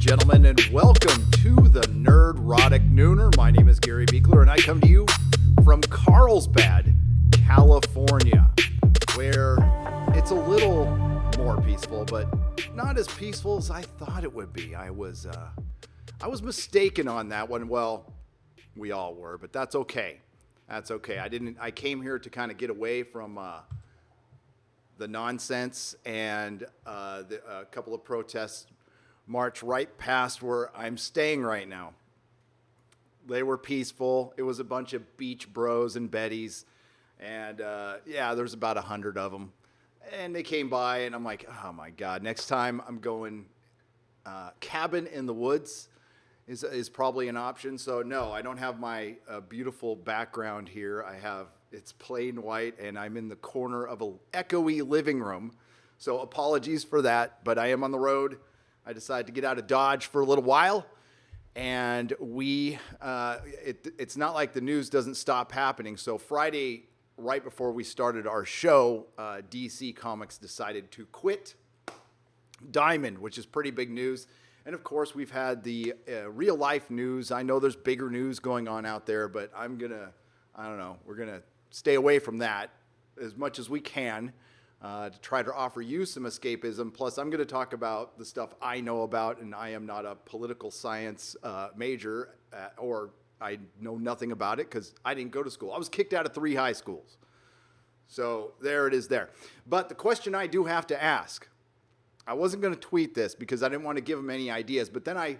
gentlemen, and welcome to the Nerdrotic Nooner. My name is Gary Beekler, and I come to you from Carlsbad, California, where it's a little more peaceful, but not as peaceful as I thought it would be. I was mistaken on that one. Well, we all were, but that's okay. That's okay. I came here to kind of get away from the nonsense and a couple of protests march right past where I'm staying right now. They were peaceful. It was a bunch of beach bros and betties, and there's about 100 of them. And they came by, and I'm like, oh my God, next time I'm going cabin in the woods is probably an option. So no, I don't have my beautiful background here. It's plain white, and I'm in the corner of an echoey living room. So apologies for that, but I am on the road. I decided to get out of Dodge for a little while, and it's not like the news doesn't stop happening. So Friday, right before we started our show, DC Comics decided to quit Diamond, which is pretty big news. And of course, we've had the real life news. I know there's bigger news going on out there, but we're gonna stay away from that as much as we can to try to offer you some escapism. Plus, I'm going to talk about the stuff I know about, and I am not a political science major, or I know nothing about it because I didn't go to school. I was kicked out of 3 high schools. So there it is there. But the question I do have to ask, I wasn't going to tweet this because I didn't want to give them any ideas, but then I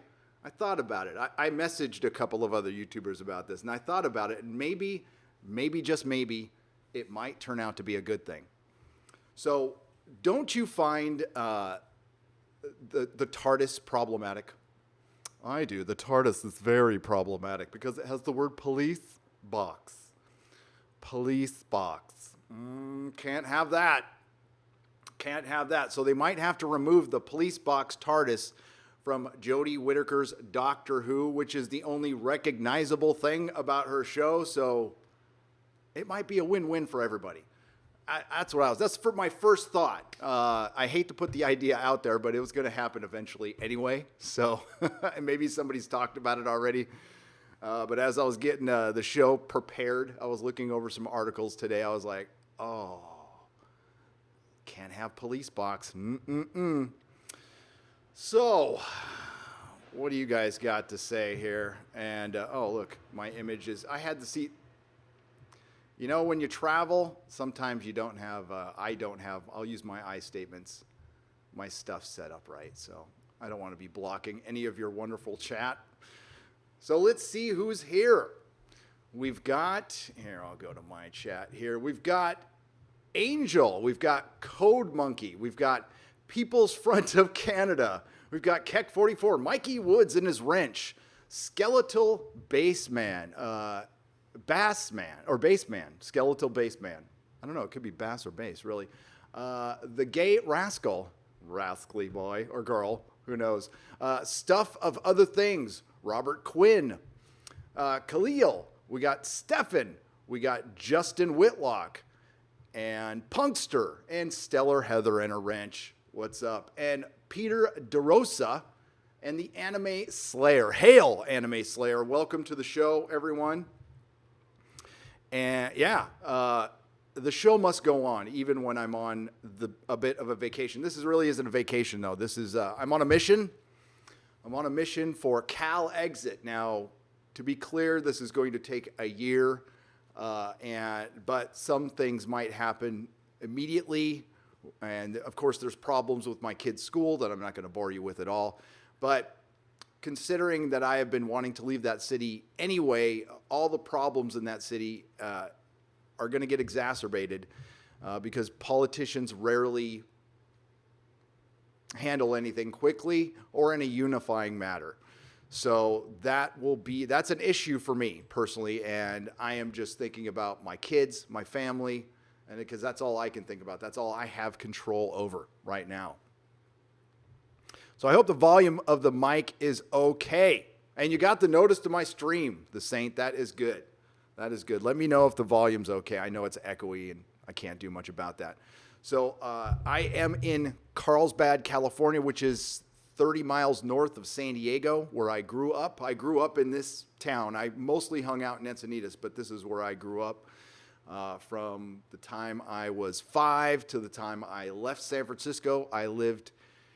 thought about it. I messaged a couple of other YouTubers about this, and I thought about it, and maybe, just maybe, it might turn out to be a good thing. So don't you find the TARDIS problematic? I do. The TARDIS is very problematic because it has the word police box. Police box. Can't have that. Can't have that. So they might have to remove the police box TARDIS from Jodie Whittaker's Doctor Who, which is the only recognizable thing about her show. So it might be a win-win for everybody. That's for my first thought. I hate to put the idea out there, but it was going to happen eventually anyway. So maybe somebody's talked about it already. But as I was getting the show prepared, I was looking over some articles today. I was like, oh, can't have police box. So what do you guys got to say here? And, look, my images. I had the seat. You know, when you travel, sometimes you don't have, I'll use my I statements, my stuff set up right. So I don't want to be blocking any of your wonderful chat. So let's see who's here. We've got, here, I'll go to my chat here. We've got Angel. We've got Code Monkey. We've got People's Front of Canada. We've got Keck44, Mikey Woods and his wrench, Skeletal Bassman, Skeletal Bassman. I don't know, it could be bass or bass, really. The Gay Rascal, rascally boy or girl, who knows. Stuff of Other Things, Robert Quinn. Khalil, we got Stefan, we got Justin Whitlock, and Punkster, and Stellar Heather and a wrench. What's up? And Peter DeRosa, and the Anime Slayer. Hail, Anime Slayer. Welcome to the show, everyone. And the show must go on even when I'm on a bit of a vacation. This really isn't a vacation, though. This is I'm on a mission. I'm on a mission for Cal Exit. Now, to be clear, this is going to take a year, but some things might happen immediately. And of course, there's problems with my kids' school that I'm not going to bore you with at all. But considering that I have been wanting to leave that city anyway, all the problems in that city are going to get exacerbated because politicians rarely handle anything quickly or in a unifying manner. So that's an issue for me personally, and I am just thinking about my kids, my family, and because that's all I can think about. That's all I have control over right now. So I hope the volume of the mic is okay. And you got the notice to my stream, the Saint. That is good. That is good. Let me know if the volume's okay. I know it's echoey, and I can't do much about that. So I am in Carlsbad, California, which is 30 miles north of San Diego, where I grew up. I grew up in this town. I mostly hung out in Encinitas, but this is where I grew up. From the time I was 5 to the time I left San Francisco, I lived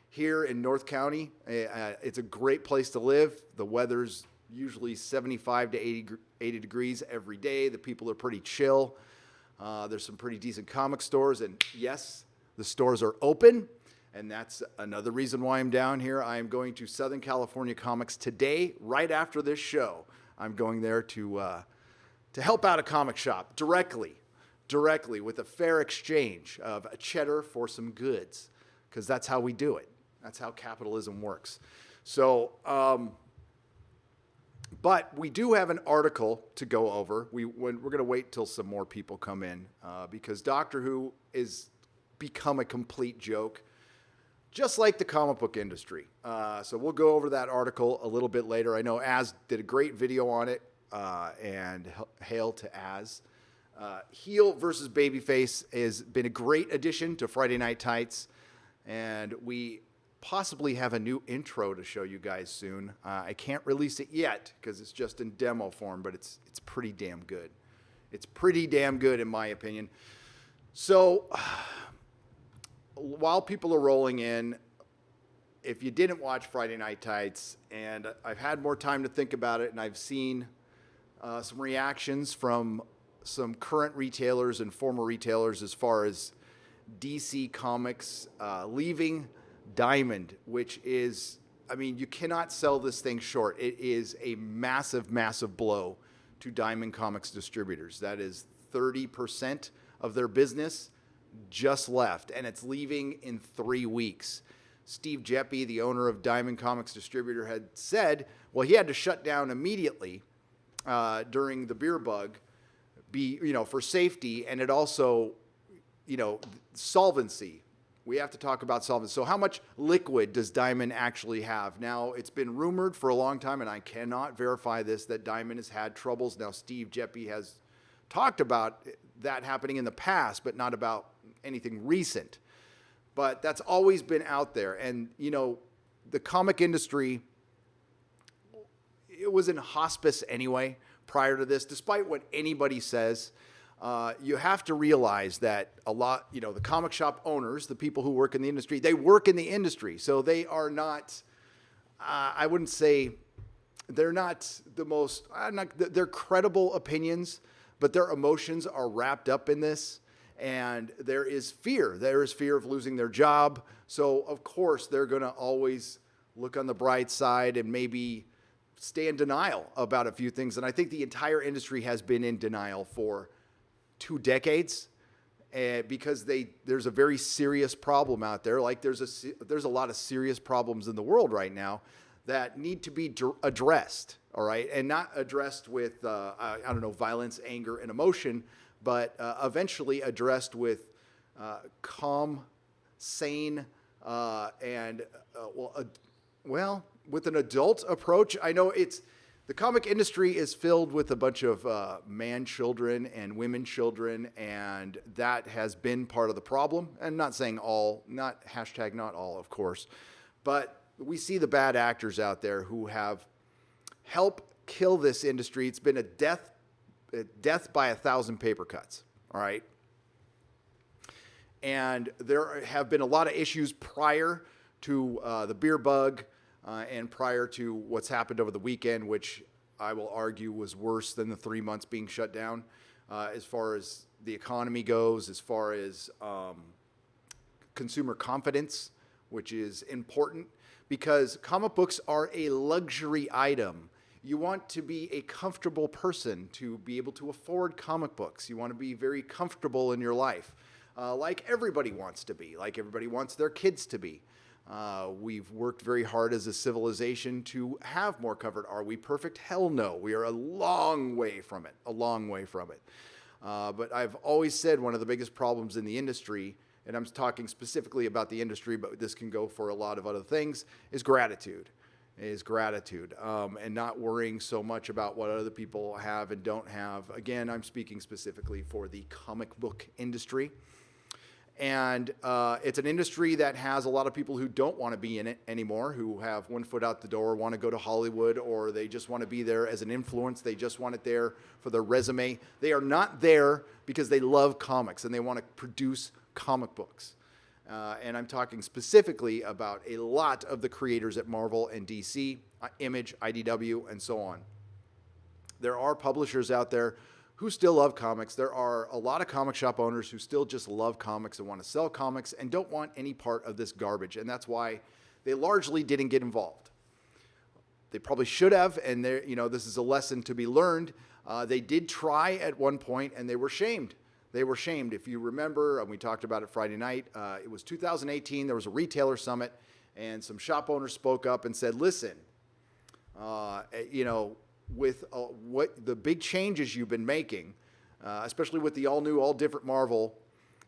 here in North County. It's a great place to live. The weather's usually 75 to 80 degrees every day. The people are pretty chill. There's some pretty decent comic stores, and yes, the stores are open, and that's another reason why I'm down here. I am going to Southern California Comics today, right after this show. I'm going there to help out a comic shop directly with a fair exchange of a cheddar for some goods, because that's how we do it. That's how capitalism works. So, but we do have an article to go over. We're going to wait till some more people come in because Doctor Who is become a complete joke, just like the comic book industry. So we'll go over that article a little bit later. I know Az did a great video on it, and hail to Az. Heel versus Babyface has been a great addition to Friday Night Tights, and we possibly have a new intro to show you guys soon. I can't release it yet because it's just in demo form, but it's pretty damn good. It's pretty damn good in my opinion. So while people are rolling in, if you didn't watch Friday Night Tights, and I've had more time to think about it, and I've seen some reactions from some current retailers and former retailers as far as DC Comics leaving Diamond, which is, I mean, you cannot sell this thing short. It is a massive, massive blow to Diamond Comics distributors. That is 30% of their business just left, and it's leaving in 3 weeks. Steve Jeppy, the owner of Diamond Comics Distributor, had said, well, he had to shut down immediately during the beer bug, for safety, and it also, solvency. We have to talk about solvency. So how much liquid does Diamond actually have? Now, it's been rumored for a long time, and I cannot verify this, that Diamond has had troubles. Now, Steve Jeppy has talked about that happening in the past, but not about anything recent. But that's always been out there. And, the comic industry, it was in hospice anyway prior to this, despite what anybody says. You have to realize that a lot, the comic shop owners, the people who work in the industry, they work in the industry. So they are not, I wouldn't say, they're not the most, they're credible opinions, but their emotions are wrapped up in this. And there is fear. There is fear of losing their job. So, of course, they're going to always look on the bright side and maybe stay in denial about a few things. And I think the entire industry has been in denial for 2 decades because there's a very serious problem out there. Like there's a lot of serious problems in the world right now that need to be addressed, all right? And not addressed with, violence, anger, and emotion, but eventually addressed with calm, sane, and with an adult approach. I know the comic industry is filled with a bunch of man children and women children, and that has been part of the problem. And not saying all, not all, of course, but we see the bad actors out there who have helped kill this industry. It's been a death by 1,000 paper cuts, all right? And there have been a lot of issues prior to the beer bug and prior to what's happened over the weekend, which I will argue was worse than the 3 months being shut down as far as the economy goes, as far as consumer confidence, which is important because comic books are a luxury item. You want to be a comfortable person to be able to afford comic books. You want to be very comfortable in your life, like everybody wants to be, like everybody wants their kids to be. We've worked very hard as a civilization to have more comfort. Are we perfect? Hell no. We are a long way from it, But I've always said one of the biggest problems in the industry, and I'm talking specifically about the industry, but this can go for a lot of other things, is gratitude. And not worrying so much about what other people have and don't have. Again, I'm speaking specifically for the comic book industry. And it's an industry that has a lot of people who don't want to be in it anymore, who have one foot out the door, want to go to Hollywood, or they just want to be there as an influence. They just want it there for their resume. They are not there because they love comics and they want to produce comic books. And I'm talking specifically about a lot of the creators at Marvel and DC, Image, IDW, and so on. There are publishers out there who still love comics. There are a lot of comic shop owners who still just love comics and want to sell comics and don't want any part of this garbage. And that's why they largely didn't get involved. They probably should have, and this is a lesson to be learned. They did try at one point, and they were shamed. They were shamed. If you remember, and we talked about it Friday night, it was 2018. There was a retailer summit, and some shop owners spoke up and said, listen, with what the big changes you've been making, especially with the all-new, all-different Marvel,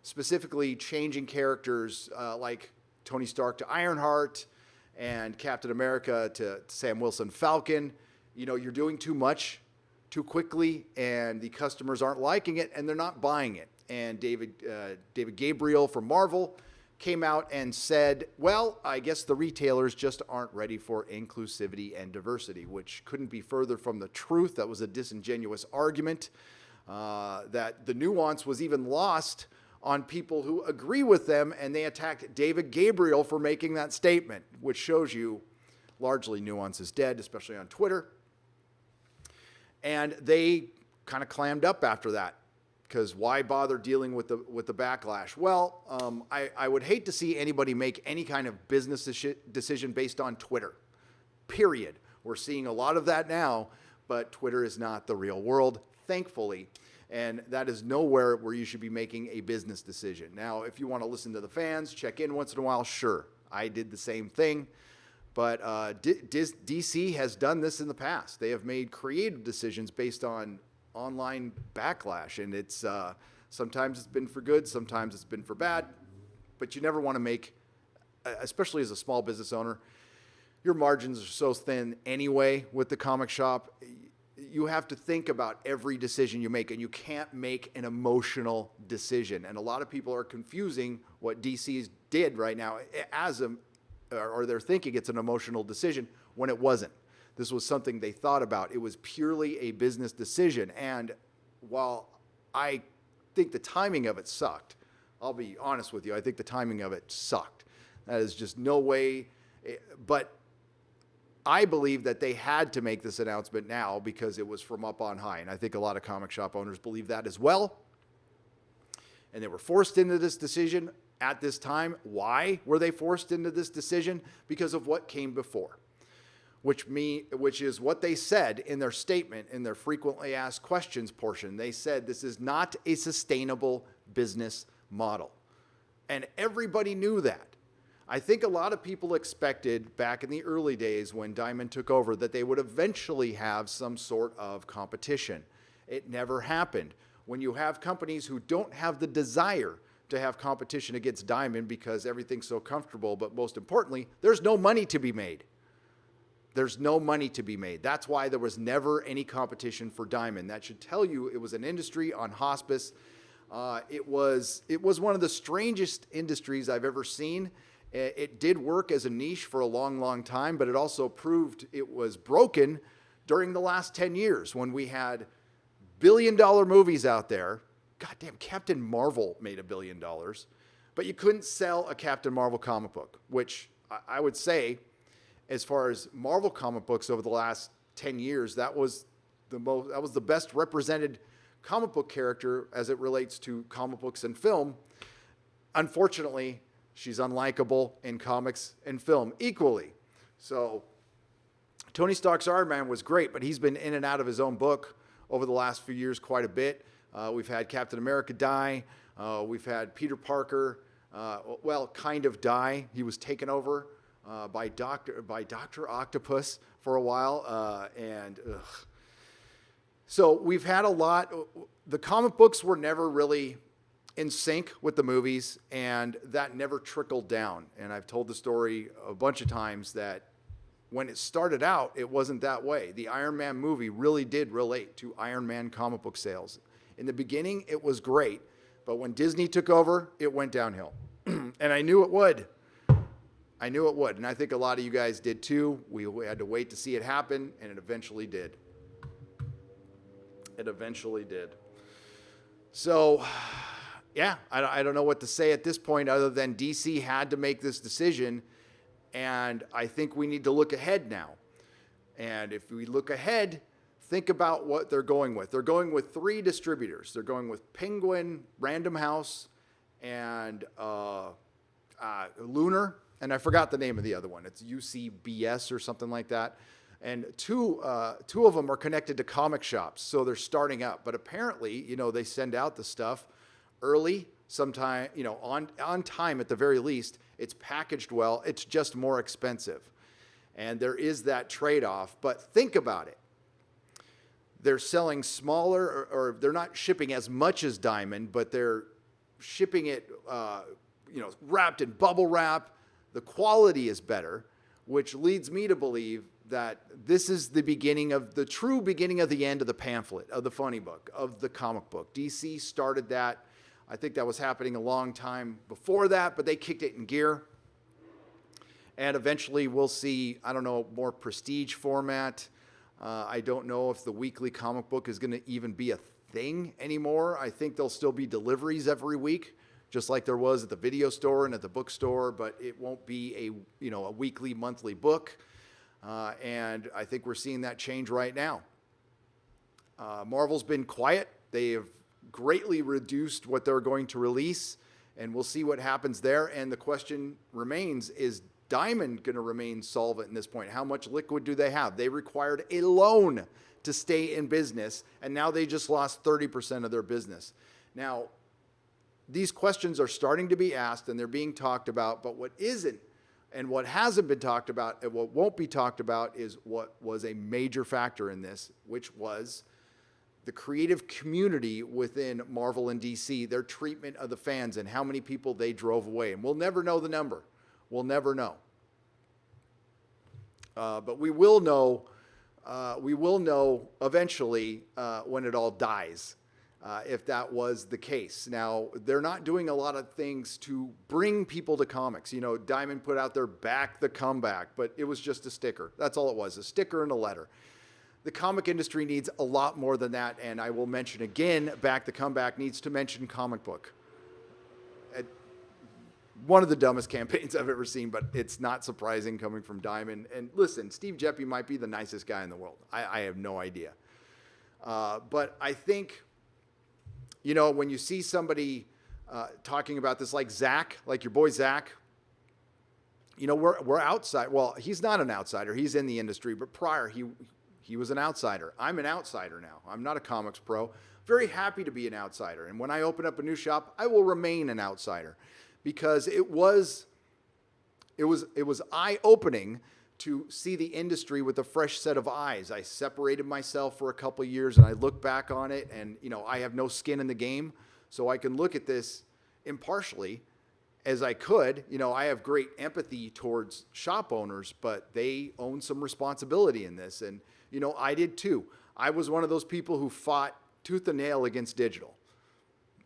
specifically changing characters like Tony Stark to Ironheart and Captain America to Sam Wilson Falcon, you're doing too much too quickly, and the customers aren't liking it, and they're not buying it. And David Gabriel from Marvel came out and said, well, I guess the retailers just aren't ready for inclusivity and diversity, which couldn't be further from the truth. That was a disingenuous argument, that the nuance was even lost on people who agree with them, and they attacked David Gabriel for making that statement, which shows you largely nuance is dead, especially on Twitter. And they kind of clammed up after that. Because why bother dealing with the backlash? Well, I would hate to see anybody make any kind of business decision based on Twitter, period. We're seeing a lot of that now, but Twitter is not the real world, thankfully, and that is nowhere where you should be making a business decision. Now, if you want to listen to the fans, check in once in a while, sure. I did the same thing, but DC has done this in the past. They have made creative decisions based on online backlash, and it's sometimes it's been for good, sometimes it's been for bad, but you never want to make, especially as a small business owner, your margins are so thin anyway with the comic shop. You have to think about every decision you make, and you can't make an emotional decision. And a lot of people are confusing what DC did right now or they're thinking it's an emotional decision when it wasn't. This was something they thought about. It was purely a business decision. And while I think the timing of it sucked, I'll be honest with you, I think the timing of it sucked. That is just no way. But I believe that they had to make this announcement now because it was from up on high. And I think a lot of comic shop owners believe that as well. And they were forced into this decision at this time. Why were they forced into this decision? Because of what came before. Which is what they said in their statement, in their frequently asked questions portion. They said this is not a sustainable business model. And everybody knew that. I think a lot of people expected back in the early days when Diamond took over that they would eventually have some sort of competition. It never happened. When you have companies who don't have the desire to have competition against Diamond because everything's so comfortable, but most importantly, there's no money to be made. There's no money to be made. That's why there was never any competition for Diamond. That should tell you it was an industry on hospice. It was one of the strangest industries I've ever seen. It did work as a niche for a long, long time, but it also proved it was broken during the last 10 years when we had billion-dollar movies out there. Goddamn, Captain Marvel made $1 billion, but you couldn't sell a Captain Marvel comic book, which I would say, as far as Marvel comic books over the last 10 years, that was the best represented comic book character as it relates to comic books and film. Unfortunately, she's unlikable in comics and film equally. So Tony Stark's Iron Man was great, but he's been in and out of his own book over the last few years quite a bit. We've had Captain America die. We've had Peter Parker, kind of die. He was taken over by Dr. Octopus for a while, so we've had a lot. The comic books were never really in sync with the movies, and that never trickled down. And I've told the story a bunch of times that when it started out, it wasn't that way. The Iron Man movie really did relate to Iron Man comic book sales. In the beginning, it was great. But when Disney took over, it went downhill. And I knew it would. And I think a lot of you guys did too. We had to wait to see it happen, and it eventually did. So, yeah, I don't know what to say at this point other than DC had to make this decision, and I think we need to look ahead now. And if we look ahead, think about what they're going with. They're going with 3 distributors. They're going with Penguin, Random House, and Lunar, and I forgot the name of the other one. It's UCBS or something like that. And two of them are connected to comic shops, so they're starting up. But apparently, they send out the stuff early, sometime, on time at the very least. It's packaged well. It's just more expensive. And there is that trade-off. But think about it. They're selling smaller, or they're not shipping as much as Diamond, but they're shipping it, wrapped in bubble wrap. The quality is better, which leads me to believe that this is the true beginning of the end of the pamphlet, of the funny book, of the comic book. DC started that. I think that was happening a long time before that, but they kicked it in gear. And eventually we'll see, I don't know, more prestige format. I don't know if the weekly comic book is going to even be a thing anymore. I think there'll still be deliveries every week, just like there was at the video store and at the bookstore, but it won't be a weekly, monthly book. And I think we're seeing that change right now. Marvel's been quiet. They have greatly reduced what they're going to release, and we'll see what happens there. And the question remains, is Diamond going to remain solvent in this point? How much liquid do they have? They required a loan to stay in business, and now they just lost 30% of their business. Now, these questions are starting to be asked, and they're being talked about, but what isn't and what hasn't been talked about and what won't be talked about is what was a major factor in this, which was the creative community within Marvel and DC, their treatment of the fans and how many people they drove away. And we'll never know the number. We'll never know. But we will know eventually when it all dies. If that was the case. Now, they're not doing a lot of things to bring people to comics. Diamond put out their Back the Comeback, but it was just a sticker. That's all it was, a sticker and a letter. The comic industry needs a lot more than that, and I will mention again, Back the Comeback needs to mention comic book. One of the dumbest campaigns I've ever seen, but it's not surprising coming from Diamond. And listen, Steve Geppi might be the nicest guy in the world. I have no idea. But I think... when you see somebody talking about this, like Zach, like your boy Zach, we're outside. Well, he's not an outsider. He's in the industry, but prior he was an outsider. I'm an outsider now. I'm not a comics pro. Very happy to be an outsider. And when I open up a new shop, I will remain an outsider because it was eye-opening to see the industry with a fresh set of eyes. I separated myself for a couple of years and I look back on it and, I have no skin in the game, so I can look at this impartially as I could. I have great empathy towards shop owners, but they own some responsibility in this. And, I did too. I was one of those people who fought tooth and nail against digital.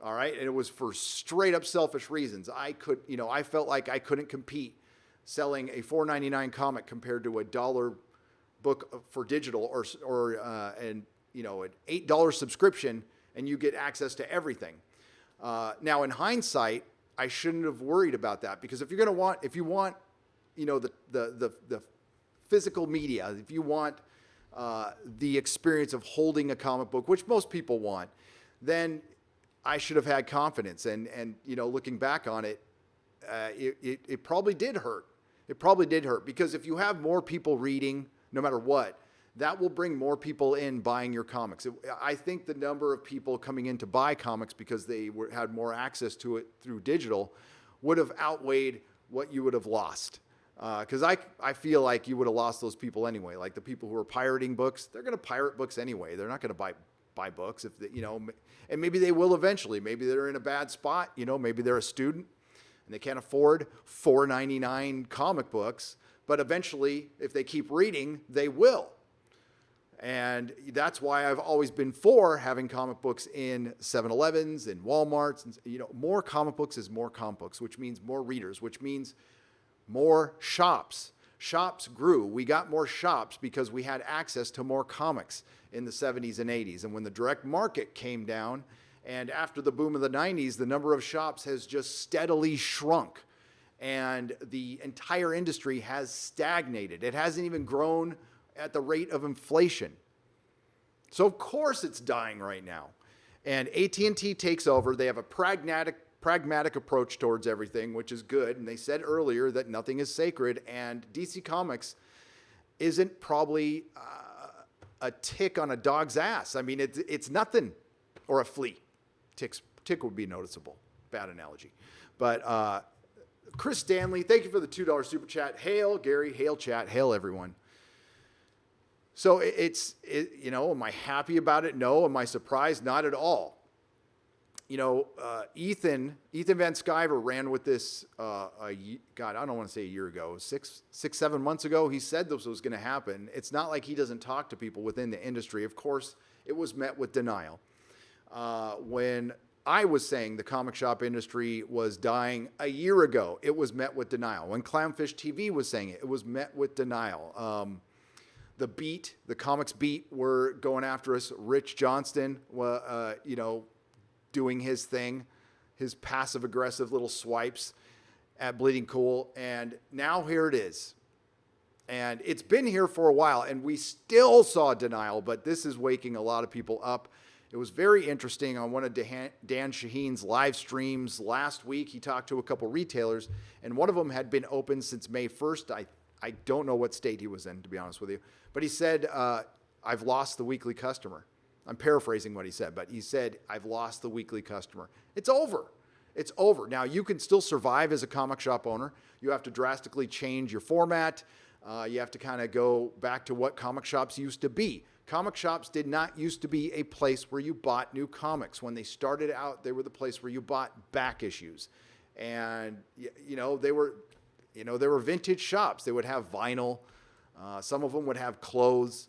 All right. And it was for straight up selfish reasons. I felt like I couldn't compete selling a $4.99 comic compared to a $1 book for digital or an $8 subscription, and you get access to everything. Now, in hindsight, I shouldn't have worried about that, because if you want the physical media, if you want the experience of holding a comic book, which most people want, then I should have had confidence. And looking back on it, it probably did hurt. It probably did hurt, because if you have more people reading, no matter what, that will bring more people in buying your comics. I think the number of people coming in to buy comics because they had more access to it through digital would have outweighed what you would have lost. Because I feel like you would have lost those people anyway. Like the people who are pirating books, they're going to pirate books anyway. They're not going to buy books and maybe they will eventually. Maybe they're in a bad spot. Maybe they're a student and they can't afford $4.99 comic books, but eventually, if they keep reading, they will. And that's why I've always been for having comic books in 7-Elevens and Walmarts. And, more comic books is more comic books, which means more readers, which means more shops. Shops grew. We got more shops because we had access to more comics in the 70s and 80s. And when the direct market came down, and after the boom of the 90s, the number of shops has just steadily shrunk. And the entire industry has stagnated. It hasn't even grown at the rate of inflation. So of course it's dying right now. And AT&T takes over. They have a pragmatic approach towards everything, which is good. And they said earlier that nothing is sacred. And DC Comics isn't probably a tick on a dog's ass. I mean, it's nothing. Or a flea. Tick would be noticeable. Bad analogy. But Chris Stanley, thank you for the $2 super chat. Hail, Gary. Hail, chat. Hail, everyone. So am I happy about it? No. Am I surprised? Not at all. Ethan Van Sciver ran with this, I don't want to say a year ago, 7 months ago. He said this was going to happen. It's not like he doesn't talk to people within the industry. Of course, it was met with denial. When I was saying the comic shop industry was dying a year ago, it was met with denial. When Clownfish TV was saying it, it was met with denial. The comics beat were going after us. Rich Johnston, doing his thing, his passive aggressive little swipes at Bleeding Cool. And now here it is. And it's been here for a while and we still saw denial, but this is waking a lot of people up. It was very interesting on one of Dan Shaheen's live streams last week. He talked to a couple retailers and one of them had been open since May 1st. I don't know what state he was in, to be honest with you. But he said, I've lost the weekly customer. I'm paraphrasing what he said, but he said, I've lost the weekly customer. It's over. It's over. Now, you can still survive as a comic shop owner. You have to drastically change your format. You have to kind of go back to what comic shops used to be. Comic shops did not used to be a place where you bought new comics. When they started out, they were the place where you bought back issues. And, they were vintage shops. They would have vinyl. Some of them would have clothes,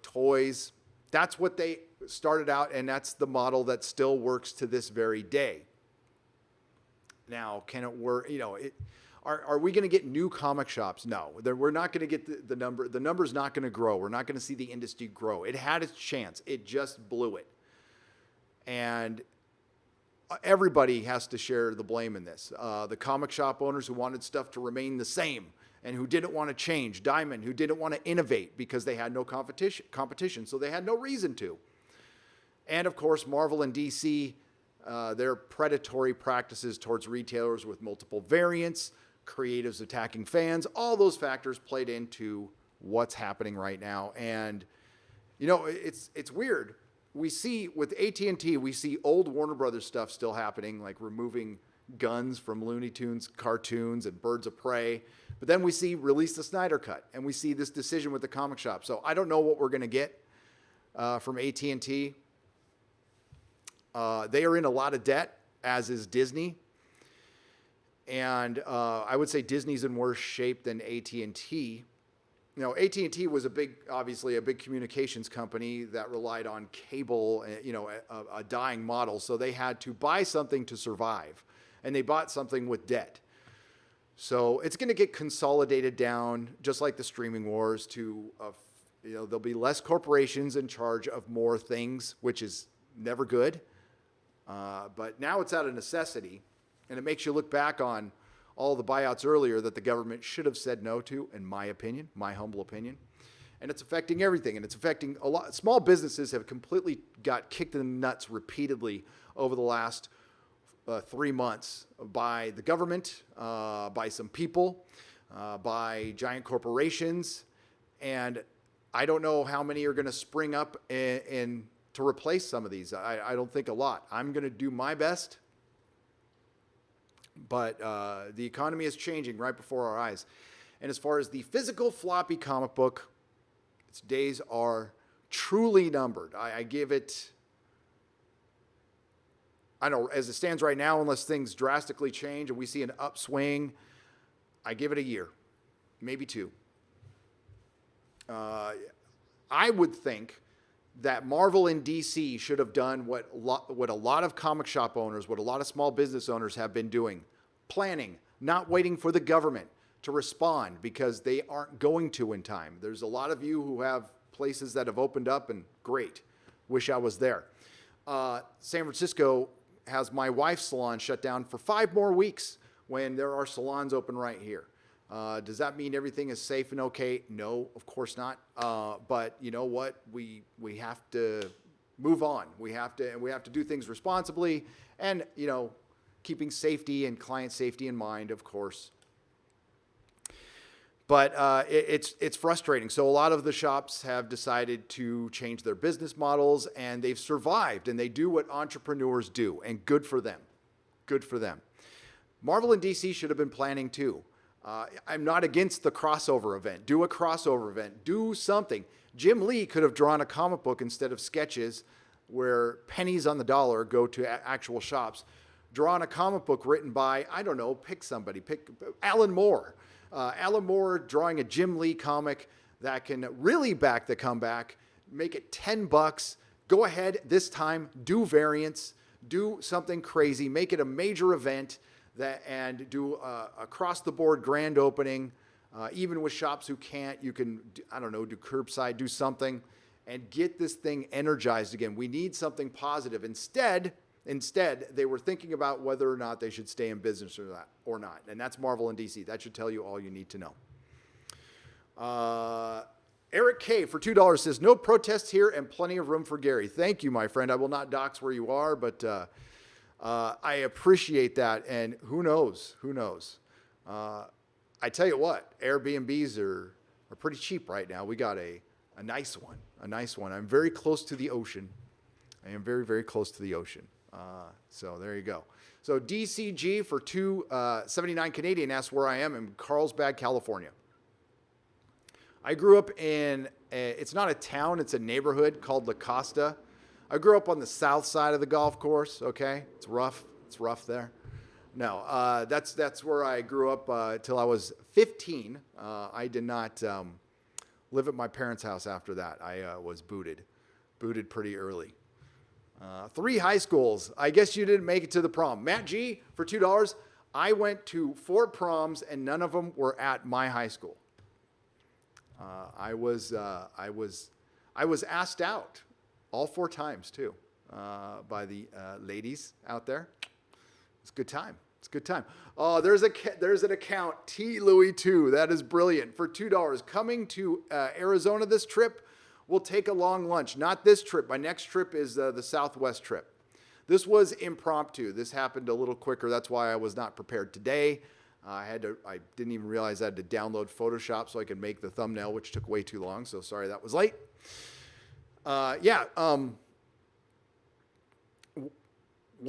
toys. That's what they started out, and that's the model that still works to this very day. Now, can it work? Are we going to get new comic shops? No, we're not going to get the number. The number's not going to grow. We're not going to see the industry grow. It had its chance. It just blew it. And everybody has to share the blame in this. The comic shop owners who wanted stuff to remain the same and who didn't want to change. Diamond, who didn't want to innovate because they had no competition, so they had no reason to. And of course, Marvel and DC, their predatory practices towards retailers with multiple variants, creatives attacking fans, all those factors played into what's happening right now. And, it's weird. We see with AT&T, we see old Warner Brothers stuff still happening, like removing guns from Looney Tunes cartoons and Birds of Prey. But then we see release the Snyder Cut, and we see this decision with the comic shop. So I don't know what we're going to get from AT&T. They are in a lot of debt, as is Disney. And I would say Disney's in worse shape than AT&T. AT&T was obviously a big communications company that relied on cable, a dying model. So they had to buy something to survive, and they bought something with debt. So it's going to get consolidated down, just like the streaming wars, to, there'll be less corporations in charge of more things, which is never good. But now it's out of necessity, and it makes you look back on all the buyouts earlier that the government should have said no to, in my opinion, my humble opinion. And it's affecting everything, and it's affecting a lot. Small businesses have completely got kicked in the nuts repeatedly over the last 3 months by the government, by some people, by giant corporations. And I don't know how many are going to spring up and to replace some of these. I don't think a lot. I'm going to do my best. But the economy is changing right before our eyes. And as far as the physical floppy comic book, its days are truly numbered. I give it, I don't know, as it stands right now, unless things drastically change and we see an upswing, I give it a year, maybe 2. I would think that Marvel and DC should have done what a lot of comic shop owners, what a lot of small business owners have been doing. Planning, not waiting for the government to respond because they aren't going to in time. There's a lot of you who have places that have opened up, and great. Wish I was there. San Francisco has my wife's salon shut down for 5 more weeks when there are salons open right here. Does that mean everything is safe and okay? No, of course not. But you know what? We have to move on. We have to do things responsibly, and keeping safety and client safety in mind, of course. But it's frustrating. So a lot of the shops have decided to change their business models, and they've survived, and they do what entrepreneurs do, and good for them. Good for them. Marvel and DC should have been planning too. I'm not against the crossover event. Do a crossover event. Do something. Jim Lee could have drawn a comic book instead of sketches where pennies on the dollar go to actual shops. Drawn a comic book written by, I don't know, pick somebody. Pick Alan Moore. Alan Moore drawing a Jim Lee comic that can really back the comeback. Make it $10. Go ahead this time. Do variants. Do something crazy. Make it a major event. And do across the board grand opening, even with shops who can't, you can, I don't know, do curbside, do something, and get this thing energized again. We need something positive. Instead, they were thinking about whether or not they should stay in business or not. And that's Marvel and DC. That should tell you all you need to know. Eric K. for $2 says, no protests here and plenty of room for Gary. Thank you, my friend. I will not dox where you are, but I appreciate that, and who knows? I tell you what, Airbnbs are pretty cheap right now. We got a nice one. I'm very close to the ocean. I am very, very close to the ocean. So there you go. So DCG for $2.79 Canadian asks where I am in Carlsbad, California. I grew up in, it's not a town, it's a neighborhood called La Costa. I grew up on the south side of the golf course, okay? It's rough there. No, that's where I grew up till I was 15. I did not live at my parents' house after that. I was booted pretty early. 3 high schools. I guess you didn't make it to the prom. Matt G for $2. I went to 4 proms and none of them were at my high school. I was asked out. All 4 times, too, by the ladies out there. It's a good time. Oh, there's an account, T. Louis 2. That is brilliant. For $2. Coming to Arizona this trip, we'll take a long lunch. Not this trip. My next trip is the Southwest trip. This was impromptu. This happened a little quicker. That's why I was not prepared today. I didn't even realize I had to download Photoshop so I could make the thumbnail, which took way too long. So sorry that was late. We'll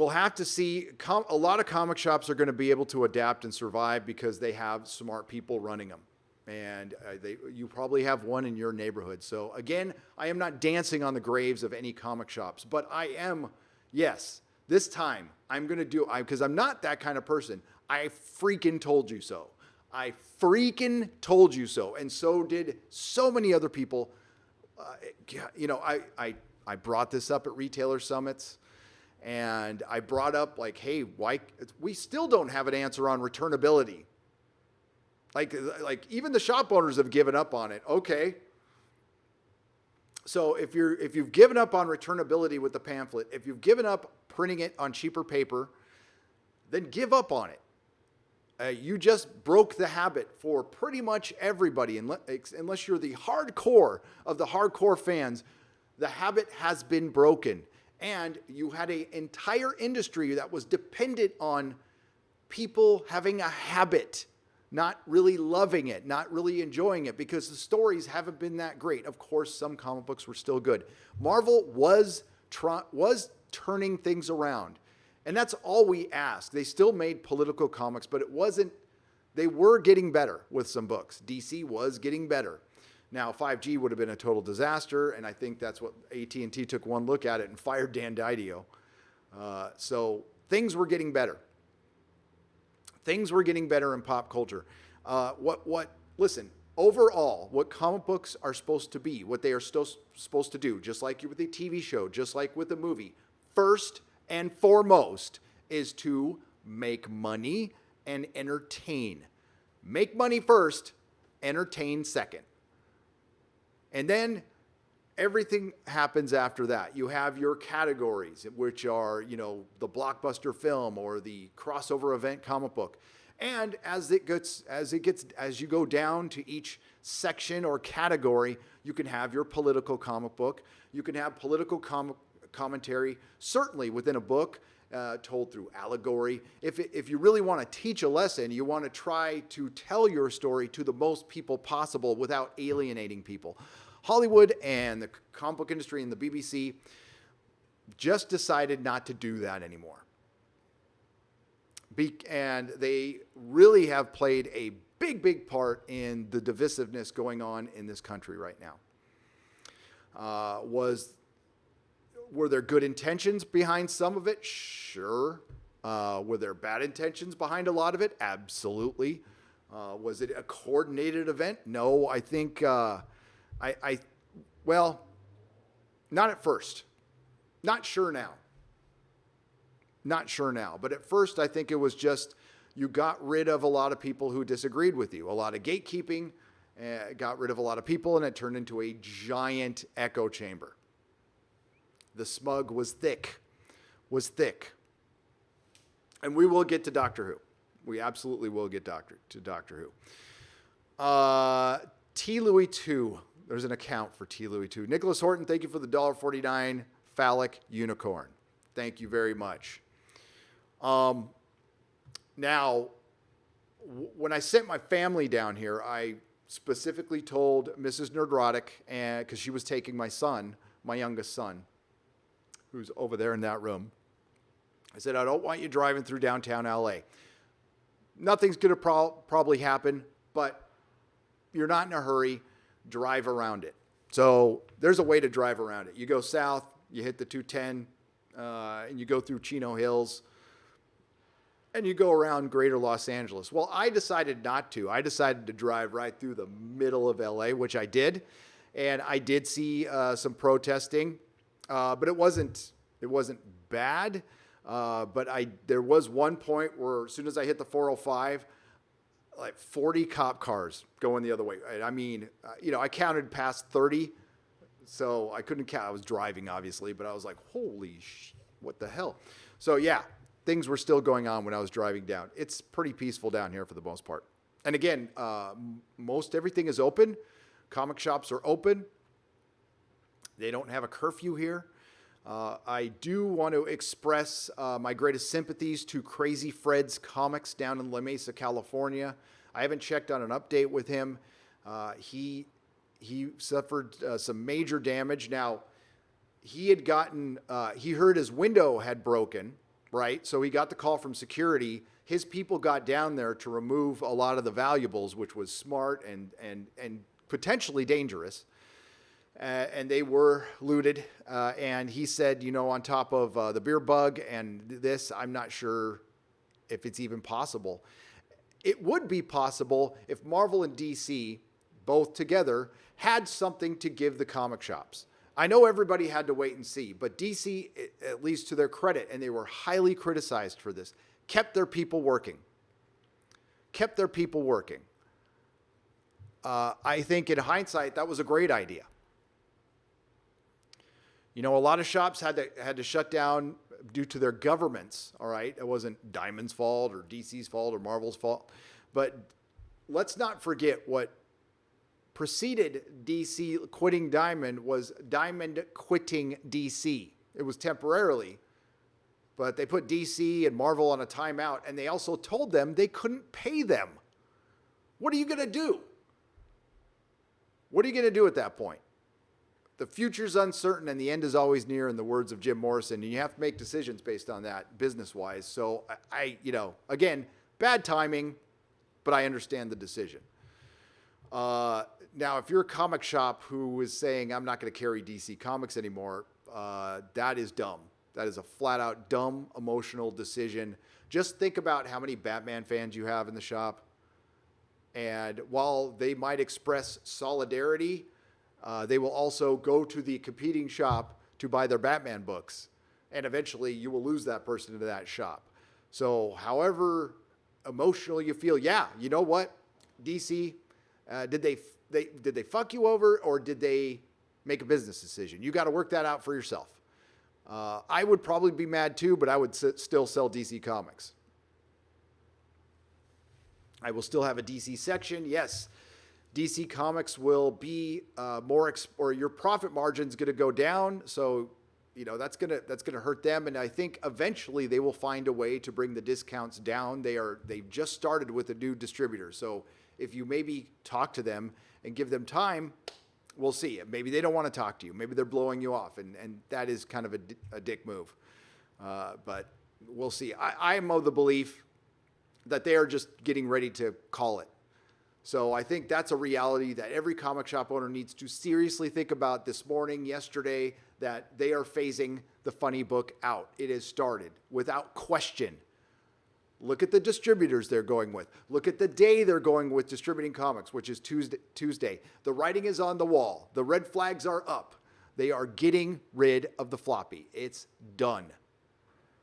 have to see. A lot of comic shops are going to be able to adapt and survive because they have smart people running them. And you probably have one in your neighborhood. So again, I am not dancing on the graves of any comic shops, but I am, yes, this time I'm going to do, because I'm not that kind of person. I freaking told you so. And so did so many other people. I brought this up at retailer summits, and I brought up like, hey, why we still don't have an answer on returnability. Like even the shop owners have given up on it. Okay. So if you've given up on returnability with the pamphlet, if you've given up printing it on cheaper paper, then give up on it. You just broke the habit for pretty much everybody, unless you're the hardcore of the hardcore fans. The habit has been broken, and you had an entire industry that was dependent on people having a habit, not really loving it, not really enjoying it, because the stories haven't been that great. Of course, some comic books were still good. Marvel was turning things around. And that's all we asked. They still made political comics, but they were getting better with some books. DC was getting better. Now, 5G would have been a total disaster, and I think that's what AT&T took one look at it and fired Dan Didio. So things were getting better. Things were getting better in pop culture. Listen, overall, what comic books are supposed to be, what they are still supposed to do, just like with a TV show, just like with a movie, first and foremost is to make money and entertain. Make money first, entertain second. And then everything happens after that. You have your categories, which are, the blockbuster film or the crossover event comic book. And as you go down to each section or category, you can have your political comic book. You can have political commentary, certainly within a book, told through allegory. If you really want to teach a lesson, you want to try to tell your story to the most people possible without alienating people. Hollywood and the comic book industry and the BBC just decided not to do that anymore. And they really have played a big part in the divisiveness going on in this country right now. Were there good intentions behind some of it? Sure. Were there bad intentions behind a lot of it? Absolutely. Was it a coordinated event? No, I think, well, not at first. Not sure now. But at first, I think it was just you got rid of a lot of people who disagreed with you. A lot of gatekeeping, got rid of a lot of people, and it turned into a giant echo chamber. The smug was thick. And we will get to Doctor Who. We absolutely will get to Doctor Who. T. Louis 2. There's an account for T. Louis 2. Nicholas Horton, thank you for the $1.49 phallic unicorn. Thank you very much. Now, when I sent my family down here, I specifically told Mrs. Nerdrotic, because she was taking my son, my youngest son, who's over there in that room. I said, I don't want you driving through downtown LA. Nothing's going to probably happen, but you're not in a hurry. Drive around it. So there's a way to drive around it. You go south, you hit the 210, and you go through Chino Hills, and you go around greater Los Angeles. Well, I decided not to. I decided to drive right through the middle of LA, which I did. And I did see some protesting, but it wasn't bad. But there was one point where as soon as I hit the 405, like 40 cop cars going the other way. I mean, I counted past 30, so I couldn't count. I was driving, obviously, but I was like, holy shit, what the hell? So, yeah, things were still going on when I was driving down. It's pretty peaceful down here for the most part. And again, most everything is open. Comic shops are open. They don't have a curfew here. I do want to express my greatest sympathies to Crazy Fred's Comics down in La Mesa, California. I haven't checked on an update with him. He suffered some major damage. Now, he heard his window had broken, right? So he got the call from security. His people got down there to remove a lot of the valuables, which was smart and potentially dangerous. And they were looted. And he said, on top of the beer bug and this, I'm not sure if it's even possible. It would be possible if Marvel and DC, both together, had something to give the comic shops. I know everybody had to wait and see, but DC, at least to their credit, and they were highly criticized for this, kept their people working. I think in hindsight, that was a great idea. A lot of shops had to shut down due to their governments, all right? It wasn't Diamond's fault or DC's fault or Marvel's fault. But let's not forget what preceded DC quitting Diamond was Diamond quitting DC. It was temporarily, but they put DC and Marvel on a timeout, and they also told them they couldn't pay them. What are you going to do? What are you going to do at that point? The future's uncertain and the end is always near, in the words of Jim Morrison, and you have to make decisions based on that business-wise. So again, bad timing, but I understand the decision. Now, if you're a comic shop who is saying, I'm not going to carry DC Comics anymore, that is dumb. That is a flat-out dumb, emotional decision. Just think about how many Batman fans you have in the shop. And while they might express solidarity, they will also go to the competing shop to buy their Batman books. And eventually you will lose that person into that shop. So however emotional you feel, yeah, you know what? DC, did they fuck you over, or did they make a business decision? You got to work that out for yourself. I would probably be mad too, but I would still sell DC Comics. I will still have a DC section. Yes, DC Comics will be or your profit margin's going to go down. So, you know, that's gonna hurt them. And I think eventually they will find a way to bring the discounts down. They've just started with a new distributor. So if you maybe talk to them and give them time, we'll see. Maybe they don't want to talk to you. Maybe they're blowing you off, and that is kind of a dick move. But we'll see. I am of the belief that they are just getting ready to call it. So I think that's a reality that every comic shop owner needs to seriously think about this morning, yesterday, that they are phasing the funny book out. It has started without question. Look at the distributors they're going with. Look at the day they're going with distributing comics, which is Tuesday. The writing is on the wall. The red flags are up. They are getting rid of the floppy. It's done.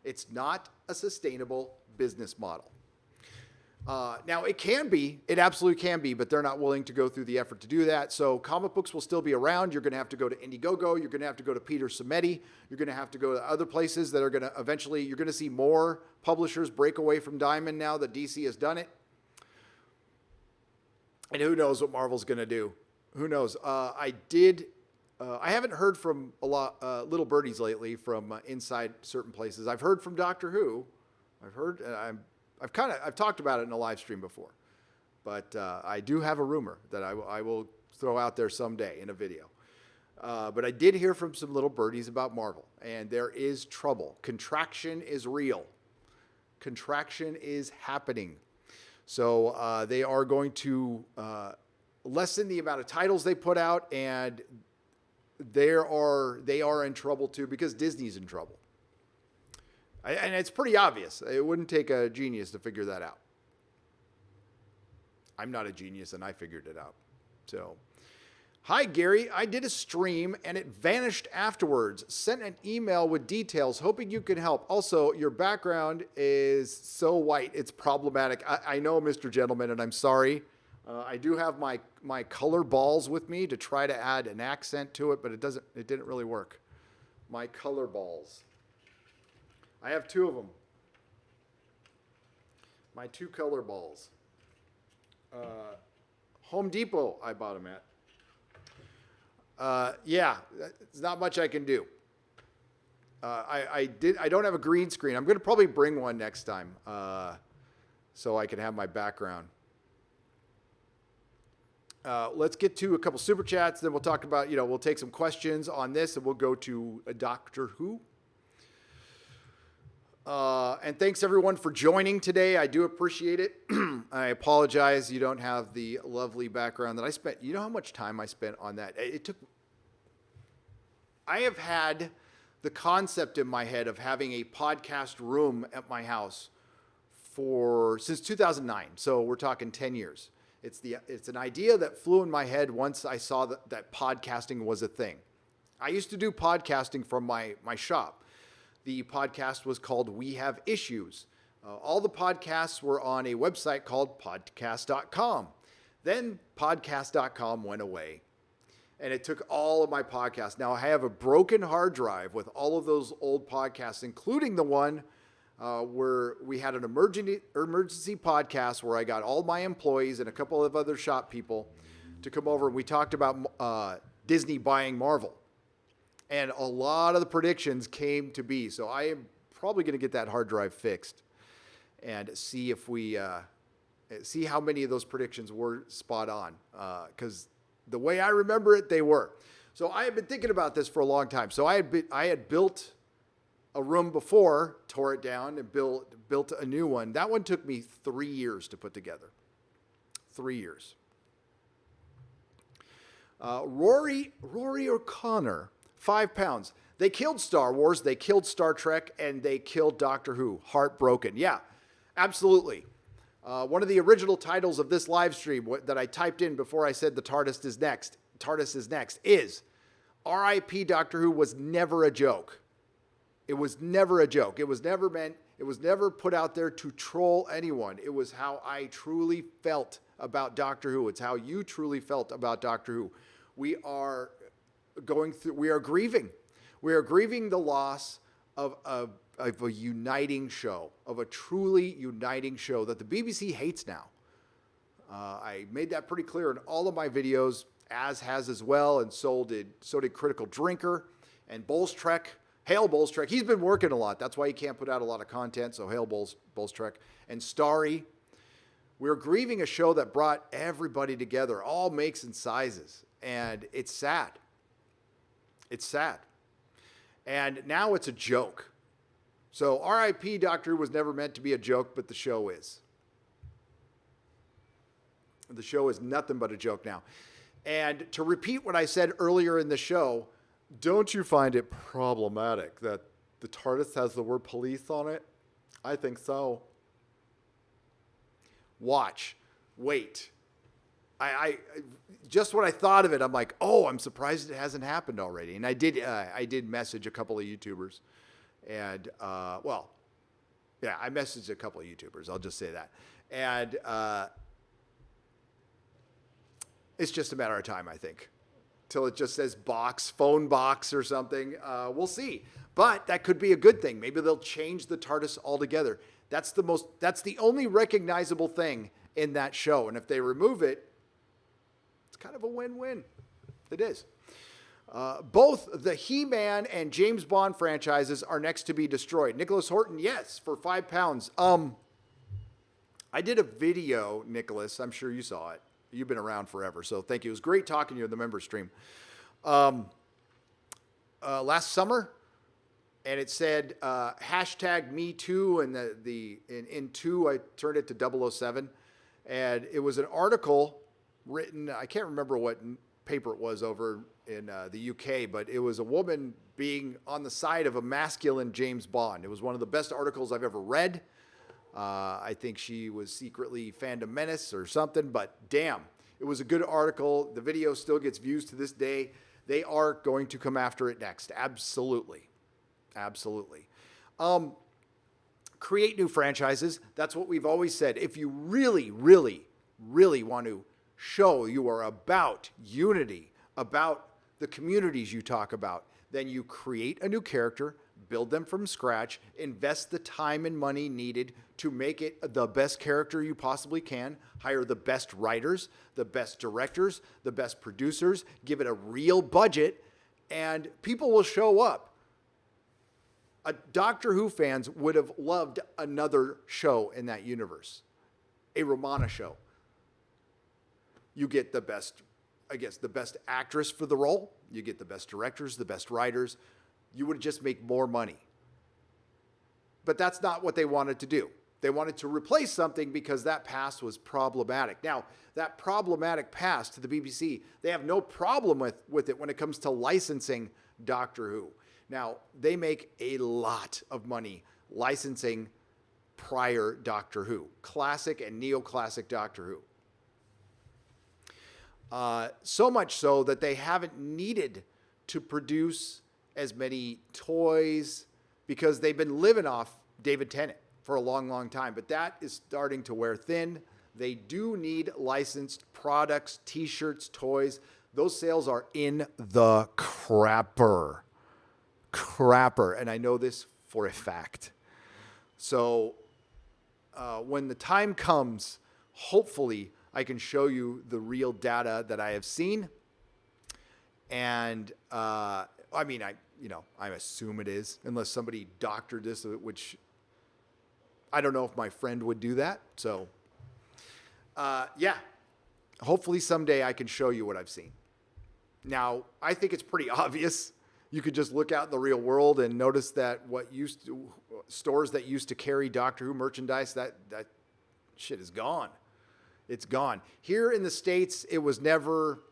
It's not a sustainable business model. Now, it absolutely can be, but they're not willing to go through the effort to do that. So comic books will still be around. You're going to have to go to Indiegogo. You're going to have to go to Peter Simeti. You're going to have to go to other places that are going to eventually, you're going to see more publishers break away from Diamond now that DC has done it. And who knows what Marvel's going to do? Who knows? I haven't heard from a lot, little birdies lately from inside certain places. I've heard from Doctor Who. I've talked about it in a live stream before, but I do have a rumor that I will throw out there someday in a video. But I did hear from some little birdies about Marvel, and there is trouble. Contraction is real. Contraction is happening. So they are going to lessen the amount of titles they put out, and they are in trouble too because Disney's in trouble. And it's pretty obvious. It wouldn't take a genius to figure that out. I'm not a genius, and I figured it out. So, hi, Gary. I did a stream, and it vanished afterwards. Sent an email with details, hoping you could help. Also, your background is so white, it's problematic. I know, Mr. Gentleman, and I'm sorry. I do have my color balls with me to try to add an accent to it, but it didn't really work. My color balls. I have two of them. My two color balls. Home Depot, I bought them at. Yeah, there's not much I can do. I don't have a green screen. I'm going to probably bring one next time so I can have my background. Let's get to a couple super chats. Then we'll talk about, we'll take some questions on this, and we'll go to a Doctor Who. And thanks everyone for joining today. I do appreciate it. I apologize you don't have the lovely background that I spent. You know how much time I spent on that? I have had the concept in my head of having a podcast room at my house since 2009. So we're talking 10 years. It's an idea that flew in my head once I saw that podcasting was a thing. I used to do podcasting from my shop. The podcast was called We Have Issues. All the podcasts were on a website called podcast.com. Then podcast.com went away, and it took all of my podcasts. Now I have a broken hard drive with all of those old podcasts, including the one where we had an emergency podcast where I got all my employees and a couple of other shop people to come over, and we talked about Disney buying Marvel. And a lot of the predictions came to be. So I am probably going to get that hard drive fixed and see if see how many of those predictions were spot on. Because the way I remember it, they were. So I had been thinking about this for a long time. So I had built a room before, tore it down, and built a new one. That one took me 3 years to put together. 3 years. Rory O'Connor. 5 pounds. They killed Star Wars, they killed Star Trek, and they killed Doctor Who. Heartbroken. Yeah, absolutely. One of the original titles of this live stream that I typed in before I said the TARDIS is next, is R.I.P. Doctor Who was never a joke. It was never a joke. It was never meant, it was never put out there to troll anyone. It was how I truly felt about Doctor Who. It's how you truly felt about Doctor Who. We are grieving. We are grieving the loss of a uniting show, of a truly uniting show that the BBC hates now. I made that pretty clear in all of my videos, as well, and so did Critical Drinker and Bolstrek. Hail Bolstrek. He's been working a lot. That's why he can't put out a lot of content. So hail Bolstrek and Starry. We're grieving a show that brought everybody together, all makes and sizes. And it's sad. It's sad. And now it's a joke. So R.I.P. Doctor Who was never meant to be a joke, but the show is. The show is nothing but a joke now. And to repeat what I said earlier in the show, don't you find it problematic that the TARDIS has the word police on it? I think so. Watch. Wait. I just when I thought of it, I'm like, oh, I'm surprised it hasn't happened already. And I did message a couple of YouTubers. And, I messaged a couple of YouTubers. I'll just say that. And it's just a matter of time, I think, till it just says phone box or something. We'll see. But that could be a good thing. Maybe they'll change the TARDIS altogether. That's the only recognizable thing in that show. And if they remove it, it's kind of a win-win. It is. Both the He-Man and James Bond franchises are next to be destroyed. Nicholas Horton, yes, for £5. I did a video, Nicholas. I'm sure you saw it. You've been around forever, so thank you. It was great talking to you in the member stream. Last summer, and it said hashtag me too, and in two I turned it to 007, and it was an article written, I can't remember what paper it was over in the UK, but it was a woman being on the side of a masculine James Bond. It was one of the best articles I've ever read. I think she was secretly Fandom Menace or something, but damn, it was a good article. The video still gets views to this day. They are going to come after it next. Absolutely. Absolutely. Create new franchises. That's what we've always said. If you really, really, really want to show you are about unity, about the communities you talk about, then you create a new character, build them from scratch, invest the time and money needed to make it the best character you possibly can, hire the best writers, the best directors, the best producers, give it a real budget, and people will show up. Doctor Who fans would have loved another show in that universe, a Romana show. You get the best, the best actress for the role. You get the best directors, the best writers. You would just make more money. But that's not what they wanted to do. They wanted to replace something because that past was problematic. Now, that problematic past to the BBC, they have no problem with it when it comes to licensing Doctor Who. Now, they make a lot of money licensing prior Doctor Who, classic and neoclassic Doctor Who. So much so that they haven't needed to produce as many toys because they've been living off David Tennant for a long, long time. But that is starting to wear thin. They do need licensed products, t-shirts, toys. Those sales are in the crapper. And I know this for a fact. So when the time comes, hopefully I can show you the real data that I have seen. And I assume it is, unless somebody doctored this, which I don't know if my friend would do that. So, hopefully someday I can show you what I've seen. Now, I think it's pretty obvious. You could just look out in the real world and notice that stores that used to carry Doctor Who merchandise, that shit is gone. It's gone. Here in the States, it was never,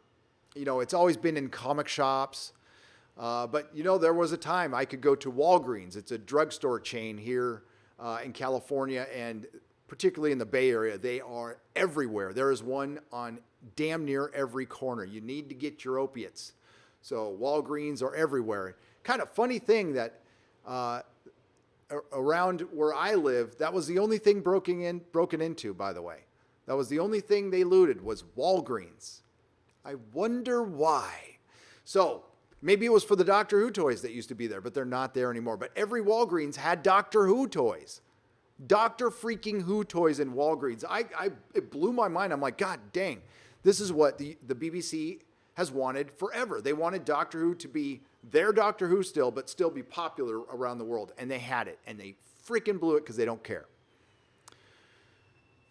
it's always been in comic shops. But there was a time I could go to Walgreens. It's a drugstore chain here in California, and particularly in the Bay Area. They are everywhere. There is one on damn near every corner. You need to get your opiates. So Walgreens are everywhere. Kind of funny thing that around where I live, that was the only thing broken into, by the way. That was the only thing they looted was Walgreens. I wonder why. So maybe it was for the Doctor Who toys that used to be there, but they're not there anymore. But every Walgreens had Doctor Who toys. Doctor freaking Who toys in Walgreens. It blew my mind. I'm like, God dang, this is what the BBC has wanted forever. They wanted Doctor Who to be their Doctor Who still, but still be popular around the world. And they had it. And they freaking blew it because they don't care.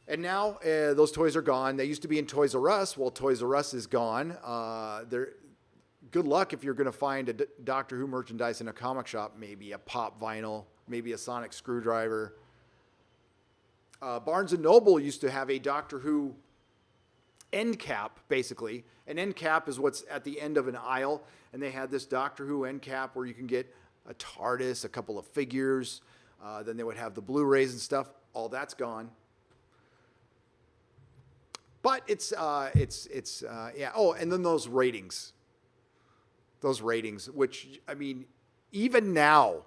And now those toys are gone. They used to be in Toys R Us. Well, Toys R Us is gone. Good luck if you're going to find a Doctor Who merchandise in a comic shop. Maybe a pop vinyl. Maybe a sonic screwdriver. Barnes & Noble used to have a Doctor Who end cap, basically. An end cap is what's at the end of an aisle. And they had this Doctor Who end cap where you can get a TARDIS, a couple of figures. Then they would have the Blu-rays and stuff. All that's gone. But it's yeah. Oh, and then those ratings, which, I mean, even now,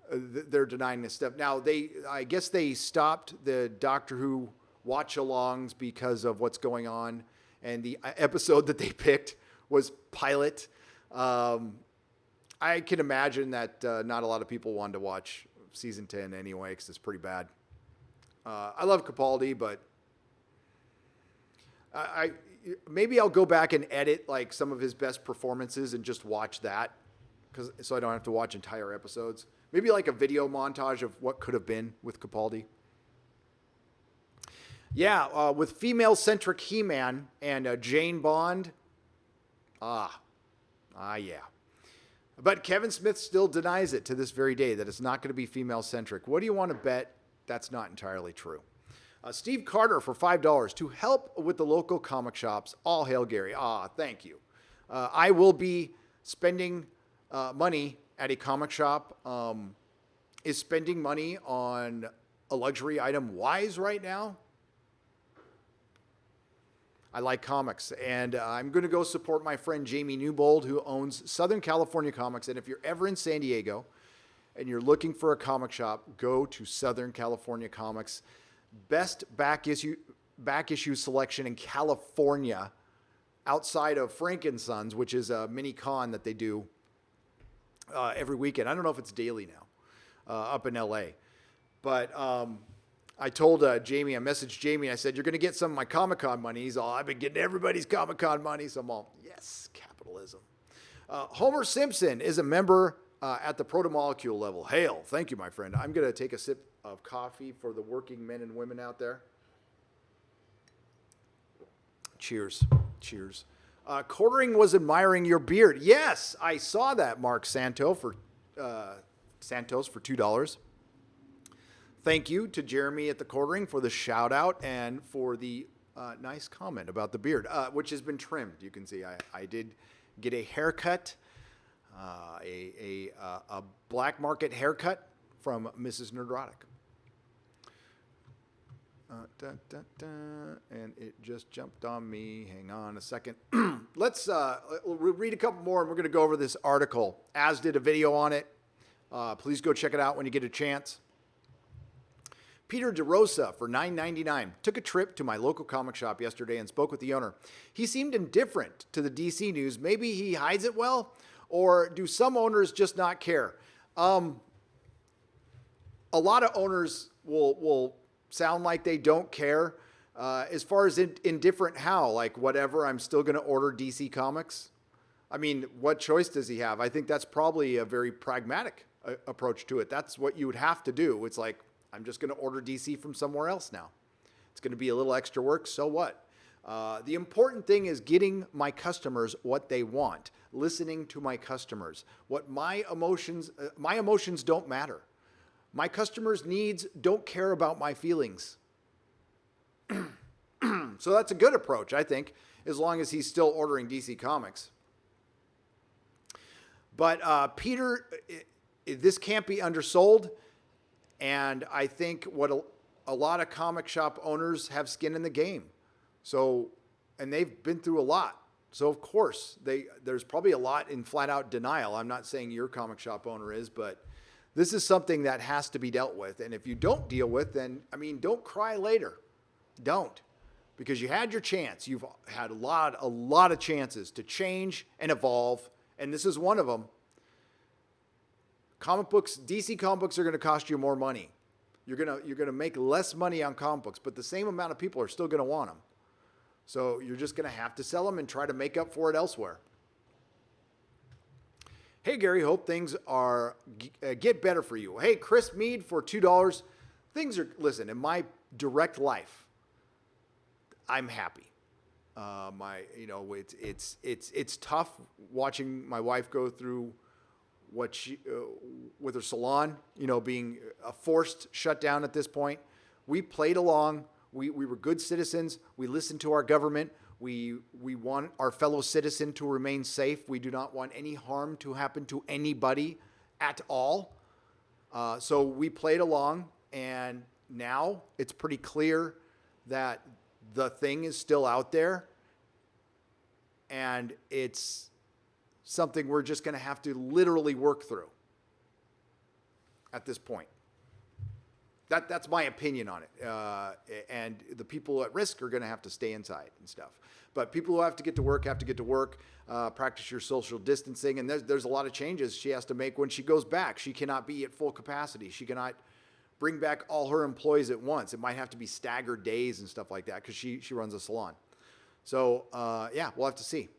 they're denying this stuff. Now, I guess they stopped the Doctor Who watch-alongs because of what's going on. And the episode that they picked was Pilot. I can imagine that not a lot of people wanted to watch season 10 anyway, because it's pretty bad. I love Capaldi, but maybe I'll go back and edit like some of his best performances and just watch that, so I don't have to watch entire episodes. Maybe like a video montage of what could have been with Capaldi. Yeah, with female-centric He-Man and Jane Bond. Yeah. But Kevin Smith still denies it to this very day that it's not going to be female-centric. What do you want to bet that's not entirely true? Steve Carter for $5 to help with the local comic shops. All hail Gary. Thank you. I will be spending money at a comic shop. Is spending money on a luxury item wise right now? I like comics, and I'm going to go support my friend Jamie Newbold, who owns Southern California Comics. And if you're ever in San Diego and you're looking for a comic shop, go to Southern California Comics. Best back issue selection in California, outside of Frankensons, which is a mini con that they do every weekend. I don't know if it's daily now, up in LA. But I told Jamie, I messaged Jamie, and I said, you're going to get some of my Comic-Con money. He's all, I've been getting everybody's Comic-Con money. So I'm all, yes, capitalism. Homer Simpson is a member at the proto-molecule level. Hail. Thank you, my friend. I'm going to take a sip of coffee for the working men and women out there. Cheers. Cheers. Quartering was admiring your beard. Yes, I saw that, Mark Santos for $2. Thank you to Jeremy at the Quartering for the shout out and for the nice comment about the beard, which has been trimmed. You can see I did get a haircut, a black market haircut from Mrs. Nerdrotic. And it just jumped on me. Hang on a second. Let's read a couple more, and we're going to go over this article. Az did a video on it. Please go check it out when you get a chance. Peter DeRosa for $9.99 took a trip to my local comic shop yesterday and spoke with the owner. He seemed indifferent to the DC news. Maybe he hides it well, or do some owners just not care? A lot of owners will sound like they don't care. As far as indifferent how? Like, whatever, I'm still going to order DC Comics? I mean, what choice does he have? I think that's probably a very pragmatic approach to it. That's what you would have to do. It's like, I'm just going to order DC from somewhere else now. It's going to be a little extra work, so what? The important thing is getting my customers what they want, listening to my customers. What my emotions don't matter. My customers' needs don't care about my feelings. So that's a good approach, I think, as long as he's still ordering DC Comics. But Peter, this can't be undersold. And I think what a lot of comic shop owners have skin in the game. So, and they've been through a lot. So of course there's probably a lot in flat out denial. I'm not saying your comic shop owner is, but this is something that has to be dealt with. And if you don't deal with, then, I mean, don't cry later. Don't. Because you had your chance. You've had a lot of chances to change and evolve. And this is one of them. Comic books, DC comic books are going to cost you more money. You're going to make less money on comic books, but the same amount of people are still going to want them. So you're just going to have to sell them and try to make up for it elsewhere. Hey, Gary, hope things are get better for you. Hey, Chris Mead for $2. Things are, listen, in my direct life, I'm happy. It's tough watching my wife go through what she with her salon, being a forced shutdown at this point. We played along. We were good citizens. We listened to our government. We want our fellow citizen to remain safe. We do not want any harm to happen to anybody at all. So we played along, and now it's pretty clear that the thing is still out there, and it's something we're just going to have to literally work through at this point. That's my opinion on it. And the people at risk are going to have to stay inside and stuff. But people who have to get to work, practice your social distancing. And there's a lot of changes she has to make when she goes back. She cannot be at full capacity. She cannot bring back all her employees at once. It might have to be staggered days and stuff like that because she runs a salon. So, we'll have to see.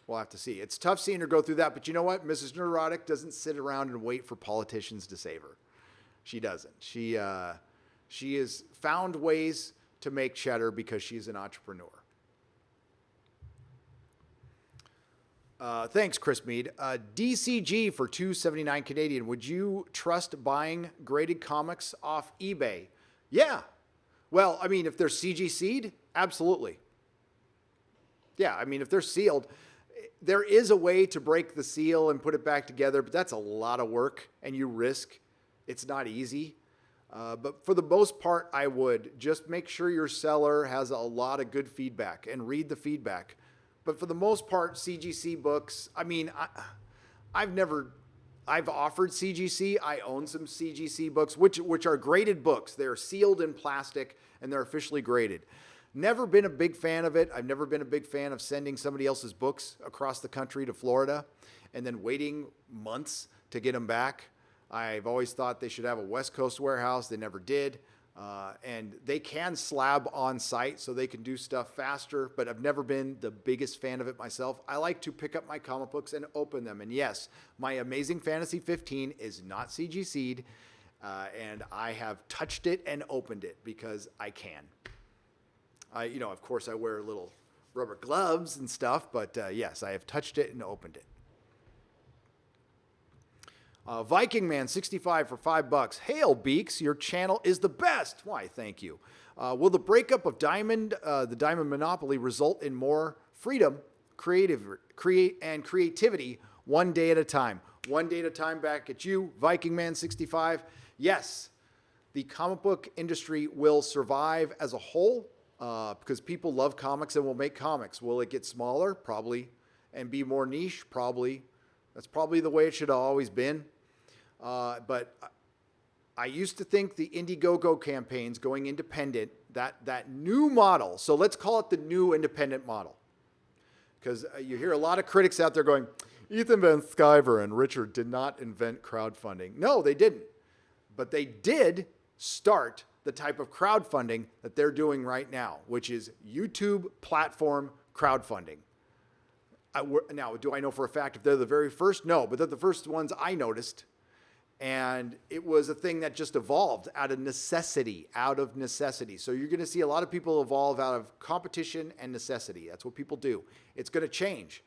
We'll have to see. It's tough seeing her go through that. But you know what? Mrs. Nerdrotic doesn't sit around and wait for politicians to save her. She doesn't. She has found ways to make cheddar because she's an entrepreneur. Thanks, Chris Mead. DCG for $2.79 Canadian. Would you trust buying graded comics off eBay? Yeah. Well, I mean, if they're CGC'd, absolutely. Yeah, I mean, if they're sealed, there is a way to break the seal and put it back together, but that's a lot of work, and you risk. It's not easy. But for the most part, I would just make sure your seller has a lot of good feedback and read the feedback. But for the most part, CGC books, I mean, I've offered CGC. I own some CGC books, which are graded books. They're sealed in plastic and they're officially graded. Never been a big fan of it. I've never been a big fan of sending somebody else's books across the country to Florida and then waiting months to get them back. I've always thought they should have a West Coast warehouse. They never did. And they can slab on site so they can do stuff faster, but I've never been the biggest fan of it myself. I like to pick up my comic books and open them. And yes, my Amazing Fantasy 15 is not CGC'd, and I have touched it and opened it because I can. Of course I wear little rubber gloves and stuff, but yes, I have touched it and opened it. Viking Man 65 for $5. Hail Beaks, your channel is the best. Why, thank you. Will the breakup of the Diamond Monopoly result in more freedom, creativity one day at a time? One day at a time. Back at you, Viking Man 65. Yes, the comic book industry will survive as a whole because people love comics and will make comics. Will it get smaller? Probably. And be more niche? Probably. That's probably the way it should have always been. But I used to think the Indiegogo campaigns going independent, that new model, so let's call it the new independent model. Because you hear a lot of critics out there going, Ethan Van Sciver and Richard did not invent crowdfunding. No, they didn't. But they did start the type of crowdfunding that they're doing right now, which is YouTube platform crowdfunding. Now, do I know for a fact if they're the very first? No, but they're the first ones I noticed. And it was a thing that just evolved out of necessity. So you're going to see a lot of people evolve out of competition and necessity. That's what people do. It's going to change.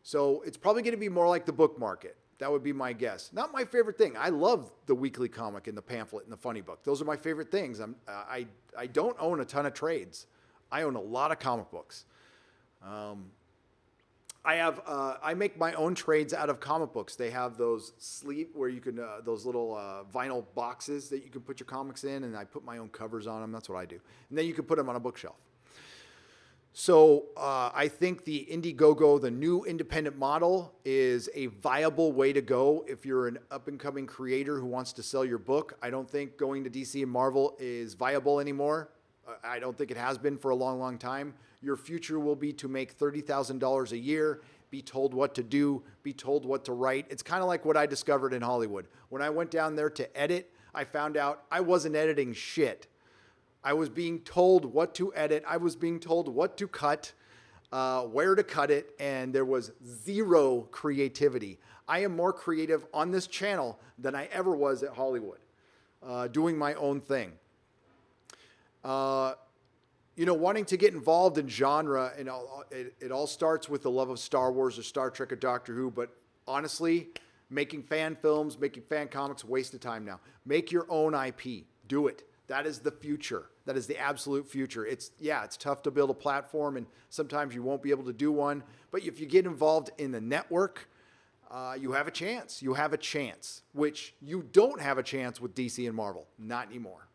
So it's probably going to be more like the book market. That would be my guess. Not my favorite thing. I love the weekly comic and the pamphlet and the funny book. Those are my favorite things. I don't own a ton of trades. I own a lot of comic books. I make my own trades out of comic books. They have those sleeve where you can, those little vinyl boxes that you can put your comics in, and I put my own covers on them. That's what I do. And then you can put them on a bookshelf. So I think the Indiegogo, the new independent model, is a viable way to go if you're an up-and-coming creator who wants to sell your book. I don't think going to DC and Marvel is viable anymore. I don't think it has been for a long, long time. Your future will be to make $30,000 a year, be told what to do, be told what to write. It's kind of like what I discovered in Hollywood. When I went down there to edit, I found out I wasn't editing shit. I was being told what to edit. I was being told what to cut, where to cut it, and there was zero creativity. I am more creative on this channel than I ever was at Hollywood, doing my own thing. Wanting to get involved in genre, and it all starts with the love of Star Wars or Star Trek or Doctor Who, but honestly, making fan films, making fan comics, waste of time now. Make your own IP. Do it. That is the future. That is the absolute future. It's tough to build a platform, and sometimes you won't be able to do one. But if you get involved in the network, you have a chance. You have a chance, which you don't have a chance with DC and Marvel. Not anymore.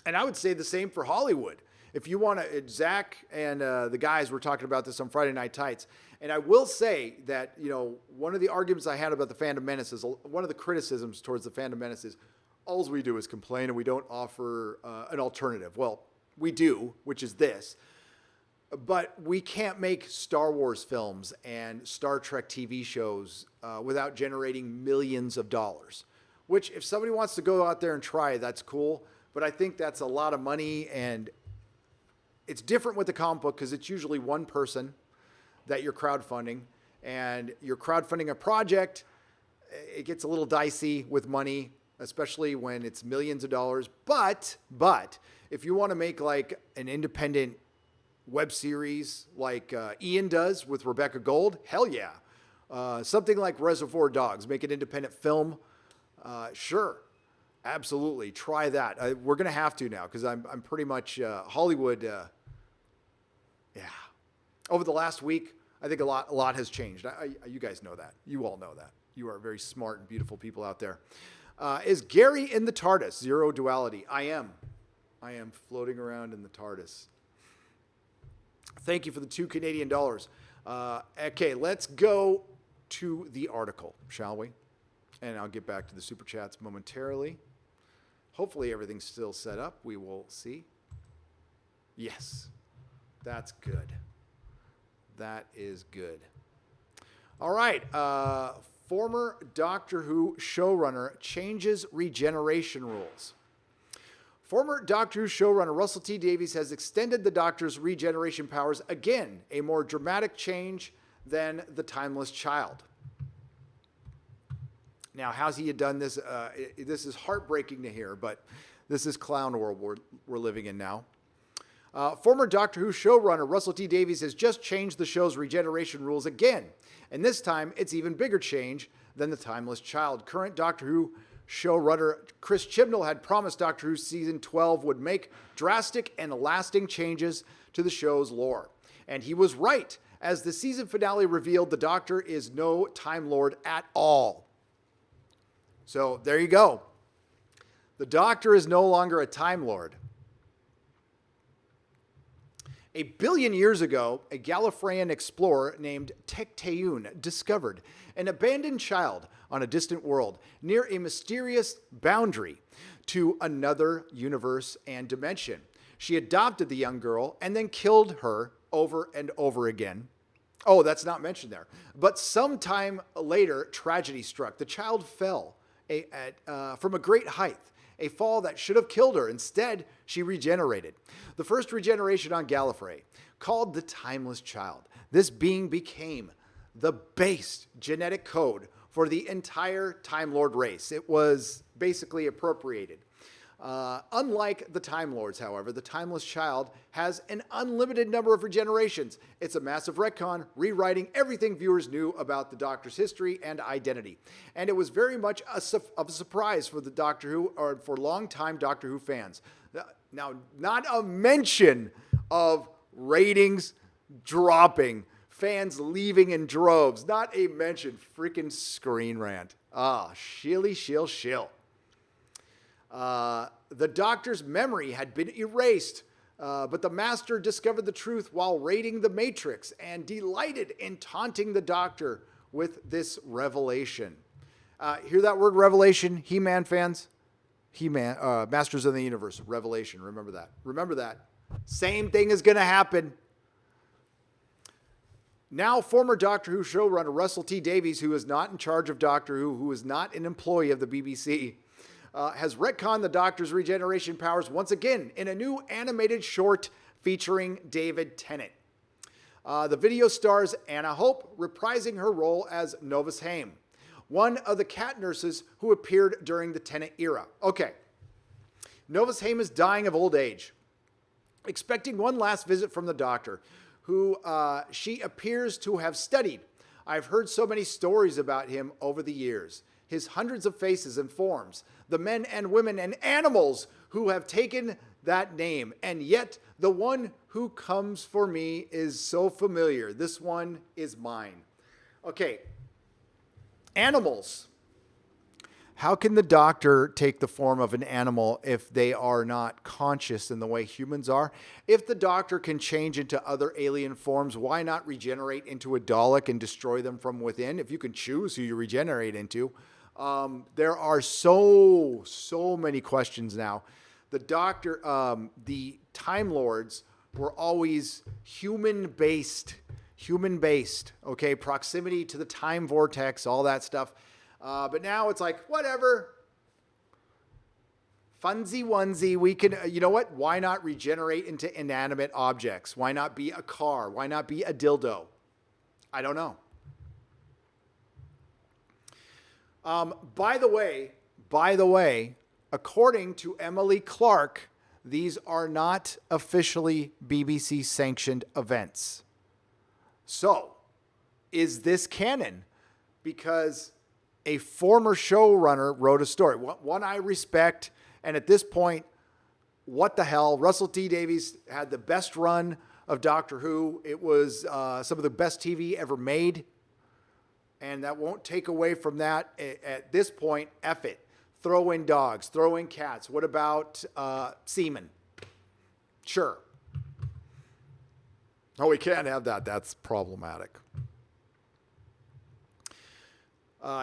And I would say the same for Hollywood. If you want to, Zach and the guys were talking about this on Friday Night Tights. And I will say that, one of the arguments I had about the Phantom Menace is, one of the criticisms towards the Phantom Menace is, all we do is complain and we don't offer an alternative. Well, we do, which is this. But we can't make Star Wars films and Star Trek TV shows without generating millions of dollars. Which, if somebody wants to go out there and try, that's cool. But I think that's a lot of money, and it's different with the comic book because it's usually one person that you're crowdfunding, and you're crowdfunding a project. It gets a little dicey with money, especially when it's millions of dollars. But if you want to make like an independent web series like Ian does with Rebecca Gold, hell yeah. Something like Reservoir Dogs, make an independent film. Sure. Absolutely. Try that. We're going to have to now because I'm pretty much Hollywood. Yeah. Over the last week, I think a lot has changed. You guys know that. You all know that. You are very smart and beautiful people out there. Is Gary in the TARDIS? Zero duality. I am floating around in the TARDIS. Thank you for the $2 Canadian. Okay, let's go to the article, shall we? And I'll get back to the super chats momentarily. Hopefully everything's still set up. We will see. Yes, that's good. That is good. All right. Former Doctor Who showrunner changes regeneration rules. Former Doctor Who showrunner Russell T Davies has extended the Doctor's regeneration powers again, a more dramatic change than the Timeless Child. Now, how's he done this? This is heartbreaking to hear, but this is clown world we're living in now. Former Doctor Who showrunner Russell T Davies has just changed the show's regeneration rules again, and this time it's even bigger change than the Timeless Child. Current Doctor Who showrunner Chris Chibnall had promised Doctor Who Season 12 would make drastic and lasting changes to the show's lore. And he was right, as the season finale revealed the Doctor is no Time Lord at all. So there you go. The Doctor is no longer a Time Lord. 1 billion years ago, a Gallifreyan explorer named Tecteun discovered an abandoned child on a distant world near a mysterious boundary to another universe and dimension. She adopted the young girl and then killed her over and over again. Oh, that's not mentioned there. But sometime later, tragedy struck. The child fell from a great height, a fall that should have killed her. Instead, she regenerated. The first regeneration on Gallifrey, called the Timeless Child. This being became the base genetic code for the entire Time Lord race. It was basically appropriated. Unlike the Time Lords, however, the Timeless Child has an unlimited number of regenerations. It's a massive retcon, rewriting everything viewers knew about the Doctor's history and identity. And it was very much of a surprise for the Doctor Who, or for longtime Doctor Who fans. Now, not a mention of Ratings dropping. Fans leaving in droves. Not a mention. Freaking Screen Rant. Ah, shill. The Doctor's memory had been erased, but the Master discovered the truth while raiding the Matrix and delighted in taunting the Doctor with this revelation. Hear that word revelation, He-Man fans? He-Man, Masters of the Universe, revelation. Remember that. Remember that. Same thing is going to happen. Now, former Doctor Who showrunner Russell T Davies, who is not in charge of Doctor who is not an employee of the BBC, has retconned the Doctor's regeneration powers once again in a new animated short featuring David Tennant. The video stars Anna Hope reprising her role as Novus Haim, one of the cat nurses who appeared during the Tennant era. Okay, Novus Haim is dying of old age, expecting one last visit from the Doctor, who she appears to have studied. I've heard so many stories about him over the years. His hundreds of faces and forms, the men and women and animals who have taken that name, and yet the one who comes for me is so familiar. This one is mine. Okay, animals. How can the Doctor take the form of an animal if they are not conscious in the way humans are? If the Doctor can change into other alien forms, why not regenerate into a Dalek and destroy them from within? If you can choose who you regenerate into. There are so many questions now. The Doctor, the Time Lords were always human-based, okay? Proximity to the time vortex, all that stuff. But now it's like, whatever. Funsy onesie. We can, you know what? Why not regenerate into inanimate objects? Why not be a car? Why not be a dildo? I don't know. By the way, according to Emily Clark, these are not officially BBC sanctioned events. So, is this canon? Because a former showrunner wrote a story, one I respect, and at this point, what the hell? Russell T Davies had the best run of Doctor Who. It was some of the best TV ever made, and that won't take away from that. At this point, F it. Throw in dogs, throw in cats. What about semen? Sure. Oh, we can't have that. That's problematic.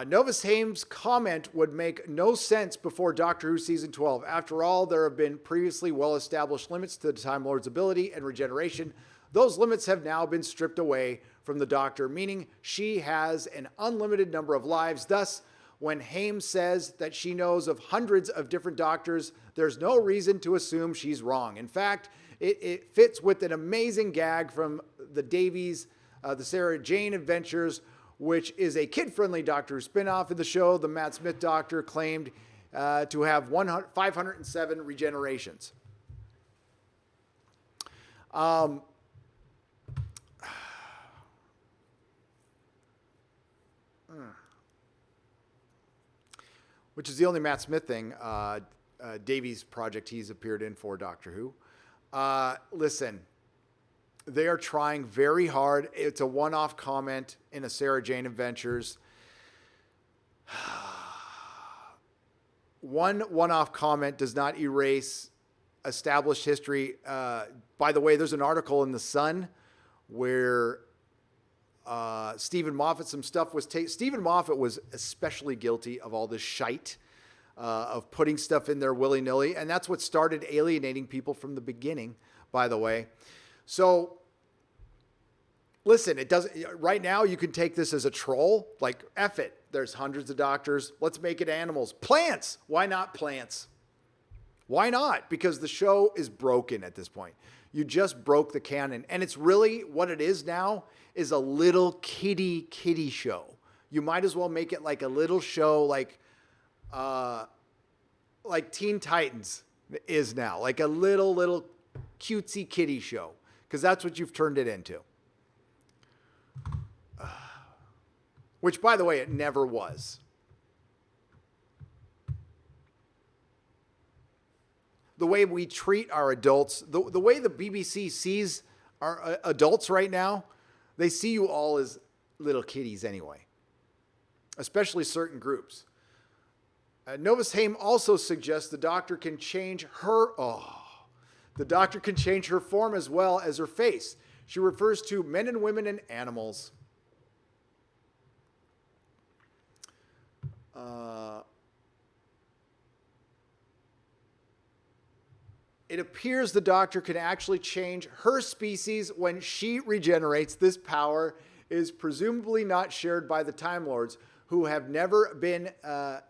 Novus Haim's comment would make no sense before Doctor Who Season 12. After all, there have been previously well-established limits to the Time Lord's ability and regeneration. Those limits have now been stripped away from the Doctor, meaning she has an unlimited number of lives. Thus, when Haim says that she knows of hundreds of different Doctors, there's no reason to assume she's wrong. In fact, it fits with an amazing gag from the Davies, the Sarah Jane Adventures, which is a kid-friendly Doctor Who spin-off. In the show, the Matt Smith Doctor claimed to have 507 regenerations. Which is the only Matt Smith thing, Davies project he's appeared in for Doctor Who. Listen, they are trying very hard. It's a one-off comment in a Sarah Jane Adventures. One-off comment does not erase established history. By the way, there's an article in The Sun where Stephen Moffat, some stuff was Stephen Moffat was especially guilty of all this shite, of putting stuff in there willy-nilly. And that's what started alienating people from the beginning, by the way. So listen, it doesn't, right now you can take this as a troll, like F it. There's hundreds of Doctors. Let's make it animals. Plants. Why not plants? Why not? Because the show is broken at this point. You just broke the canon. And it's really what it is now is a little kitty show. You might as well make it like a little show like Teen Titans is now. Like a little cutesy kitty show. Because that's what you've turned it into. Which, by the way, it never was. The way we treat our adults, the way the BBC sees Our adults right now, they see you all as little kiddies anyway, especially certain groups. Novus Haim also suggests the Doctor can change her. The Doctor can change her form as well as her face. She refers to men and women and animals. It appears the Doctor can actually change her species when she regenerates. This power is presumably not shared by the Time Lords, who have never been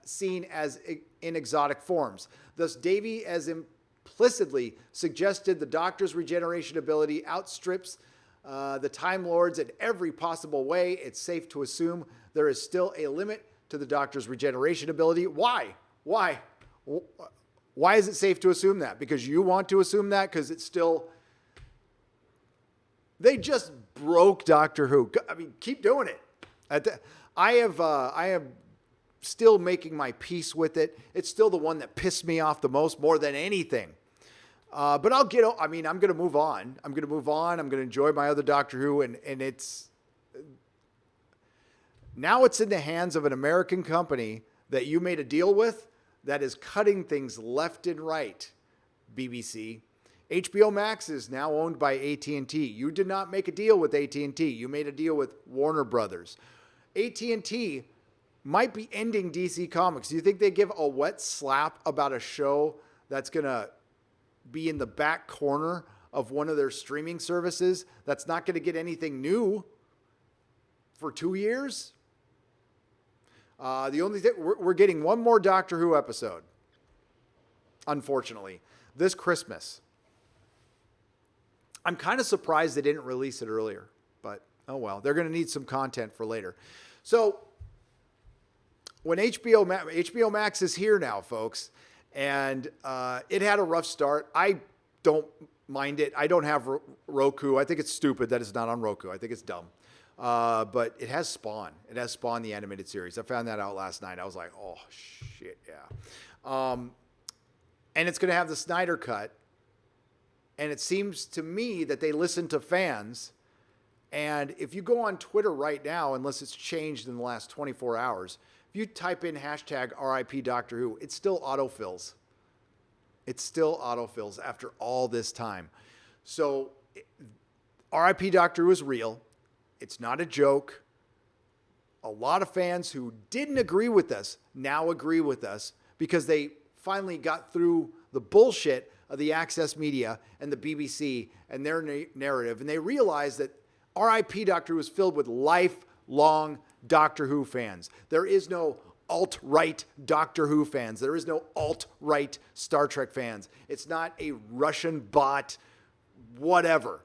seen as in exotic forms. Thus, Davy has implicitly suggested the Doctor's regeneration ability outstrips the Time Lords in every possible way. It's safe to assume there is still a limit to the Doctor's regeneration ability. Why? Why is it safe to assume that? Because you want to assume that? Because it's still... They just broke Doctor Who. I mean, keep doing it. I am still making my peace with it. It's still the one that pissed me off the most, more than anything. But I'm going to move on. I'm going to enjoy my other Doctor Who. And it's... Now it's in the hands of an American company that you made a deal with that is cutting things left and right, BBC. HBO Max is now owned by AT&T. You did not make a deal with AT&T. You made a deal with Warner Brothers. AT&T might be ending DC Comics. Do you think they give a wet slap about a show that's going to be in the back corner of one of their streaming services that's not going to get anything new for 2 years? The only thing, we're getting one more Doctor Who episode, unfortunately, this Christmas. I'm kind of surprised they didn't release it earlier, but oh well. They're going to need some content for later. So when HBO Max is here now, folks, and it had a rough start. I don't mind it. I don't have Roku. I think it's stupid that it's not on Roku. I think it's dumb. But it has Spawn. It has Spawn, the animated series. I found that out last night. I was like, oh, shit, yeah. And it's going to have the Snyder Cut. And it seems to me that they listen to fans. And if you go on Twitter right now, unless it's changed in the last 24 hours, if you type in hashtag RIP Doctor Who, it still autofills. It still autofills after all this time. So RIP Doctor Who is real. It's not a joke. A lot of fans who didn't agree with us now agree with us because they finally got through the bullshit of the Access Media and the BBC and their narrative. And they realized that RIP Doctor Who is filled with lifelong Doctor Who fans. There is no alt-right Doctor Who fans. There is no alt-right Star Trek fans. It's not a Russian bot, whatever,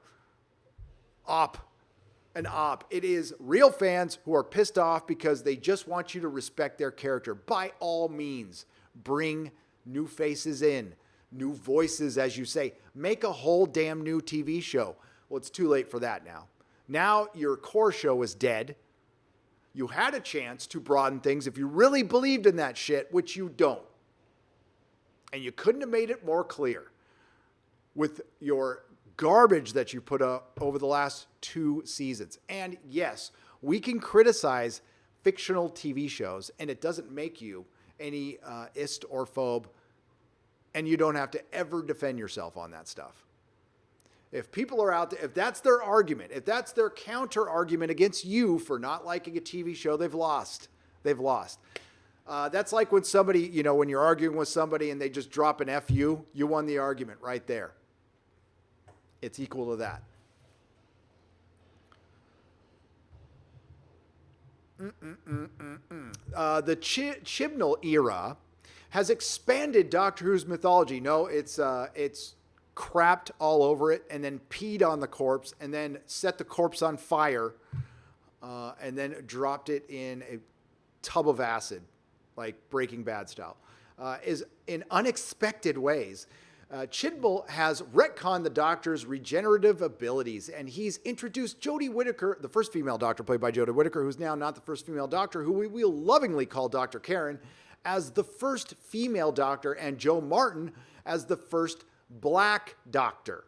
an op. It is real fans who are pissed off because they just want you to respect their character. By all means, bring new faces in, new voices, as you say. Make a whole damn new TV show. Well, it's too late for that now. Now your core show is dead. You had a chance to broaden things if you really believed in that shit, which you don't. And you couldn't have made it more clear with your garbage that you put up over the last 2 seasons. And yes, we can criticize fictional TV shows, and it doesn't make you any ist or phobe, and you don't have to ever defend yourself on that stuff. If people are out there, if that's their argument, if that's their counter argument against you for not liking a TV show, they've lost. They've lost. That's like when somebody, when you're arguing with somebody and they just drop an F you won the argument right there. It's equal to that. The Chibnall era has expanded Doctor Who's mythology. No, it's crapped all over it and then peed on the corpse and then set the corpse on fire and then dropped it in a tub of acid, like Breaking Bad style, is in unexpected ways. Chibnall has retconned the Doctor's regenerative abilities, and he's introduced Jodie Whittaker, the first female Doctor played by Jodie Whittaker, who's now not the first female Doctor, who we will lovingly call Dr. Karen, as the first female Doctor, and Joe Martin as the first Black Doctor.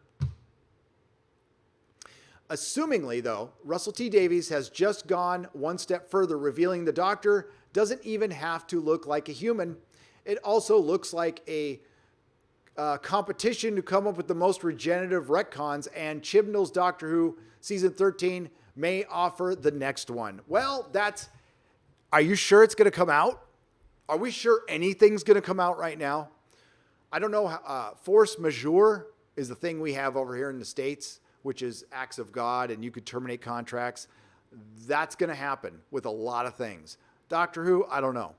Assumingly, though, Russell T Davies has just gone one step further, revealing the Doctor doesn't even have to look like a human. It also looks like a competition to come up with the most regenerative retcons, and Chibnall's Doctor Who season 13 may offer the next one. Well, are you sure it's going to come out? Are we sure anything's going to come out right now? I don't know. Force majeure is the thing we have over here in the States, which is acts of God, and you could terminate contracts. That's going to happen with a lot of things. Doctor Who, I don't know.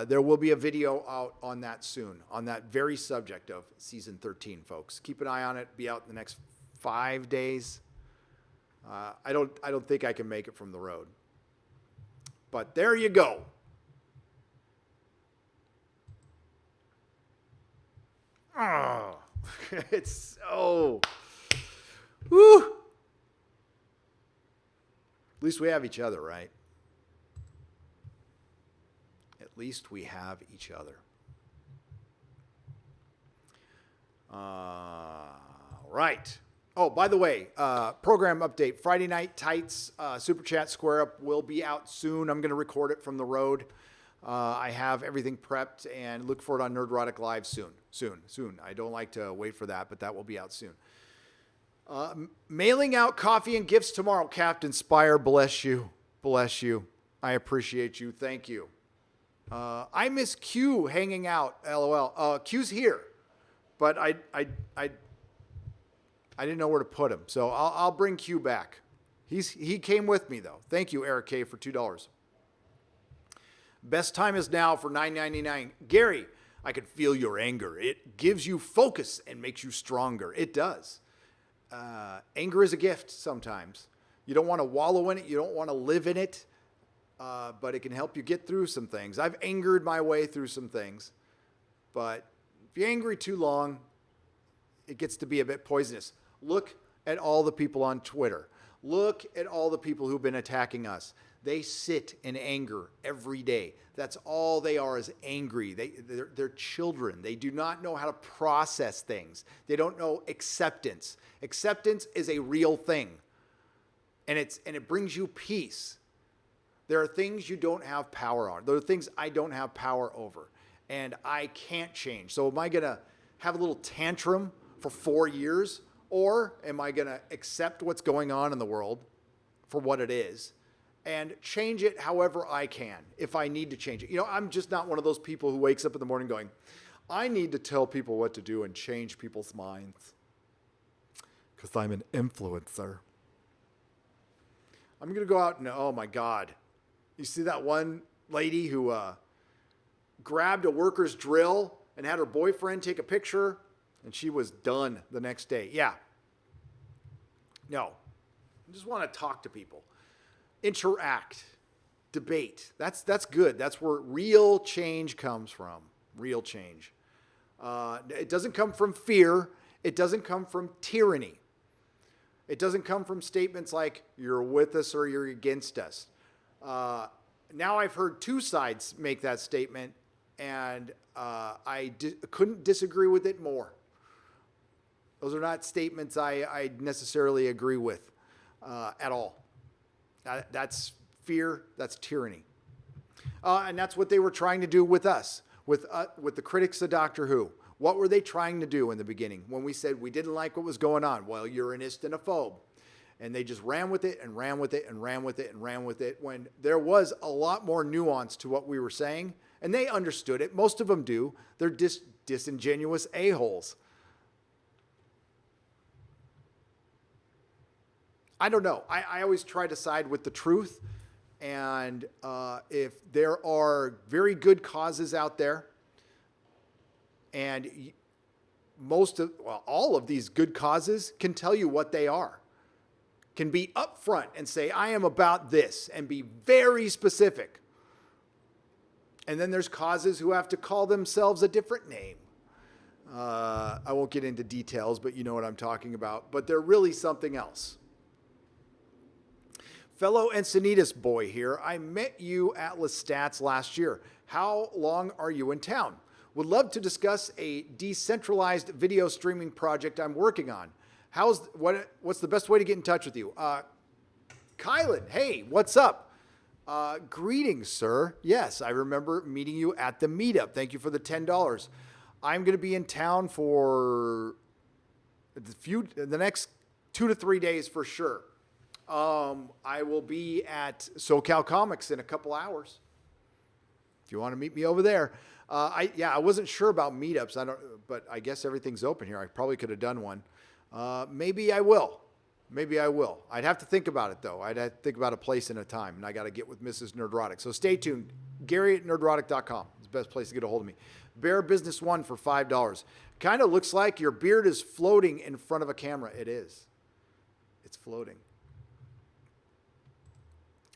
There will be a video out on that soon, on that very subject of season 13, folks. Keep an eye on it. Be out in the next 5 days. I don't think I can make it from the road. But there you go. Oh, it's so... Woo! At least we have each other, right? At least we have each other. Right. Oh, by the way, program update. Friday Night Tights Super Chat Square Up will be out soon. I'm going to record it from the road. I have everything prepped and look for it on Nerdrotic Live soon. Soon. I don't like to wait for that, but that will be out soon. Mailing out coffee and gifts tomorrow. Captain Spire, bless you. Bless you. I appreciate you. Thank you. I miss Q hanging out. LOL. Q's here, but I didn't know where to put him, so I'll bring Q back. He came with me though. Thank you, Eric K, for $2. Best time is now for $9.99. Gary, I can feel your anger. It gives you focus and makes you stronger. It does. Anger is a gift sometimes. You don't want to wallow in it. You don't want to live in it. But it can help you get through some things. I've angered my way through some things. But if you're angry too long, it gets to be a bit poisonous. Look at all the people on Twitter. Look at all the people who've been attacking us. They sit in anger every day. That's all they are, is angry. They're children. They do not know how to process things. They don't know acceptance. Acceptance is a real thing. And it brings you peace. There are things you don't have power on. There are things I don't have power over. And I can't change. So am I going to have a little tantrum for 4 years? Or am I going to accept what's going on in the world for what it is and change it however I can, if I need to change it? You know, I'm just not one of those people who wakes up in the morning going, I need to tell people what to do and change people's minds because I'm an influencer. I'm going to go out and, oh my God. You see that one lady who grabbed a worker's drill and had her boyfriend take a picture, and she was done the next day. Yeah. No. I just want to talk to people. Interact. Debate. That's good. That's where real change comes from. Real change. It doesn't come from fear. It doesn't come from tyranny. It doesn't come from statements like, you're with us or you're against us. Now I've heard two sides make that statement, and I couldn't disagree with it more. Those are not statements I necessarily agree with at all. That's fear. That's tyranny. And that's what they were trying to do with us, with the critics of Doctor Who. What were they trying to do in the beginning when we said we didn't like what was going on? Well, you're an ist and a phobe. And they just ran with it and ran with it and ran with it and ran with it when there was a lot more nuance to what we were saying. And they understood it. Most of them do. They're disingenuous a-holes. I don't know. I always try to side with the truth. And if there are very good causes out there, and all of these good causes can tell you what they are, can be upfront and say, I am about this, and be very specific. And then there's causes who have to call themselves a different name. I won't get into details, but you know what I'm talking about. But they're really something else. Fellow Encinitas boy here, I met you at Lestats last year. How long are you in town? Would love to discuss a decentralized video streaming project I'm working on. What's the best way to get in touch with you? Kylan, hey, what's up? Greetings, sir. Yes, I remember meeting you at the meetup. Thank you for the $10. I'm going to be in town for the next 2 to 3 days for sure. I will be at SoCal Comics in a couple hours. If you want to meet me over there. I wasn't sure about meetups. But I guess everything's open here. I probably could have done one. Maybe I will. I'd have to think about it though. I'd have to think about a place and a time, and I got to get with Mrs. Nerdrotic. So stay tuned. Gary at nerdrotic.com is the best place to get a hold of me. Bear Business One for $5. Kind of looks like your beard is floating in front of a camera. It is. It's floating.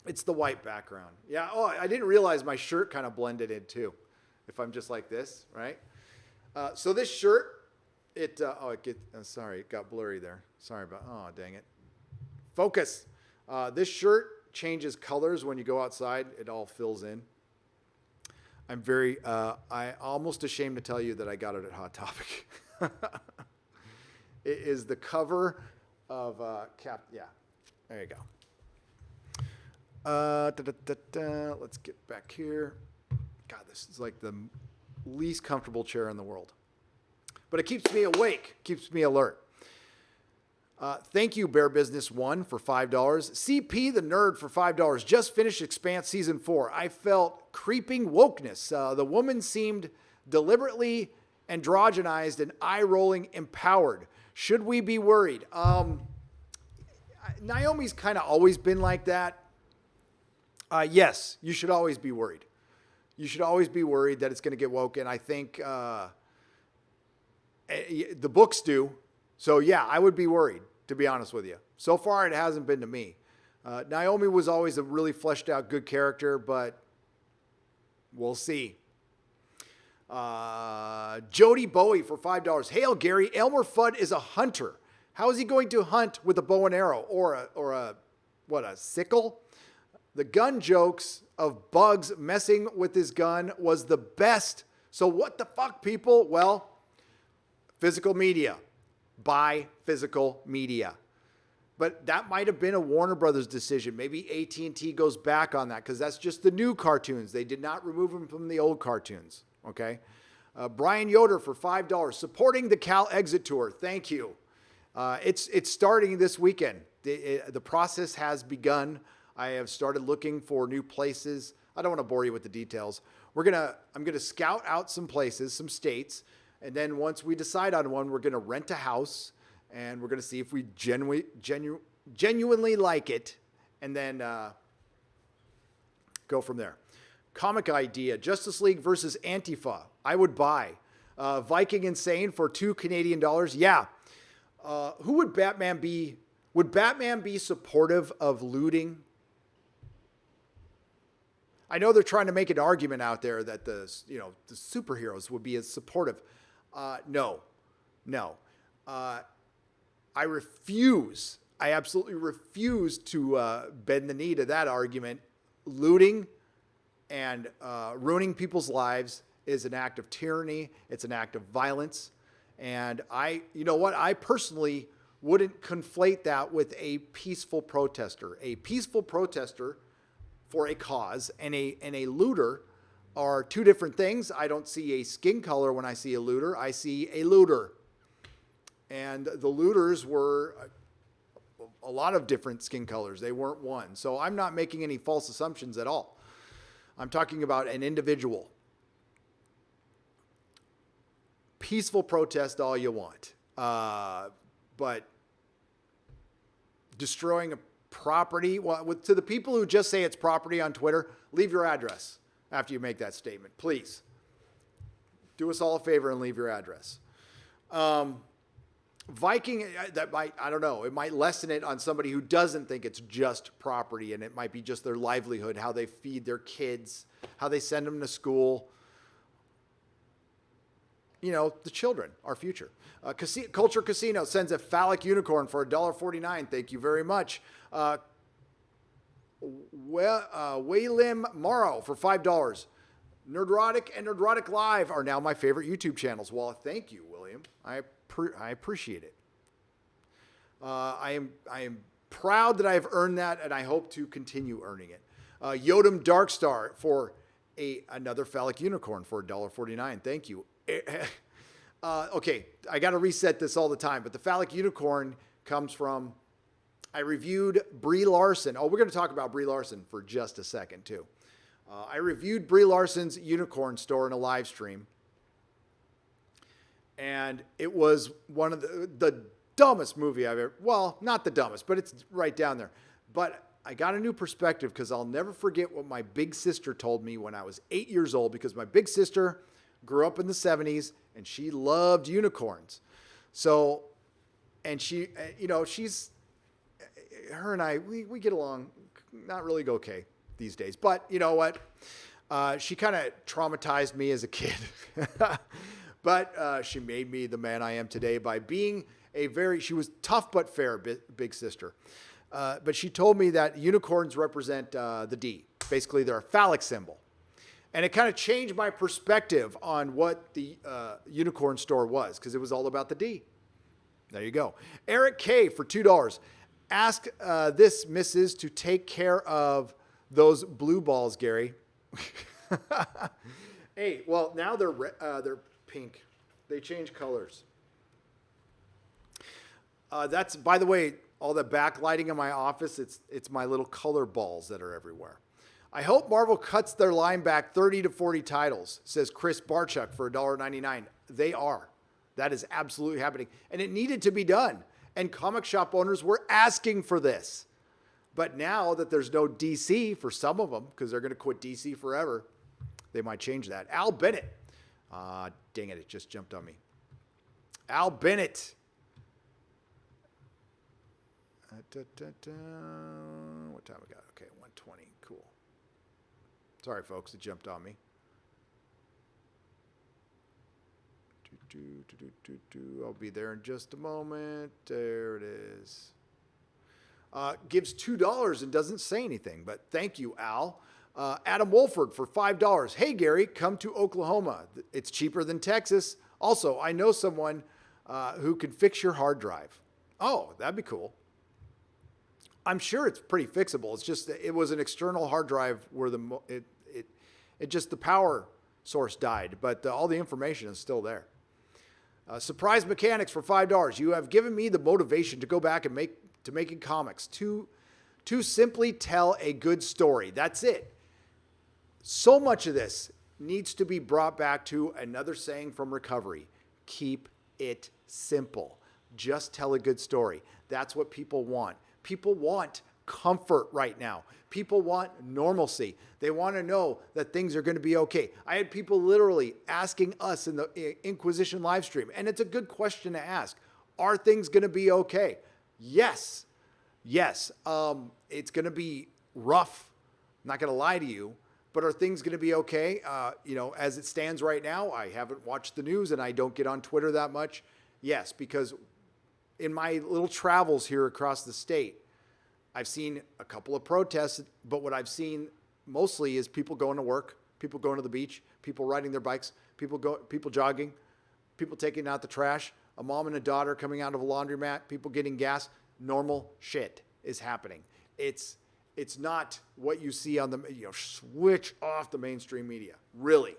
It's the white background. Yeah. Oh, I didn't realize my shirt kind of blended in too. If I'm just like this, right? So this shirt, it got blurry there. Sorry about, oh, dang it. Focus. This shirt changes colors when you go outside. It all fills in. I'm I almost ashamed to tell you that I got it at Hot Topic. It is the cover of yeah, there you go. Let's get back here. God, this is like the least comfortable chair in the world. But it keeps me awake, keeps me alert. Thank you, Bear Business One, for $5. CP the Nerd for $5. Just finished Expanse Season 4. I felt creeping wokeness. The woman seemed deliberately androgenized and eye-rolling empowered. Should we be worried? Naomi's kind of always been like that. Yes, you should always be worried. You should always be worried that it's going to get woke. And I think the books do. So, yeah, I would be worried, to be honest with you. So far, it hasn't been to me. Naomi was always a really fleshed out good character, but we'll see. Jody Bowie for $5. Hail, Gary. Elmer Fudd is a hunter. How is he going to hunt with a bow and arrow or a sickle? The gun jokes of Bugs messing with his gun was the best. So what the fuck, people? Well, physical media. Buy physical media. But that might have been a Warner Brothers decision. Maybe AT&T goes back on that because that's just the new cartoons. They did not remove them from the old cartoons. Okay. Brian Yoder for $5. Supporting the Cal Exit Tour. Thank you. It's starting this weekend. The process has begun. I have started looking for new places. I don't want to bore you with the details. I'm going to scout out some places, some states. And then once we decide on one, we're going to rent a house and we're going to see if we genuinely like it. And then go from there. Comic idea, Justice League versus Antifa. I would buy. Viking Insane for $2 Canadian. Yeah. Who would Batman be? Would Batman be supportive of looting? I know they're trying to make an argument out there that the superheroes would be as supportive. No. I refuse. I absolutely refuse to bend the knee to that argument. Looting and ruining people's lives is an act of tyranny. It's an act of violence. And I personally wouldn't conflate that with a peaceful protester. A peaceful protester for a cause and a looter are two different things. I don't see a skin color when I see a looter. I see a looter. And the looters were a lot of different skin colors. They weren't one. So I'm not making any false assumptions at all. I'm talking about an individual. Peaceful protest all you want. But destroying a property, to the people who just say it's property on Twitter, leave your address after you make that statement. Please. Do us all a favor and leave your address. Viking, I don't know, it might lessen it on somebody who doesn't think it's just property and it might be just their livelihood, how they feed their kids, how they send them to school. The children, our future. Culture Casino sends a phallic unicorn for $1.49. Thank you very much. Waylem Morrow for $5. Nerdrotic and Nerdrotic Live are now my favorite YouTube channels. Well, thank you, William. I appreciate it. I am proud that I have earned that, and I hope to continue earning it. Yodam Darkstar for another phallic unicorn for $1.49. Thank you. Okay, I got to reset this all the time, but the phallic unicorn comes from, I reviewed Brie Larson. Oh, we're going to talk about Brie Larson for just a second, too. I reviewed Brie Larson's unicorn store in a live stream, and it was one of the dumbest movie I've ever, well, not the dumbest, but it's right down there. But I got a new perspective because I'll never forget what my big sister told me when I was 8 years old, because my big sister grew up in the 70s and she loved unicorns. So, and she, you know, her and I, we get along not really okay these days, but you know what? She kind of traumatized me as a kid, but she made me the man I am today by being she was tough but fair big sister. But she told me that unicorns represent the D. Basically, they're a phallic symbol. And it kind of changed my perspective on what the unicorn store was, because it was all about the D. There you go. Eric K. for $2. Ask this missus to take care of those blue balls, Gary. Hey, well, now they're pink. They change colors. That's, by the way, all the backlighting in my office, it's my little color balls that are everywhere. I hope Marvel cuts their line back 30 to 40 titles, says Chris Barchuk for $1.99. They are. That is absolutely happening. And it needed to be done. And comic shop owners were asking for this. But now that there's no DC for some of them, because they're going to quit DC forever, they might change that. Al Bennett. Dang it, it just jumped on me. Al Bennett. What time we got? Okay, 1:20. Cool. Sorry, folks, it jumped on me. I'll be there in just a moment. There it is. Gives $2 and doesn't say anything, but thank you, Al. Adam Wolford for $5. Hey, Gary, come to Oklahoma. It's cheaper than Texas. Also, I know someone who can fix your hard drive. Oh, that'd be cool. I'm sure it's pretty fixable. It's just it was an external hard drive where it just the power source died, but all the information is still there. Surprise Mechanics for $5. You have given me the motivation to go back and making comics to simply tell a good story. That's it. So much of this needs to be brought back to another saying from Recovery: keep it simple. Just tell a good story. That's what people want. People want comfort right now. People want normalcy. They want to know that things are going to be okay. I had people literally asking us in the Inquisition live stream, and it's a good question to ask. Are things going to be okay? Yes. Yes. It's going to be rough. I'm not going to lie to you, but are things going to be okay? As it stands right now, I haven't watched the news and I don't get on Twitter that much. Yes, because in my little travels here across the state, I've seen a couple of protests, but what I've seen mostly is people going to work, people going to the beach, people riding their bikes, people jogging, people taking out the trash, a mom and a daughter coming out of a laundromat, people getting gas. Normal shit is happening. It's not what you see on the, switch off the mainstream media. Really.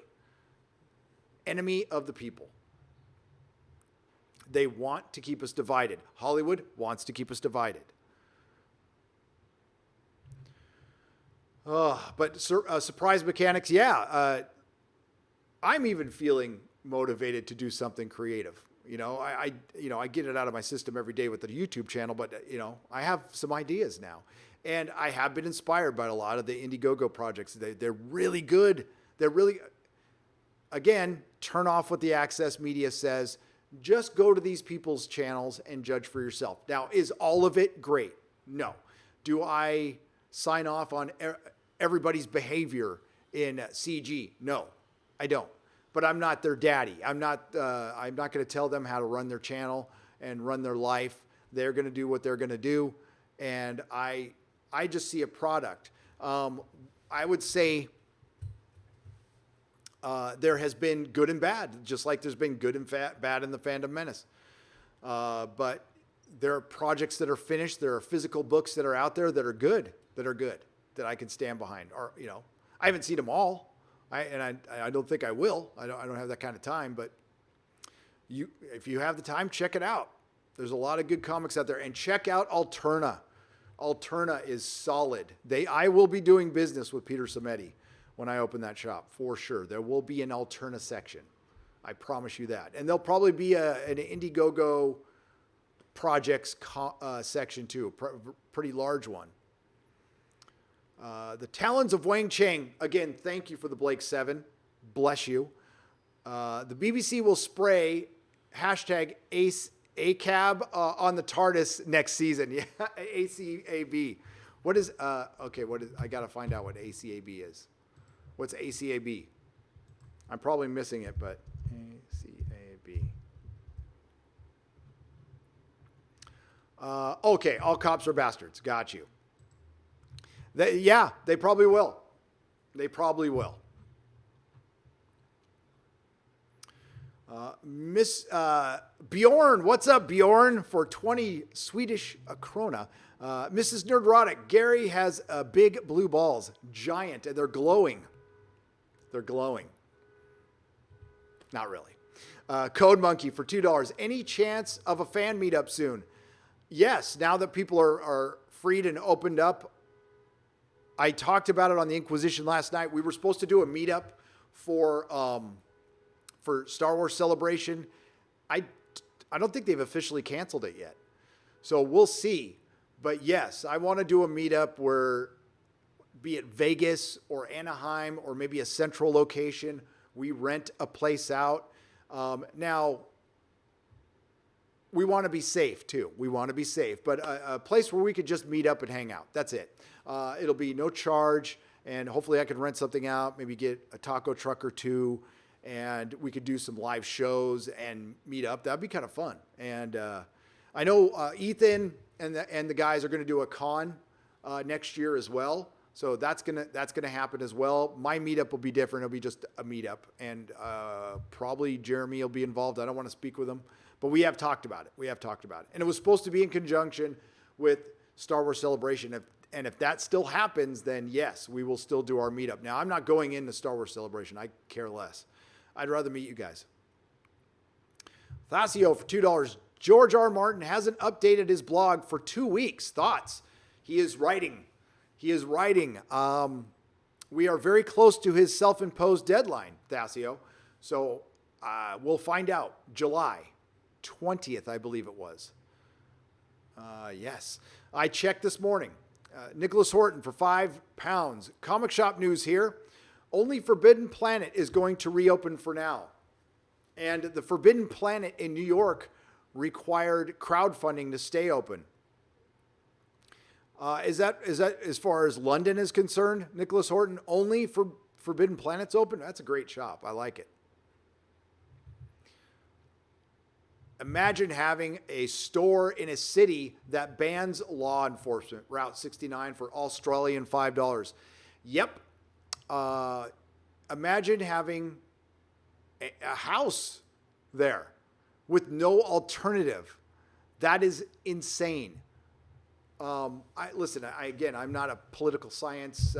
Enemy of the people. They want to keep us divided. Hollywood wants to keep us divided. But Surprise Mechanics, yeah. I'm even feeling motivated to do something creative. I get it out of my system every day with the YouTube channel, but I have some ideas now, and I have been inspired by a lot of the Indiegogo projects. They're really good. They're really, again, turn off what the Access Media says. Just go to these people's channels and judge for yourself. Now, is all of it great? No. Do I sign off on everybody's behavior in CG? No, I don't. But I'm not their daddy. I'm not going to tell them how to run their channel and run their life. They're going to do what they're going to do, and I just see a product. I would say there has been good and bad, just like there's been good and bad in the Fandom Menace. But there are projects that are finished. There are physical books that are out there that are good, that I can stand behind. Or, I haven't seen them all. I don't think I will. I don't have that kind of time, but if you have the time, check it out. There's a lot of good comics out there, and check out Alterna. Alterna is solid. I will be doing business with Peter Samedi when I open that shop, for sure. There will be an Alterna section. I promise you that. And there'll probably be an Indiegogo projects section too, pretty large one. The Talons of Wang Chang. Again, thank you for the Blake 7. Bless you. The BBC will spray hashtag ACAB on the TARDIS next season. Yeah, ACAB. What is, I got to find out what ACAB is. What's ACAB? I'm probably missing it, but ACAB. Okay, all cops are bastards. Got you. They probably will. They probably will. Miss Bjorn, what's up, Bjorn? For 20 Swedish krona. Mrs. Nerdrotic, Gary has big blue balls, giant, and they're glowing. They're glowing. Not really. Code Monkey for $2. Any chance of a fan meetup soon? Yes, now that people are freed and opened up. I talked about it on the Inquisition last night. We were supposed to do a meetup for Star Wars Celebration. I don't think they've officially canceled it yet. So we'll see. But yes, I want to do a meetup where, be it Vegas or Anaheim or maybe a central location, we rent a place out. Now, we want to be safe too. We want to be safe, but a place where we could just meet up and hang out. That's it. It'll be no charge, and hopefully I can rent something out, maybe get a taco truck or two, and we could do some live shows and meet up. That'd be kind of fun. And I know Ethan and the guys are going to do a con next year as well. So that's gonna happen as well. My meetup will be different. It'll be just a meetup, and probably Jeremy will be involved. I don't want to speak with him, but we have talked about it. And it was supposed to be in conjunction with Star Wars Celebration. And if that still happens, then yes, we will still do our meetup. Now, I'm not going into Star Wars Celebration. I care less. I'd rather meet you guys. Thacio for $2. George R. Martin hasn't updated his blog for 2 weeks. Thoughts? He is writing. We are very close to his self-imposed deadline, Thacio. So we'll find out. July 20th, I believe it was. Yes. I checked this morning. Nicholas Horton for £5. Comic shop news here. Only Forbidden Planet is going to reopen for now. And the Forbidden Planet in New York required crowdfunding to stay open. Is that as far as London is concerned, Nicholas Horton? Only for Forbidden Planet's open? That's a great shop. I like it. Imagine having a store in a city that bans law enforcement. Route 69 for Australian $5. Yep. Imagine having a house there with no alternative. That is insane. Again, I'm not a political science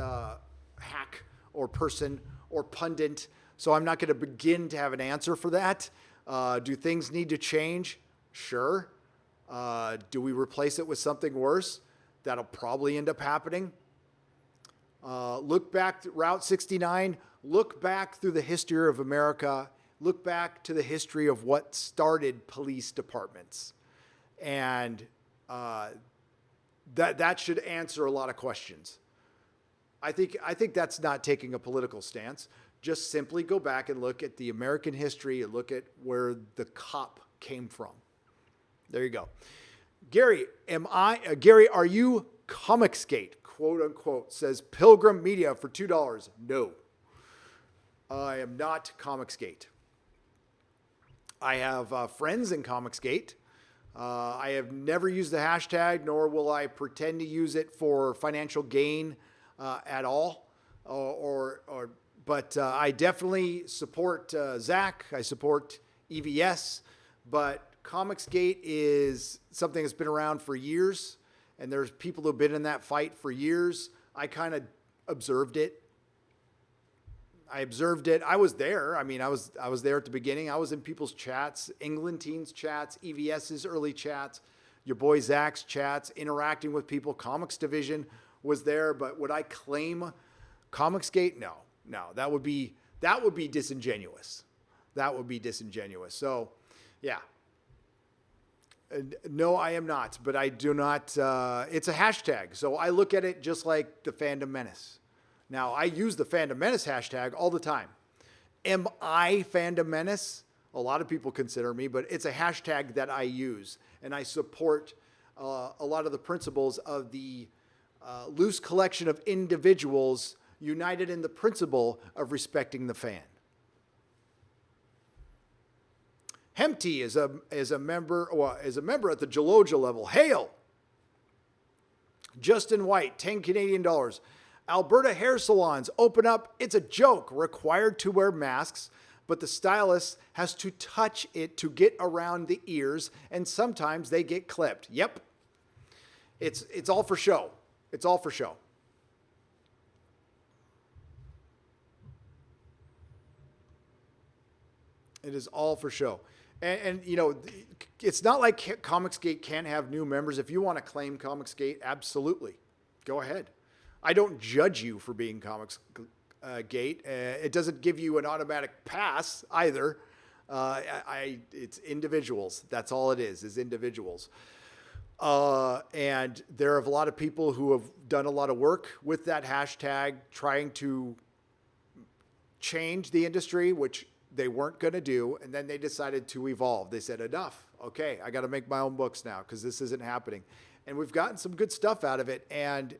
hack or person or pundit, so I'm not going to begin to have an answer for that. Do things need to change? Sure. Do we replace it with something worse? That'll probably end up happening. Look back to Route 69. Look back through the history of America. Look back to the history of what started police departments. And that should answer a lot of questions. I think that's not taking a political stance. Just simply go back and look at the American history and look at where the cop came from. There you go. Gary, are you Comicsgate, quote unquote, says Pilgrim Media for $2. No, I am not Comicsgate. I have friends in Comicsgate. I have never used the hashtag, nor will I pretend to use it for financial gain at all. But I definitely support Zach. I support EVS, but Comicsgate is something that's been around for years, and there's people who've been in that fight for years. I kind of observed it. I was there. I mean, I was there at the beginning. I was in people's chats, England Teens chats, EVS's early chats, your boy Zach's chats, interacting with people. Comics Division was there, but would I claim Comicsgate? No. That would be disingenuous. That would be disingenuous. So, yeah. No, I am not, but I do not. It's a hashtag, so I look at it just like the Fandom Menace. Now, I use the Fandom Menace hashtag all the time. Am I Fandom Menace? A lot of people consider me, but it's a hashtag that I use, and I support a lot of the principles of the loose collection of individuals united in the principle of respecting the fan. Hempty is a member at the Geloja level. Hail! Justin White, 10 Canadian dollars. Alberta hair salons open up. It's a joke. Required to wear masks, but the stylist has to touch it to get around the ears, and sometimes they get clipped. Yep. It's all for show. It's all for show. It is all for show. And you know, it's not like Comicsgate can't have new members. If you want to claim Comicsgate, absolutely. Go ahead. I don't judge you for being Comicsgate. It doesn't give you an automatic pass either. It's individuals. That's all it is individuals. And there are a lot of people who have done a lot of work with that hashtag, trying to change the industry, which they weren't going to do. And then they decided to evolve. They said, enough. Okay, I got to make my own books now because this isn't happening. And we've gotten some good stuff out of it. And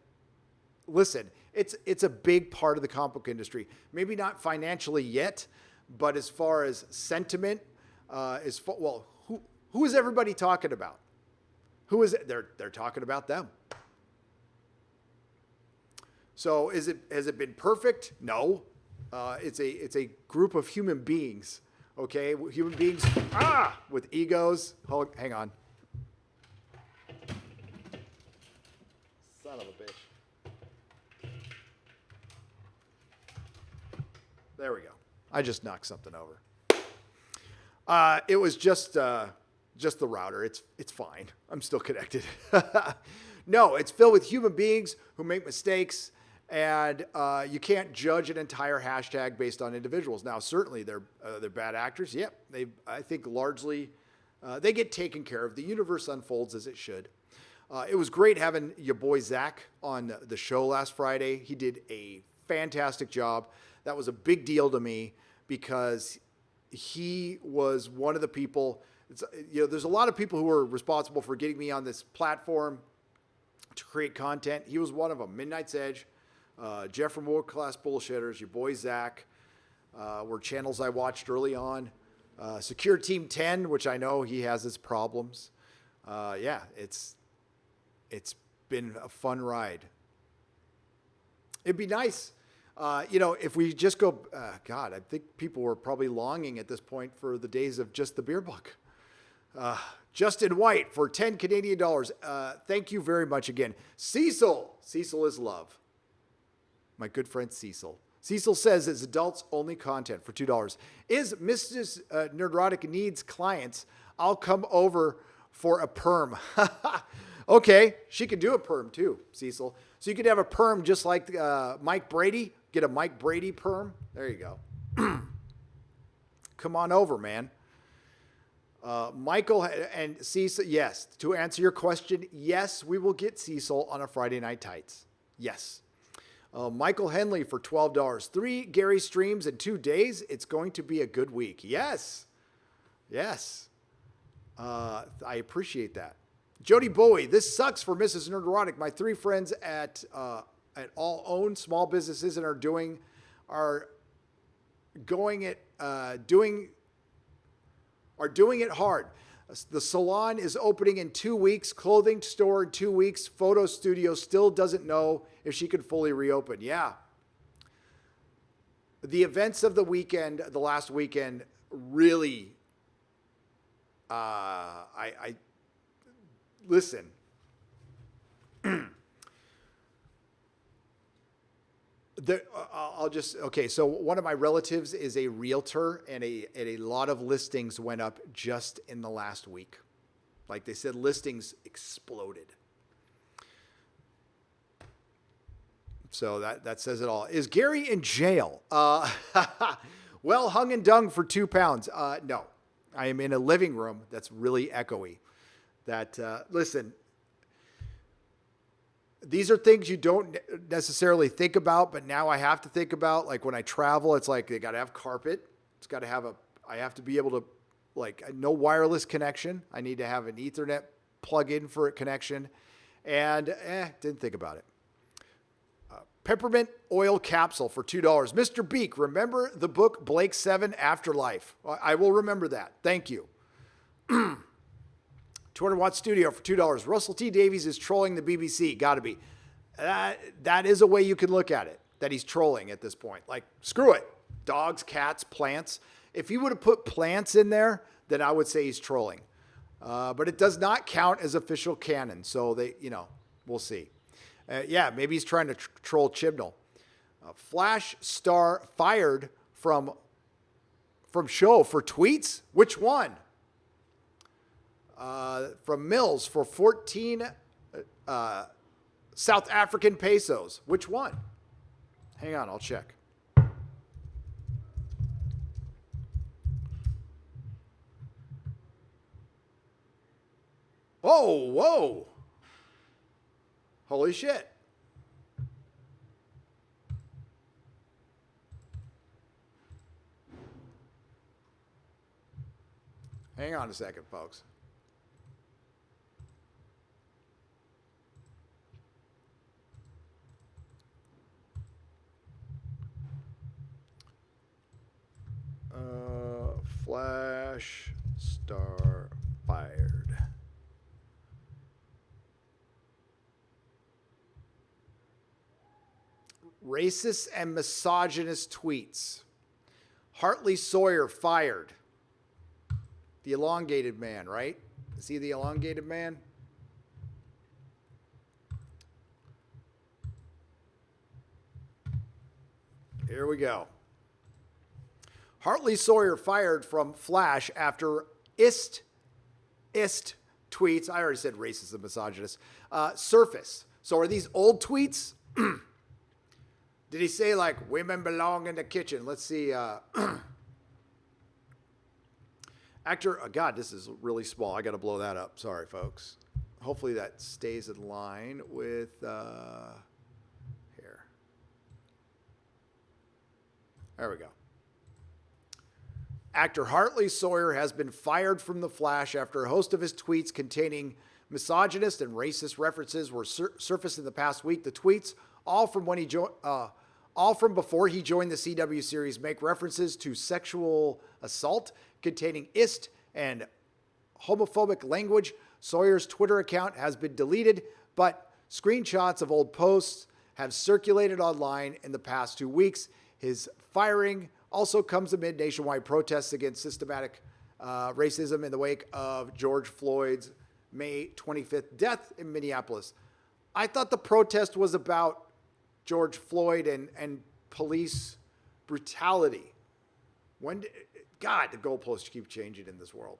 listen, it's a big part of the comic book industry. Maybe not financially yet, but as far as sentiment, who is everybody talking about? Who is it? They're talking about them. So has it been perfect? No. It's a group of human beings. Okay, human beings with egos. Hang on. Son of a bitch. There we go. I just knocked something over. It was just the router. It's fine. I'm still connected. No, it's filled with human beings who make mistakes, and you can't judge an entire hashtag based on individuals. Now, certainly they're bad actors. Yep, I think largely they get taken care of. The universe unfolds as it should. It was great having your boy Zach on the show last Friday. He did a fantastic job. That was a big deal to me because he was one of the people. There's a lot of people who are responsible for getting me on this platform to create content. He was one of them. Midnight's Edge, Jeff from World Class Bullshitters, your boy Zach, were channels I watched early on. Secure Team 10, which I know he has his problems. Yeah, it's been a fun ride. It'd be nice. If we just go, God, I think people were probably longing at this point for the days of just the beer book. Justin White for 10 Canadian dollars. Thank you very much again. Cecil is love. My good friend Cecil. Cecil says it's adults only content for $2. Is Mrs. Nerdrotic needs clients? I'll come over for a perm. Okay, she could do a perm too, Cecil. So you could have a perm just like Mike Brady. Get a Mike Brady perm. There you go. Come on over, man. Michael and Cecil, yes. To answer your question, yes, we will get Cecil on a Friday Night Tights. Yes. Michael Henley for $12. 3 Gary streams in 2 days. It's going to be a good week. Yes. Yes. I appreciate that. Jody Bowie, this sucks for Mrs. Nerdrotic. My 3 friends at all own small businesses and are doing it hard. The salon is opening in 2 weeks, clothing store in 2 weeks, photo studio still doesn't know if she can fully reopen. Yeah. The events of the last weekend, really I listen. Okay. So one of my relatives is a realtor, and a lot of listings went up just in the last week. Like they said, listings exploded. So that says it all. Is Gary in jail? Well, hung and dung for 2 pounds. No, I am in a living room that's really echoey. Listen, these are things you don't necessarily think about, but now I have to think about. Like when I travel, it's like they got to have carpet. It's got to have I have to be able to, like, no wireless connection. I need to have an Ethernet plug-in for a connection. And didn't think about it. Peppermint oil capsule for $2. Mr. Beak, remember the book Blake 7 Afterlife? I will remember that. Thank you. 200-watt studio for $2. Russell T. Davies is trolling the BBC. Got to be. That is a way you can look at it, that he's trolling at this point. Like, screw it. Dogs, cats, plants. If he would have put plants in there, then I would say he's trolling. But it does not count as official canon. So we'll see. Yeah, maybe he's trying to troll Chibnall. Flash star fired from show for tweets? Which one? From Mills for 14 South African pesos. Which one? Hang on, I'll check. Whoa. Holy shit. Hang on a second, folks. Flash star fired. Racist and misogynist tweets. Hartley Sawyer fired. The elongated man, right? Is he the elongated man? Here we go. Hartley Sawyer fired from Flash after ist tweets. I already said racist and misogynist. Surface. So are these old tweets? Did he say, like, women belong in the kitchen? Let's see. Actor, God, this is really small. I got to blow that up. Sorry, folks. Hopefully that stays in line with here. There we go. Actor Hartley Sawyer has been fired from The Flash after a host of his tweets containing misogynist and racist references were surfaced in the past week. The tweets, all from before he joined the CW series, make references to sexual assault containing ist and homophobic language. Sawyer's Twitter account has been deleted, but screenshots of old posts have circulated online in the past 2 weeks. His firing also comes amid nationwide protests against systematic racism in the wake of George Floyd's May 25th death in Minneapolis. I thought the protest was about George Floyd and police brutality. God, the goalposts keep changing in this world.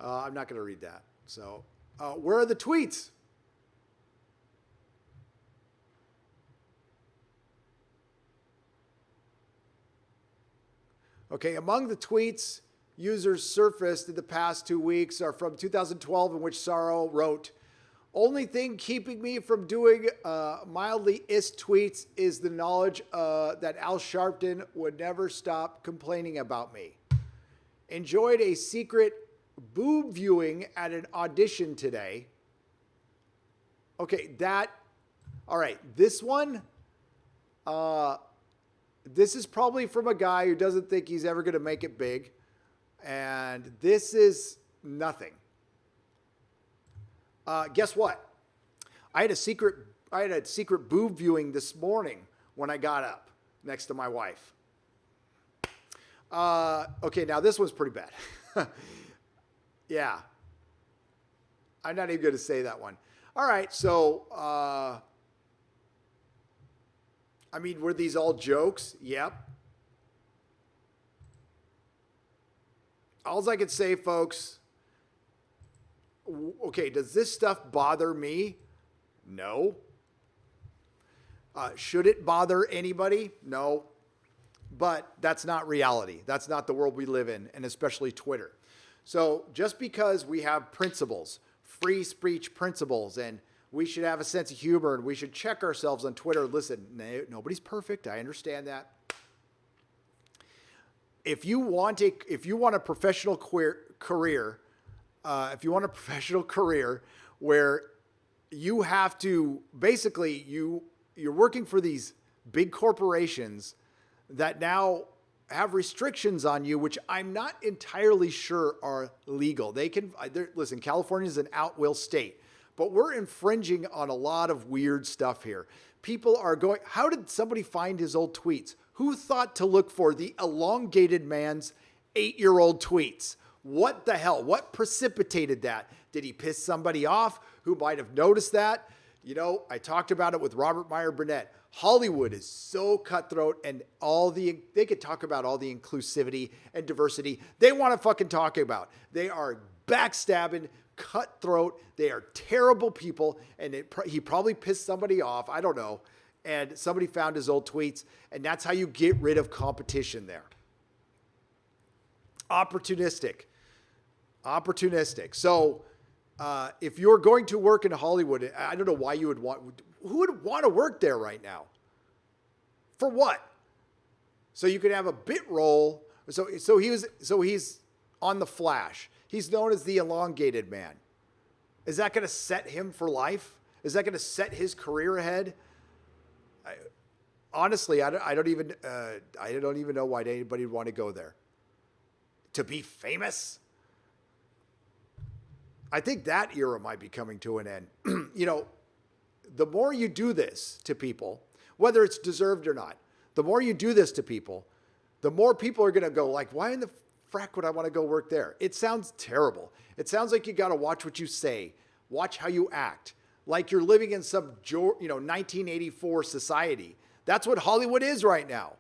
I'm not going to read that. So, where are the tweets? Okay, among the tweets users surfaced in the past 2 weeks are from 2012, in which Sorrow wrote, "Only thing keeping me from doing mildly ist tweets is the knowledge that Al Sharpton would never stop complaining about me. Enjoyed a secret boob viewing at an audition today." Okay, all right, this one, this is probably from a guy who doesn't think he's ever going to make it big. And this is nothing. Guess what? I had a secret boob viewing this morning when I got up next to my wife. Okay, now this one's pretty bad. Yeah. I'm not even going to say that one. All right, so, I mean, were these all jokes? Yep. All I can say, folks, okay, does this stuff bother me? No. Should it bother anybody? No. But that's not reality. That's not the world we live in, and especially Twitter. So just because we have principles, free speech principles, and we should have a sense of humor, and we should check ourselves on Twitter. Listen, nobody's perfect. I understand that. If you want a professional career, if you want a professional career where you have to basically you're working for these big corporations that now have restrictions on you, which I'm not entirely sure are legal. Listen, California is an at-will state, but we're infringing on a lot of weird stuff here. People are going, how did somebody find his old tweets? Who thought to look for the elongated man's 8-year-old tweets? What the hell? What precipitated that? Did he piss somebody off who might have noticed that? You know, I talked about it with Robert Meyer Burnett. Hollywood is so cutthroat, and they could talk about all the inclusivity and diversity they want to fucking talk about. They are backstabbing, cutthroat. They are terrible people, and he probably pissed somebody off. I don't know. And somebody found his old tweets, and that's how you get rid of competition there. Opportunistic. So if you're going to work in Hollywood, I don't know why you would want, who would want to work there right now? For what? So you could have a bit role. So he's on The Flash. He's known as the elongated man. Is that going to set him for life? Is that going to set his career ahead? Honestly, I don't even know why anybody would want to go there. To be famous? I think that era might be coming to an end. You know, the more you do this to people, whether it's deserved or not, the more you do this to people, the more people are going to go like, why in the frack would I want to go work there? It sounds terrible. It sounds like you got to watch what you say, watch how you act, like you're living in some 1984 society. That's what Hollywood is right now.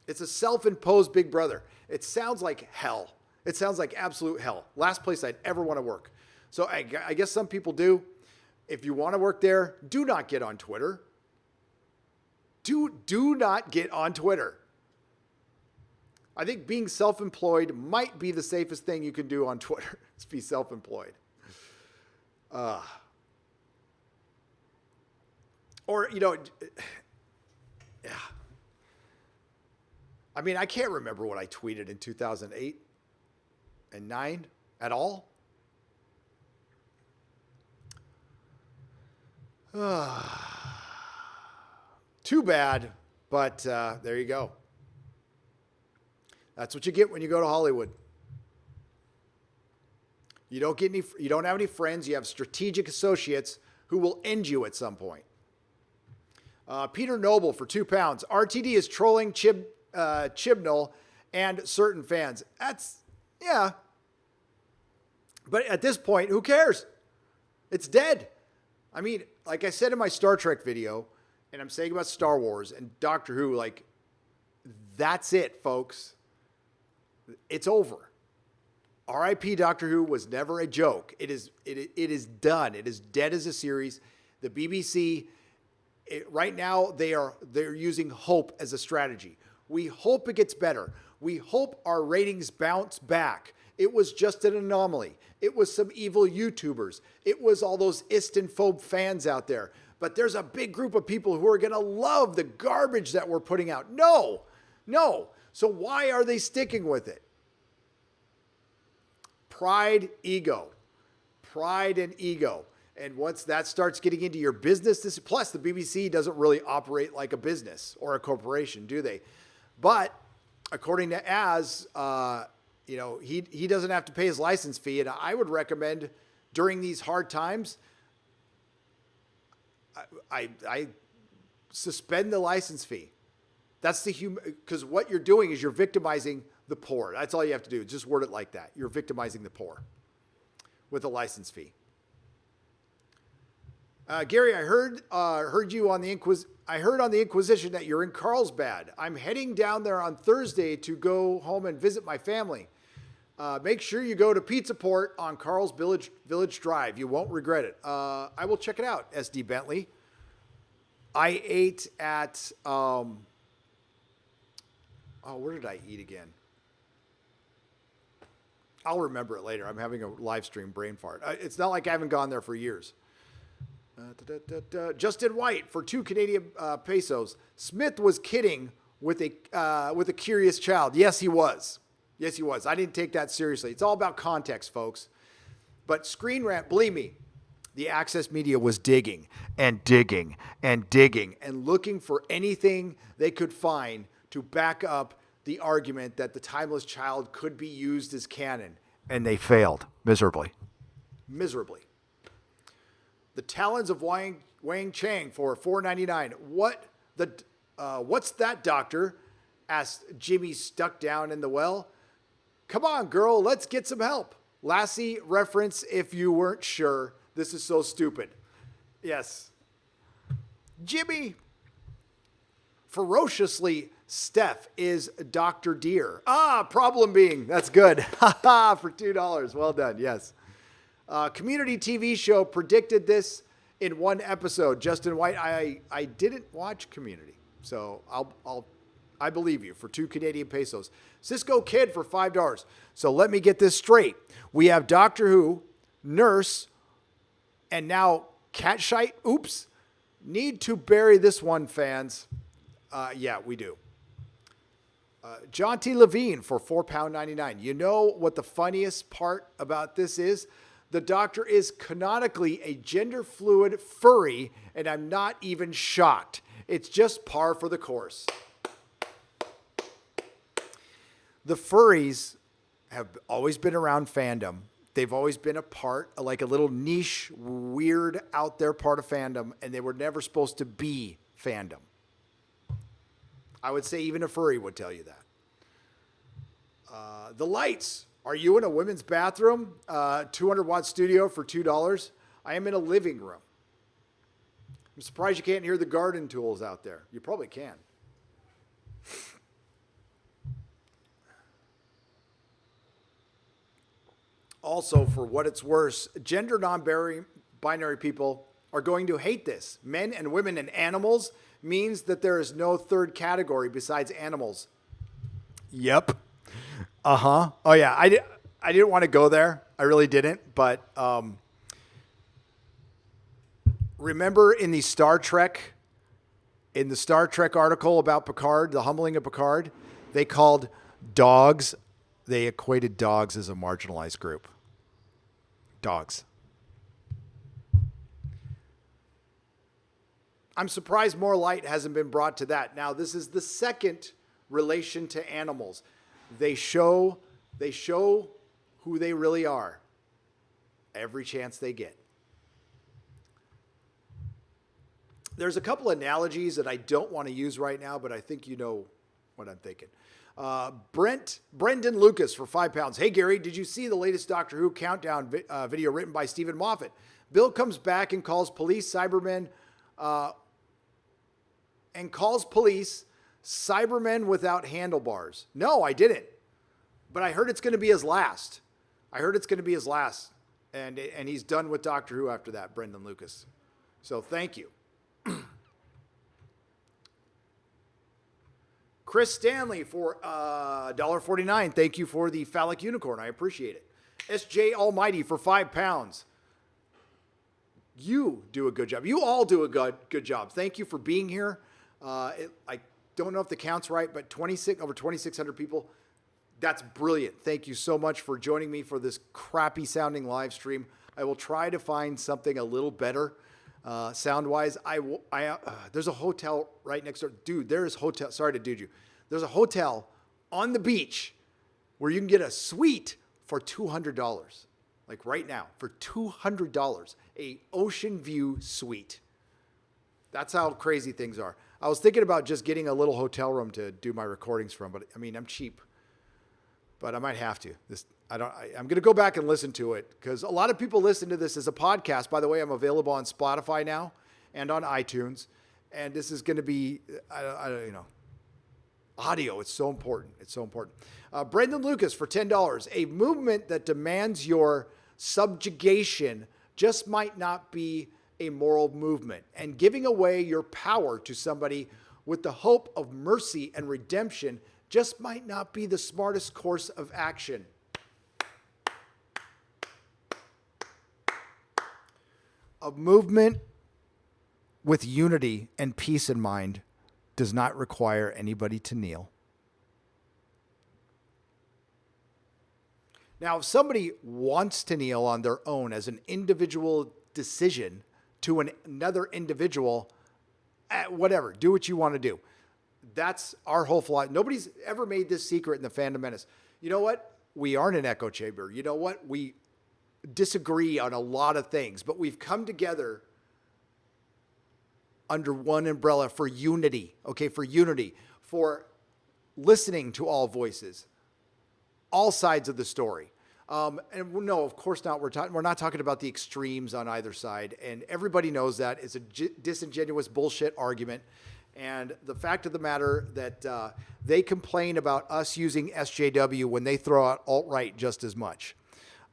It's a self-imposed Big Brother. It sounds like hell. It sounds like absolute hell. Last place I'd ever want to work. So I guess some people do. If you want to work there, do not get on Twitter. Do not get on Twitter. I think being self-employed might be the safest thing you can do on Twitter. Is be self-employed. Or, yeah. I mean, I can't remember what I tweeted in 2008 and 9 at all. Too bad, but there you go. That's what you get when you go to Hollywood. You don't have any friends. You have strategic associates who will end you at some point. Peter Noble for £2. RTD is trolling Chibnall and certain fans. Yeah. But at this point, who cares? It's dead. I mean, like I said in my Star Trek video, and I'm saying about Star Wars and Doctor Who, like, that's it, folks. It's over. R.I.P. Doctor Who was never a joke. It is done. It is dead as a series. The BBC, right now, they're using hope as a strategy. We hope it gets better. We hope our ratings bounce back. It was just an anomaly. It was some evil YouTubers. It was all those Istanphobe fans out there. But there's a big group of people who are going to love the garbage that we're putting out. No. So why are they sticking with it? Pride, ego. Pride and ego. And once that starts getting into your business, plus the BBC doesn't really operate like a business or a corporation, do they? But according to Az, he doesn't have to pay his license fee. And I would recommend during these hard times, I suspend the license fee. That's because what you're doing is you're victimizing the poor. That's all you have to do. Just word it like that. You're victimizing the poor with a license fee. Gary, I heard you on the Inquisition that you're in Carlsbad. I'm heading down there on Thursday to go home and visit my family. Make sure you go to Pizza Port on Carl's Village Drive. You won't regret it. I will check it out, SD Bentley. I ate at, where did I eat again? I'll remember it later. I'm having a live stream brain fart. It's not like I haven't gone there for years. Justin White for 2 Canadian pesos. Smith was kidding with a curious child. Yes, he was. Yes, he was. I didn't take that seriously. It's all about context, folks. But Screen Rant, believe me, the Access Media was digging and digging and digging and looking for anything they could find to back up the argument that the Timeless Child could be used as canon. And they failed miserably. Miserably. The Talons of Wang Chang for $4.99. What's that, doctor? Asked Jimmy stuck down in the well. Come on, girl, let's get some help. Lassie reference if you weren't sure. This is so stupid. Yes. Jimmy. Ferociously, Steph is Dr. Deer. Problem being. That's good. Ha for $2. Well done. Yes. Community TV show predicted this in one episode. Justin White, I didn't watch Community, so I believe you for 2 Canadian pesos. Cisco Kid for $5. So let me get this straight. We have Doctor Who, Nurse, and now Catshite. Oops. Need to bury this one, fans. Yeah, we do. John T. Levine for £4.99. You know what the funniest part about this is? The Doctor is canonically a gender fluid furry, and I'm not even shocked. It's just par for the course. The furries have always been around fandom. They've always been a part, like a little niche, weird, out there part of fandom, and they were never supposed to be fandom. I would say even a furry would tell you that. The lights. Are you in a women's bathroom? 200-watt studio for $2. I am in a living room. I'm surprised you can't hear the garden tools out there. You probably can. Also, for what it's worth, gender non-binary people are going to hate this. Men and women and animals means that there is no third category besides animals. Yep. Uh-huh. Oh, yeah. I didn't want to go there. I really didn't. But remember in the Star Trek article about Picard, the humbling of Picard, they equated dogs as a marginalized group. Dogs. I'm surprised more light hasn't been brought to that. Now, this is the second relation to animals. They show who they really are every chance they get. There's a couple analogies that I don't want to use right now, but I think you know what I'm thinking. Brendan Lucas for £5. Hey, Gary, did you see the latest Doctor Who countdown video written by Stephen Moffat? Bill comes back and calls police Cybermen without handlebars. No, I didn't. But I heard it's going to be his last. And he's done with Doctor Who after that, Brendan Lucas. So thank you. Chris Stanley for $1.49. Thank you for the phallic unicorn. I appreciate it. SJ Almighty for £5. You do a good job. You all do a good job. Thank you for being here. I don't know if the count's right, but over 2,600 people. That's brilliant. Thank you so much for joining me for this crappy sounding live stream. I will try to find something a little better sound wise. There's a hotel right next door. Dude, there's hotel. Sorry to dude you. There's a hotel on the beach where you can get a suite for $200. Like right now for $200, a ocean view suite. That's how crazy things are. I was thinking about just getting a little hotel room to do my recordings from, but I mean, I'm cheap, but I might have to. I'm going to go back and listen to it because a lot of people listen to this as a podcast. By the way, I'm available on Spotify now and on iTunes, and this is going to be, audio. It's so important. It's so important. Brendan Lucas for $10. A movement that demands your subjugation just might not be a moral movement, and giving away your power to somebody with the hope of mercy and redemption just might not be the smartest course of action. A movement with unity and peace in mind does not require anybody to kneel. Now, if somebody wants to kneel on their own as an individual decision to another individual, whatever, do what you want to do. That's our whole philosophy. Nobody's ever made this secret in the Fandom Menace. You know what? We aren't an echo chamber. You know what? We disagree on a lot of things, but we've come together under one umbrella for unity, okay? For unity, for listening to all voices, all sides of the story. And no, of course not. We're not talking about the extremes on either side. And everybody knows that. It's a disingenuous bullshit argument. And the fact of the matter that they complain about us using SJW when they throw out alt-right just as much.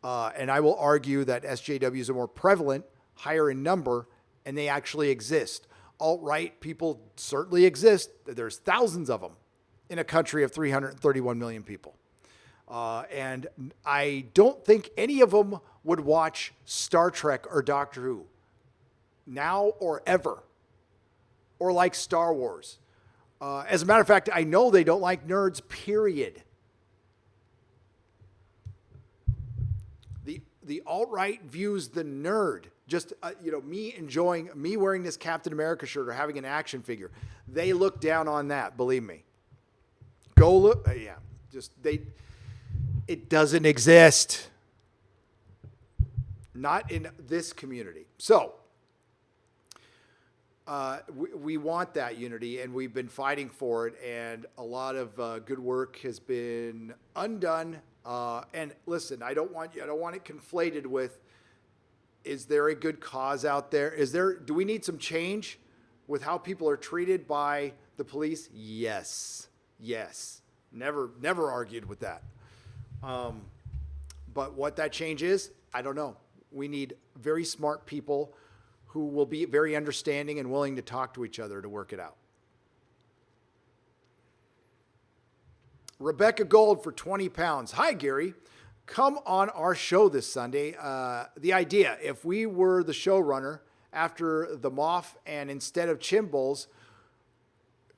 And I will argue that SJWs are more prevalent, higher in number, and they actually exist. Alt-right people certainly exist. There's thousands of them in a country of 331 million people. And I don't think any of them would watch Star Trek or Doctor Who now or ever, or like Star Wars. As a matter of fact, I know they don't like nerds, period. The alt-right views the nerd, just, me wearing this Captain America shirt or having an action figure. They look down on that, believe me. Go look, it doesn't exist. Not in this community. So, we want that unity, and we've been fighting for it, and a lot of good work has been undone. And listen, I don't want it conflated with, is there a good cause out there? Do we need some change with how people are treated by the police? Yes. Never argued with that. But what that change is, I don't know. We need very smart people who will be very understanding and willing to talk to each other to work it out. Rebecca Gold for 20 pounds. Hi, Gary. Come on our show this Sunday. The idea, if we were the showrunner after the Moff and instead of chin balls,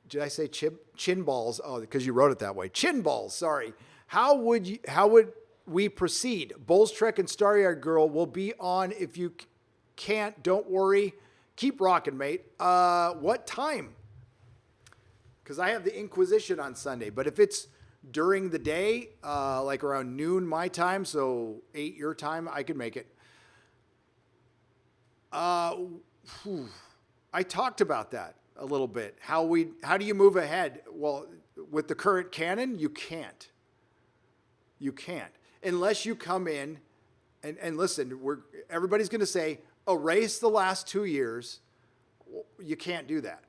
did I say chin balls? Oh, because you wrote it that way. Chin balls, sorry. How would we proceed? Bulls Trek and Starry-Eyed Girl will be on. If you can't, don't worry. Keep rocking, mate. What time? Because I have the Inquisition on Sunday. But if it's during the day, like around noon my time, so 8 your time, I could make it. I talked about that a little bit. How do you move ahead? Well, with the current canon, you can't. You can't. Unless you come in and listen, everybody's going to say, erase the last 2 years. You can't do that.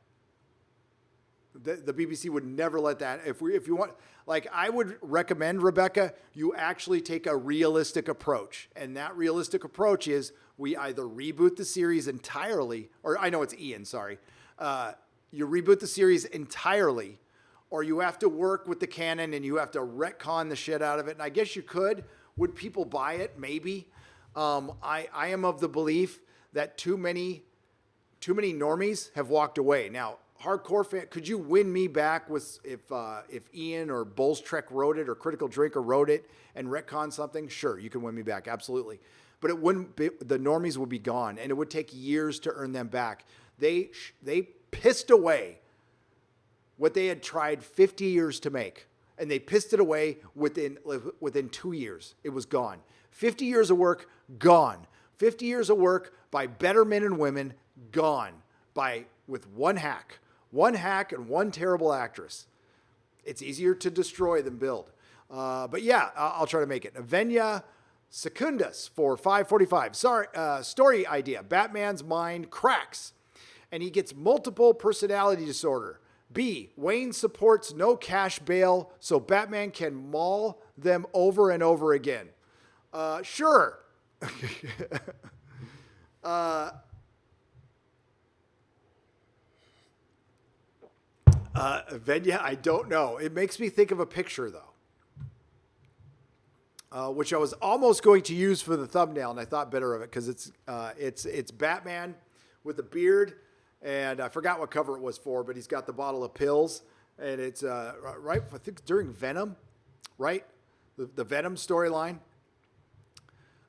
The BBC would never let that. If you want, like, I would recommend, Rebecca, you actually take a realistic approach. And that realistic approach is we either reboot the series entirely, or I know it's Ian, sorry. You reboot the series entirely, or you have to work with the canon and you have to retcon the shit out of it. And I guess you could. Would people buy it? Maybe. I am of the belief that too many normies have walked away. Now, hardcore fan, could you win me back with if Ian or Bulls Trek wrote it or Critical Drinker wrote it and retcon something? Sure, you can win me back, absolutely. But it wouldn't be, the normies would be gone, and it would take years to earn them back. They pissed away what they had tried 50 years to make, and they pissed it away within 2 years. It was gone. 50 years of work, gone. 50 years of work by better men and women, gone with one hack. One hack and one terrible actress. It's easier to destroy than build. But yeah, I'll try to make it. Avenia Secundus for $5.45. Sorry, story idea. Batman's mind cracks and he gets multiple personality disorder. B, Wayne supports no cash bail so Batman can maul them over and over again. Sure. Venya, I don't know. It makes me think of a picture though, which I was almost going to use for the thumbnail, and I thought better of it because it's Batman with a beard, and I forgot what cover it was for, but he's got the bottle of pills, and it's right. I think during Venom, right? The Venom storyline.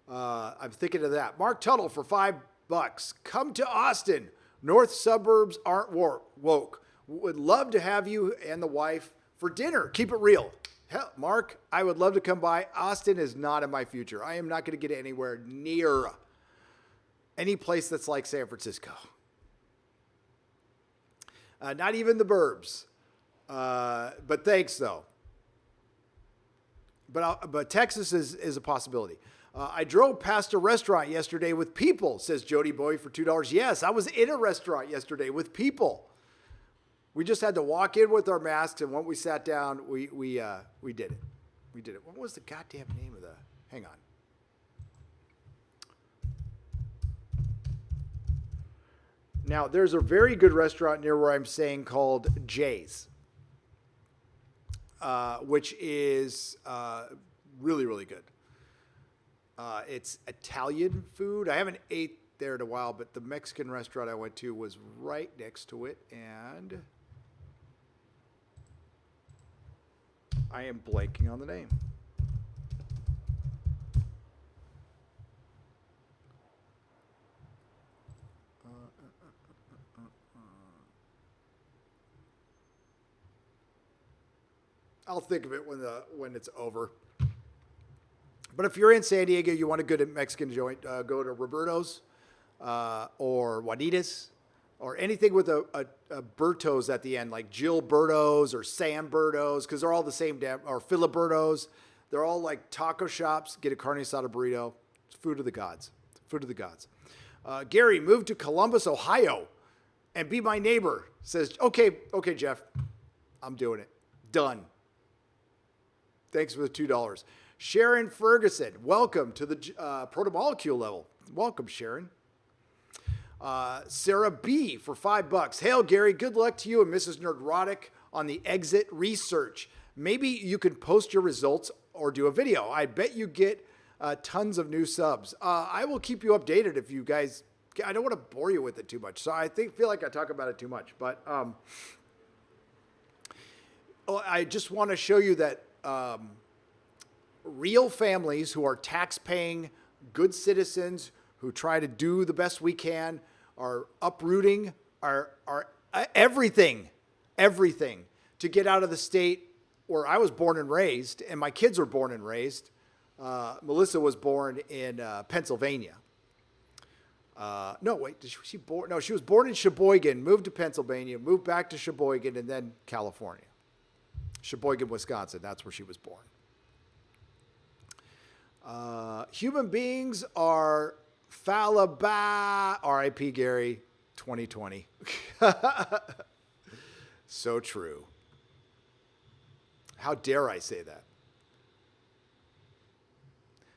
I'm thinking of that. Mark Tuttle for $5. Come to Austin. North suburbs aren't woke. Would love to have you and the wife for dinner. Keep it real. Hell, Mark, I would love to come by. Austin is not in my future. I am not going to get anywhere near any place that's like San Francisco. Not even the burbs. But thanks, though. But Texas is a possibility. I drove past a restaurant yesterday with people, says Jody Boy for $2. Yes, I was in a restaurant yesterday with people. We just had to walk in with our masks, and when we sat down, we did it. We did it. What was the goddamn name of the? Hang on. Now, there's a very good restaurant near where I'm staying called Jay's, which is really, really good. It's Italian food. I haven't ate there in a while, but the Mexican restaurant I went to was right next to it, and I am blanking on the name. I'll think of it when it's over. But if you're in San Diego, you want a good Mexican joint, go to Roberto's or Juanita's or anything with a Berto's at the end, like Jill Berto's or Sam Berto's, because they're all the same or Filiberto's. They're all like taco shops. Get a carne asada burrito. It's food of the gods. Food of the gods. Gary, move to Columbus, Ohio, and be my neighbor. Says, okay, Jeff, I'm doing it. Done. Thanks for the $2. Sharon Ferguson, welcome to the protomolecule level. Welcome, Sharon. Sarah B for $5. Hail, Gary. Good luck to you and Mrs. Nerdrotic on the exit research. Maybe you can post your results or do a video. I bet you get tons of new subs. I will keep you updated if you guys. I don't want to bore you with it too much, so I feel like I talk about it too much. But I just want to show you that. Real families who are tax-paying, good citizens who try to do the best we can are uprooting our everything to get out of the state where I was born and raised, and my kids were born and raised. Melissa was born in Pennsylvania. No, wait, she born? No, she was born in Sheboygan, moved to Pennsylvania, moved back to Sheboygan, and then California. Sheboygan, Wisconsin. That's where she was born. Human beings are fallible. R.I.P. Gary, 2020. So true. How dare I say that?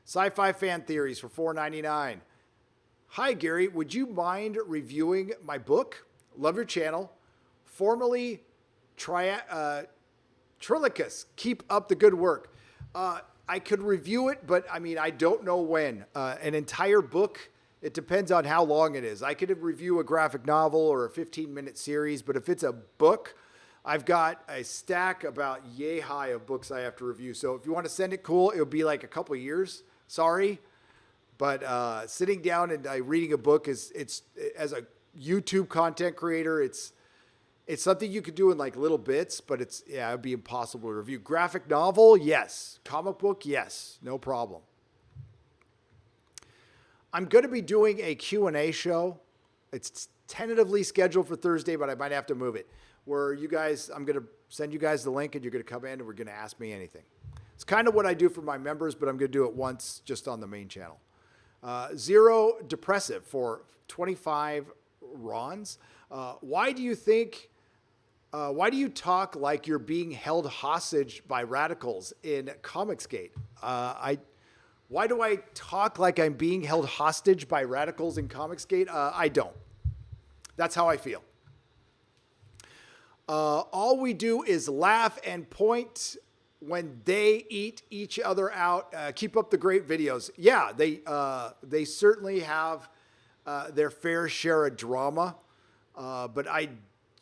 Sci-fi fan theories for $4.99. Hi, Gary. Would you mind reviewing my book? Love your channel. Formerly Trilicus. Keep up the good work. I could review it, but I mean, I don't know when. An entire book, it depends on how long it is. I could review a graphic novel or a 15-minute series, but if it's a book, I've got a stack about yay high of books I have to review. So if you want to send it, cool. It'll be like a couple of years. Sorry. But sitting down and reading a book it's as a YouTube content creator, it's something you could do in like little bits, but it'd be impossible to review. Graphic novel, yes. Comic book, yes. No problem. I'm going to be doing a Q&A show. It's tentatively scheduled for Thursday, but I might have to move it. Where you guys, I'm going to send you guys the link and you're going to come in and we're going to ask me anything. It's kind of what I do for my members, but I'm going to do it once just on the main channel. Zero Depressive for 25 Rons. Why do you talk like you're being held hostage by radicals in Comicsgate? Why do I talk like I'm being held hostage by radicals in Comicsgate? I don't. That's how I feel. All we do is laugh and point when they eat each other out. Keep up the great videos. Yeah, they certainly have their fair share of drama, but I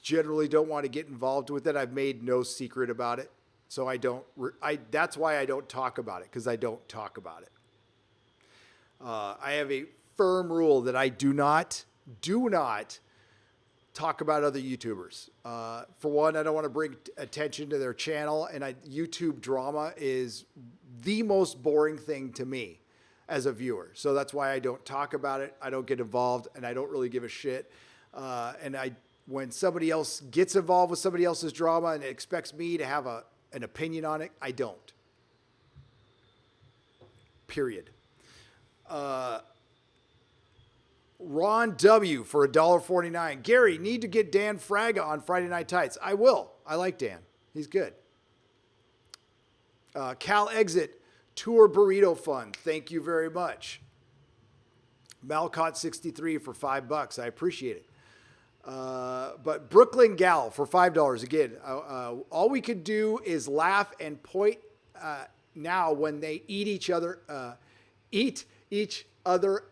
generally don't want to get involved with it. I've made no secret about it, so I don't. That's why I don't talk about it, because I don't talk about it. I have a firm rule that I do not talk about other YouTubers. For one, I don't want to bring attention to their channel, and YouTube drama is the most boring thing to me as a viewer. So that's why I don't talk about it. I don't get involved, and I don't really give a shit. When somebody else gets involved with somebody else's drama and expects me to have an opinion on it, I don't. Period. Ron W. for $1.49. Gary, need to get Dan Fraga on Friday Night Tights. I will. I like Dan. He's good. Cal Exit Tour Burrito Fund. Thank you very much. Malcott63 for $5. I appreciate it. But Brooklyn Gal for $5. Again, all we could do is laugh and point now when they eat each other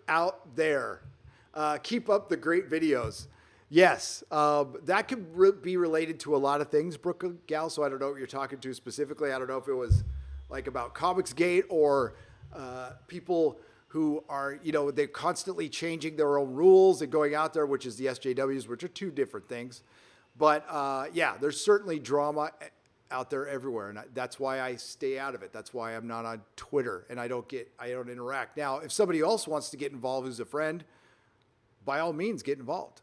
out there. Keep up the great videos. Yes, that could be related to a lot of things, Brooklyn Gal, so I don't know what you're talking to specifically. I don't know if it was like about Comicsgate or people who are, they're constantly changing their own rules and going out there, which is the SJWs, which are two different things. But yeah, there's certainly drama out there everywhere, and that's why I stay out of it. That's why I'm not on Twitter, and I don't interact. Now, if somebody else wants to get involved who's a friend, by all means, get involved.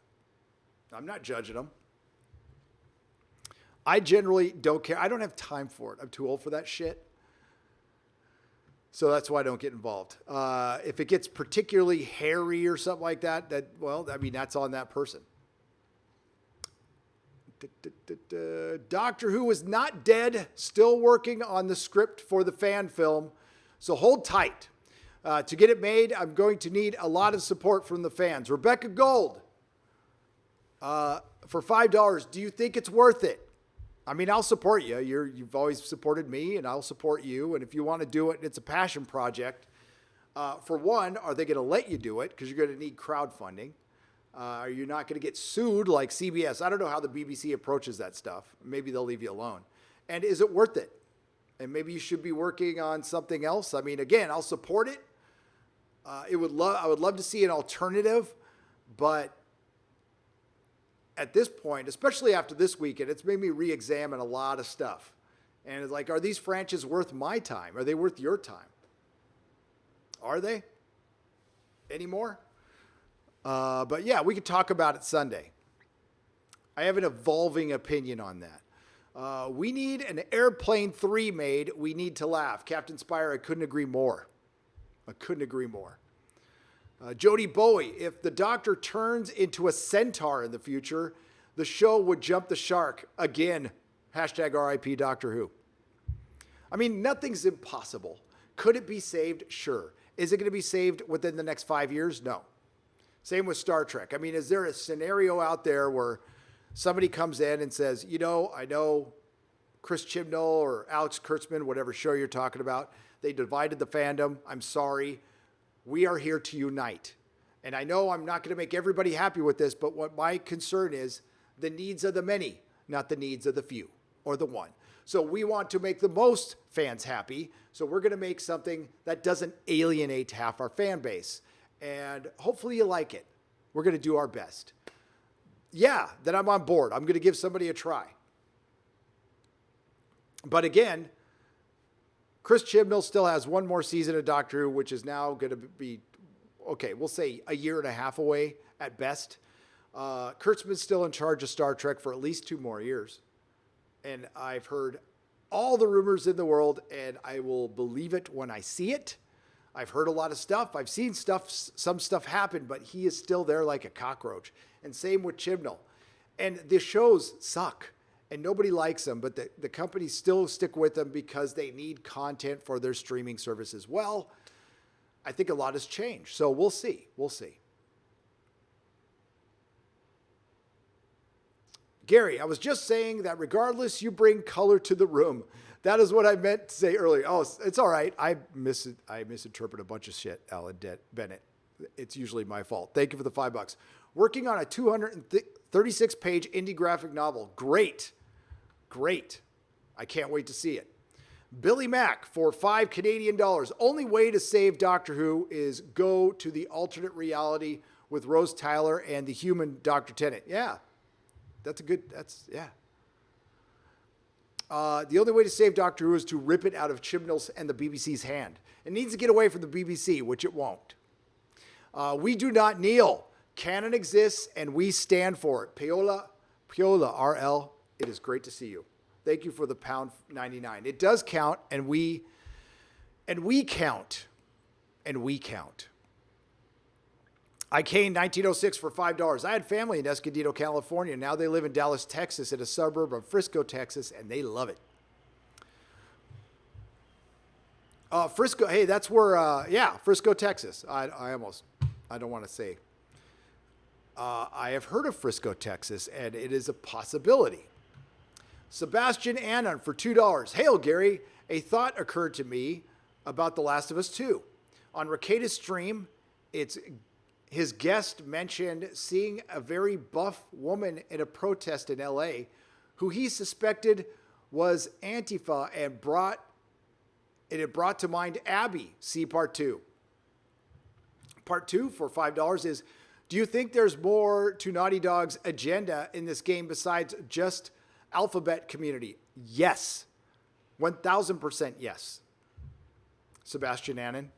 I'm not judging them. I generally don't care. I don't have time for it. I'm too old for that shit. So that's why I don't get involved. If it gets particularly hairy or something like that, that's on that person. Doctor Who is not dead, still working on the script for the fan film. So hold tight. To get it made, I'm going to need a lot of support from the fans. Rebecca Gold, for $5, do you think it's worth it? I mean, I'll support you. You've always supported me, and I'll support you. And if you want to do it, it's a passion project. For one, are they going to let you do it? Because you're going to need crowdfunding. Are you not going to get sued like CBS? I don't know how the BBC approaches that stuff. Maybe they'll leave you alone. And is it worth it? And maybe you should be working on something else. I mean, again, I'll support it. I would love to see an alternative, but at this point, especially after this weekend, it's made me re-examine a lot of stuff. And it's like, are these franchises worth my time? Are they worth your time? Are they? Anymore? But yeah, we could talk about it Sunday. I have an evolving opinion on that. We need an Airplane 3 made. We need to laugh. Captain Spire, I couldn't agree more. Jody Bowie, if the Doctor turns into a centaur in the future, the show would jump the shark again. Hashtag RIP Doctor Who. I mean, nothing's impossible. Could it be saved? Sure. Is it going to be saved within the next 5 years? No. Same with Star Trek. I mean, is there a scenario out there where somebody comes in and says, I know Chris Chibnall or Alex Kurtzman, whatever show you're talking about, they divided the fandom. I'm sorry. We are here to unite. And I know I'm not going to make everybody happy with this, but what my concern is the needs of the many, not the needs of the few or the one. So we want to make the most fans happy. So we're going to make something that doesn't alienate half our fan base. And hopefully you like it. We're going to do our best. Yeah, then I'm on board. I'm going to give somebody a try. But again, Chris Chibnall still has one more season of Doctor Who, which is now going to be, okay, we'll say a year and a half away at best. Kurtzman's still in charge of Star Trek for at least 2 more years. And I've heard all the rumors in the world, and I will believe it when I see it. I've heard a lot of stuff. I've seen some stuff happen, but he is still there like a cockroach. And same with Chibnall. And the shows suck, and nobody likes them, but the companies still stick with them because they need content for their streaming services. Well, I think a lot has changed, so we'll see. We'll see. Gary, I was just saying that regardless, you bring color to the room. That is what I meant to say earlier. Oh, it's all right. I misinterpret a bunch of shit, Alan Bennett. It's usually my fault. Thank you for the $5. Working on a 236-page indie graphic novel. Great. Great. I can't wait to see it. Billy Mack for $5 Canadian. Only way to save Doctor Who is go to the alternate reality with Rose Tyler and the human Dr. Tennant. Yeah. Yeah. The only way to save Doctor Who is to rip it out of Chibnall's and the BBC's hand. It needs to get away from the BBC, which it won't. We do not kneel. Canon exists, and we stand for it. Piola RL, it is great to see you. Thank you for the £1.99. It does count, and we count. I came 1906 for $5. I had family in Escondido, California. Now they live in Dallas, Texas, in a suburb of Frisco, Texas, and they love it. Frisco, hey, that's where, Frisco, Texas. I don't want to say. I have heard of Frisco, Texas, and it is a possibility. Sebastian Annan for $2. Hail, Gary. A thought occurred to me about The Last of Us 2. On Ricada's stream, his guest mentioned seeing a very buff woman in a protest in LA who he suspected was Antifa and it brought to mind Abby. See part 2. Part 2 for $5 is, do you think there's more to Naughty Dog's agenda in this game besides just alphabet community? Yes. 1,000% yes. Sebastian Annan.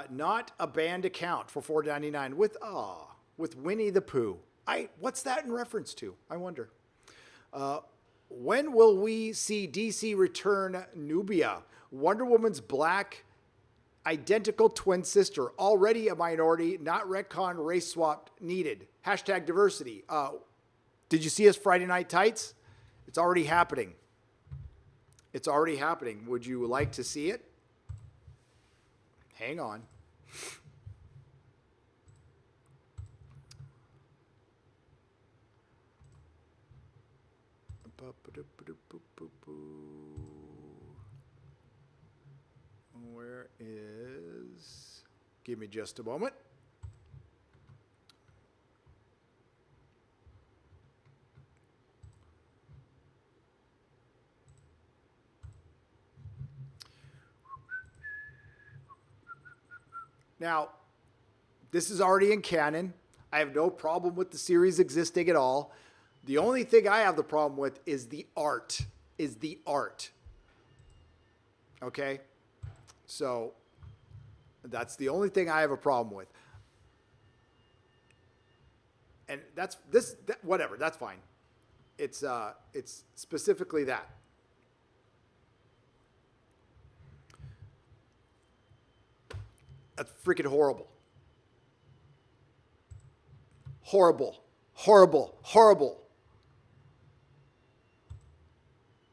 Not a banned account for $4.99 with Winnie the Pooh. What's that in reference to? I wonder. When will we see DC return Nubia, Wonder Woman's black identical twin sister, already a minority, not retcon, race swapped, needed. Hashtag diversity. Did you see us Friday Night Tights? It's already happening. It's already happening. Would you like to see it? Hang on. Where is... Give me just a moment. Now, this is already in canon. I have no problem with the series existing at all. The only thing I have the problem with is the art. Okay? So, that's the only thing I have a problem with. And whatever, that's fine. It's specifically that. That's freaking horrible. Horrible.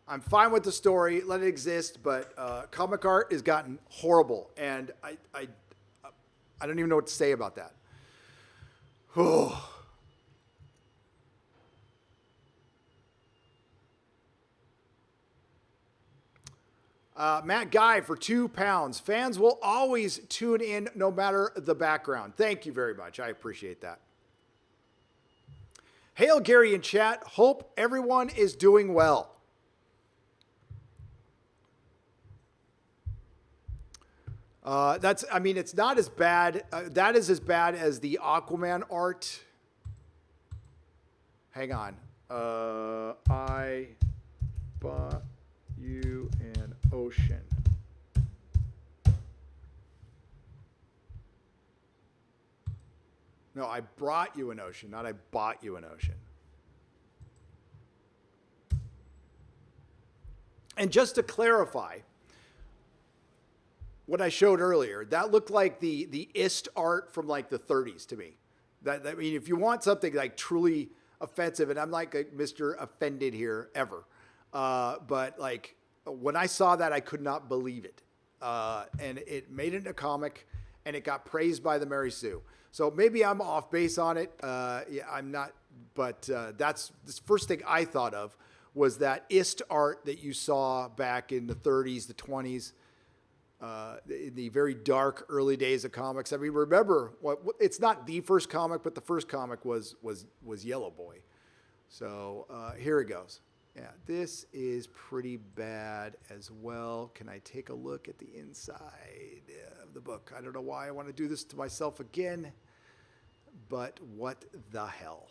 I'm fine with the story, let it exist, but comic art has gotten horrible, and I don't even know what to say about that. Matt Guy for £2. Fans will always tune in no matter the background. Thank you very much. I appreciate that. Hail Gary in chat. Hope everyone is doing well. It's not as bad. That is as bad as the Aquaman art. Hang on. I bought you an ocean. No, I brought you an ocean, not I bought you an ocean. And just to clarify, what I showed earlier, that looked like the ist art from like the 30s to me. I mean, if you want something like truly offensive, and I'm like Mr. Offended here ever, but like when I saw that, I could not believe it. And it made it a comic, and it got praised by the Mary Sue. So maybe I'm off base on it. Yeah, I'm not, but that's the first thing I thought of was that ist art that you saw back in the 30s, the 20s, in the very dark early days of comics. I mean, remember, it's not the first comic, but the first comic was Yellow Boy. So here it goes. Yeah, this is pretty bad as well. Can I take a look at the inside of the book? I don't know why I want to do this to myself again, but what the hell?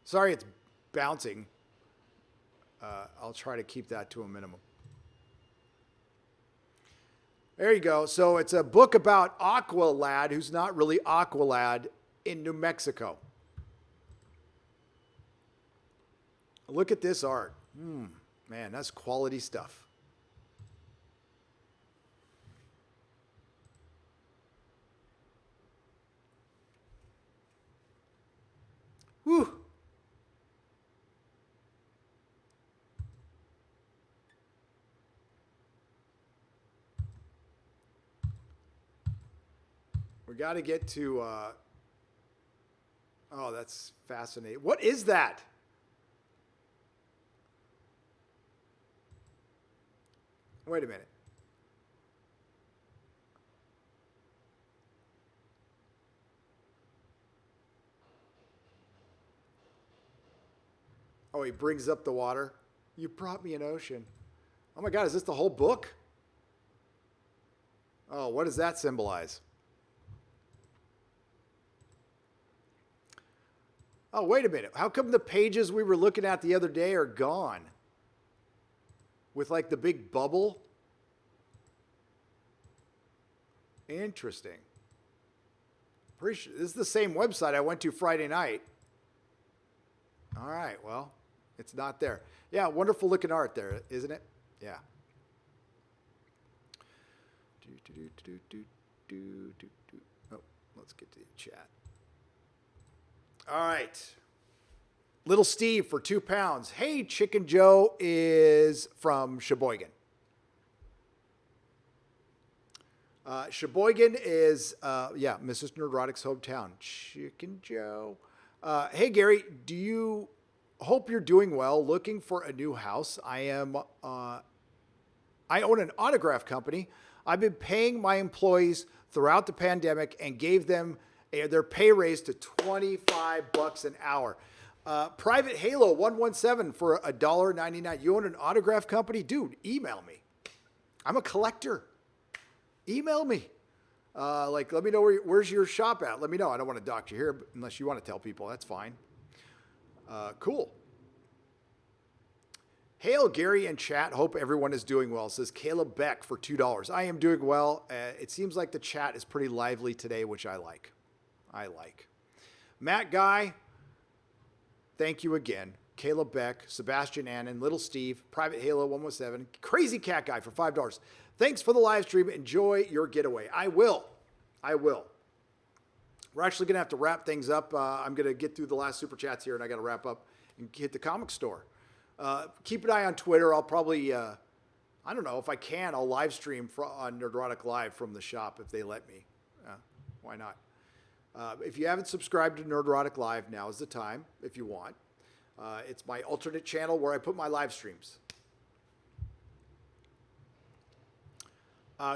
Sorry, it's bouncing. I'll try to keep that to a minimum. There you go. So it's a book about Aqualad, who's not really Aqualad, in New Mexico. Look at this art. Man, that's quality stuff. Whew. We got to get to, oh, that's fascinating. What is that? Wait a minute. Oh, he brings up the water. You brought me an ocean. Oh my God, is this the whole book? Oh, what does that symbolize? Oh, wait a minute. How come the pages we were looking at the other day are gone? With like the big bubble? Interesting. Pretty sure this is the same website I went to Friday night. All right, well, it's not there. Yeah, wonderful looking art there, isn't it? Yeah. Oh, let's get to the chat. All right. Little Steve for £2. Hey, Chicken Joe is from Sheboygan. Sheboygan is, yeah, Mrs. Nerdrotic's hometown. Chicken Joe. Hey, Gary, hope you're doing well, looking for a new house. I own an autograph company. I've been paying my employees throughout the pandemic and gave them their pay raise to $25 an hour. Private Halo 117 for $1.99. You own an autograph company? Dude, email me. I'm a collector. Email me. Let me know where's your shop at. Let me know. I don't want to dox you here, but unless you want to tell people, that's fine. Cool. Hail, Gary and chat. Hope everyone is doing well. Says Caleb Beck for $2. I am doing well. It seems like the chat is pretty lively today, which I like. Matt Guy, thank you again. Caleb Beck, Sebastian Annan, Little Steve, Private Halo 117, Crazy Cat Guy for $5. Thanks for the live stream. Enjoy your getaway. I will. We're actually going to have to wrap things up. I'm going to get through the last super chats here, and I got to wrap up and hit the comic store. Keep an eye on Twitter. I'll probably, I don't know if I can, I'll live stream on Nerdrotic Live from the shop if they let me. Why not? If you haven't subscribed to Nerdrotic Live, now is the time if you want. It's my alternate channel where I put my live streams.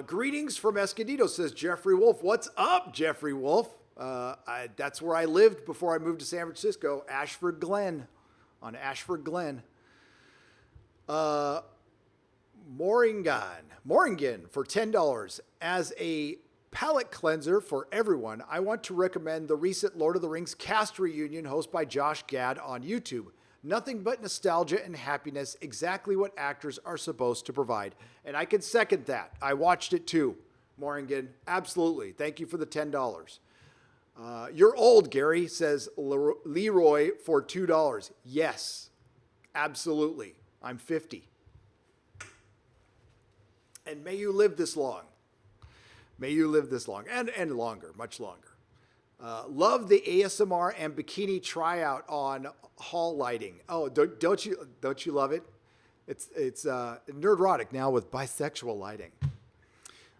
Greetings from Escondido, says Jeffrey Wolf. What's up, Jeffrey Wolf? That's where I lived before I moved to San Francisco, Ashford Glen, on Ashford Glen. Moringan for $10. As a palate cleanser for everyone, I want to recommend the recent Lord of the Rings cast reunion hosted by Josh Gad on YouTube. Nothing but nostalgia and happiness, exactly what actors are supposed to provide. And I can second that. I watched it too, Morrigan. Absolutely. Thank you for the $10. You're old, Gary, says Leroy for $2. Yes, absolutely. I'm 50. And may you live this long. May you live this long and longer, much longer. Love the ASMR and bikini tryout on hall lighting. Oh, don't you love it? It's Nerdrotic now with bisexual lighting.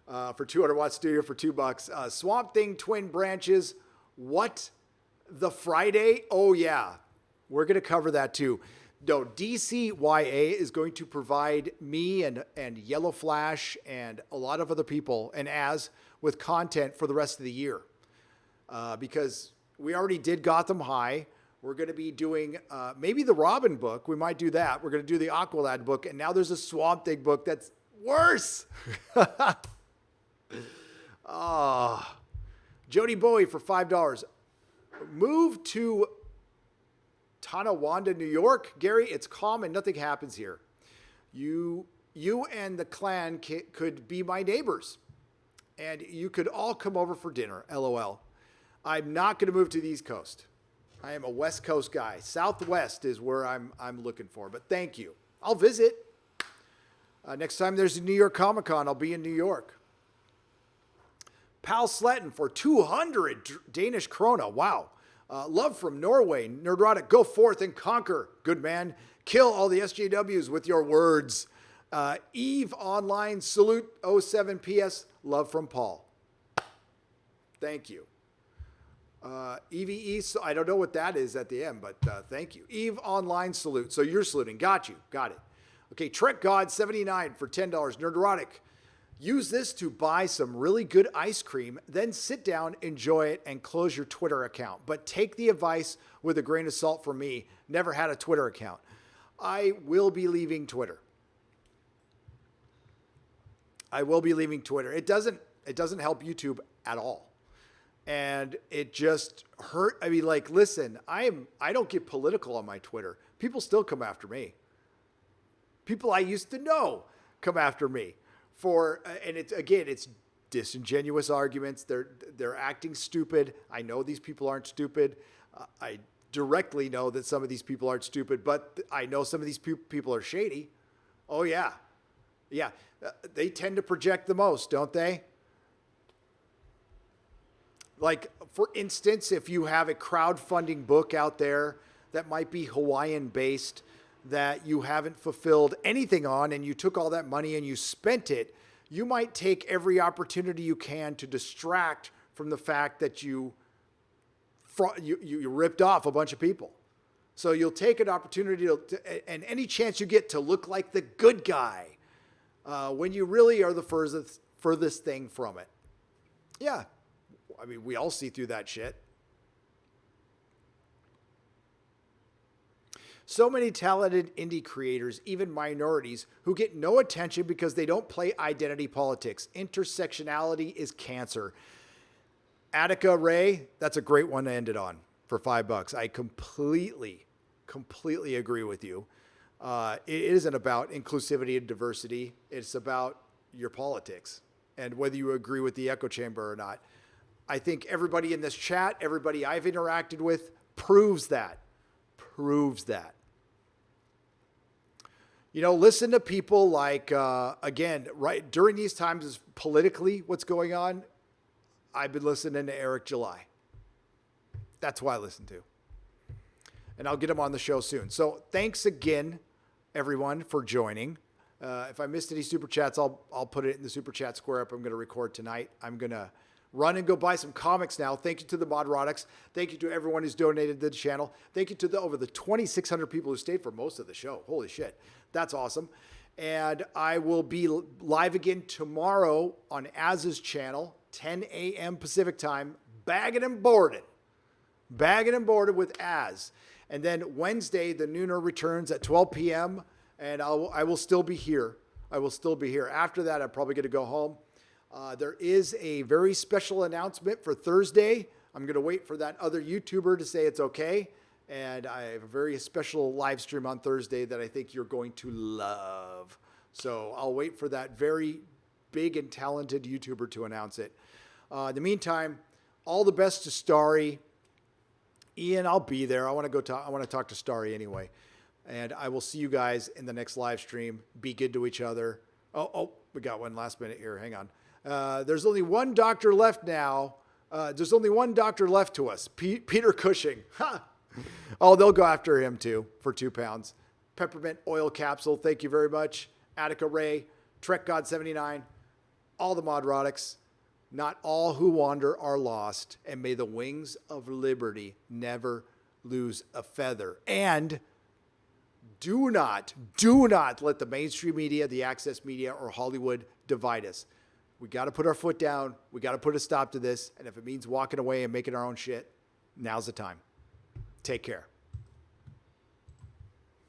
For 200-watt studio for $2. Swamp Thing Twin Branches. What the Friday? Oh yeah, we're gonna cover that too. No, DCYA is going to provide me and Yellow Flash and a lot of other people and with content for the rest of the year. Because we already did Gotham High. We're going to be doing maybe the Robin book. We might do that. We're going to do the Aqualad book. And now there's a Swamp Thing book that's worse. Jody Bowie for $5. Move to Tonawanda, New York. Gary, it's calm and nothing happens here. You and the clan could be my neighbors. And you could all come over for dinner, LOL. I'm not going to move to the East Coast. I am a West Coast guy. Southwest is where I'm looking for. But thank you. I'll visit. Next time there's a New York Comic Con, I'll be in New York. Pal Sletten for 200 Danish krona. Wow. Love from Norway. Nerdrotic, go forth and conquer. Good man. Kill all the SJWs with your words. Eve Online, salute 07 PS. Love from Paul. Thank you. EVE, I don't know what that is at the end, but thank you. Eve Online, salute. So you're saluting. Got you. Got it. Okay, Trek God 79 for $10. Nerdrotic. Use this to buy some really good ice cream, then sit down, enjoy it, and close your Twitter account. But take the advice with a grain of salt from me. Never had a Twitter account. I will be leaving Twitter. I will be leaving Twitter. It doesn't help YouTube at all. And it just hurt. I mean, like, listen, I don't get political on my Twitter. People still come after me. People I used to know come after me and it's disingenuous arguments. They're acting stupid. I know these people aren't stupid. I directly know that some of these people aren't stupid, but I know some of these people are shady. Oh yeah. Yeah. They tend to project the most, don't they? Like, for instance, if you have a crowdfunding book out there that might be Hawaiian based that you haven't fulfilled anything on and you took all that money and you spent it, you might take every opportunity you can to distract from the fact that you ripped off a bunch of people. So you'll take an opportunity and any chance you get to look like the good guy when you really are the furthest thing from it. Yeah. I mean, we all see through that shit. So many talented indie creators, even minorities, who get no attention because they don't play identity politics. Intersectionality is cancer. Attica Ray, that's a great one to end it on for $5. I completely agree with you. It isn't about inclusivity and diversity. It's about your politics and whether you agree with the echo chamber or not. I think everybody in this chat, everybody I've interacted with proves that. You know, listen to people like, again, right during these times is politically what's going on. I've been listening to Eric July. That's who I listen to. And I'll get him on the show soon. So thanks again, everyone, for joining. If I missed any super chats, I'll put it in the super chat square up I'm going to record tonight. I'm going to run and go buy some comics now. Thank you to the Modrotics. Thank you to everyone who's donated to the channel. Thank you to over the 2,600 people who stayed for most of the show. Holy shit. That's awesome. And I will be live again tomorrow on Az's channel, 10 a.m. Pacific time, bagging and boarding with Az. And then Wednesday, the Nooner returns at 12 p.m. and I will still be here. After that, I'm probably going to go home. There is a very special announcement for Thursday. I'm going to wait for that other YouTuber to say it's okay. And I have a very special live stream on Thursday that I think you're going to love. So I'll wait for that very big and talented YouTuber to announce it. In the meantime, all the best to Starry. Ian, I'll be there. I want to talk to Starry anyway. And I will see you guys in the next live stream. Be good to each other. Oh, we got one last minute here. Hang on. There's only one doctor left now. There's only one doctor left to us. Peter Cushing. Ha! Oh, they'll go after him too for £2. Peppermint oil capsule. Thank you very much. Attica Ray, Trek God 79, all the Modrotics. Not all who wander are lost, and may the wings of liberty never lose a feather. And do not let the mainstream media, the access media, or Hollywood divide us. We got to put our foot down. We got to put a stop to this. And if it means walking away and making our own shit, now's the time. Take care.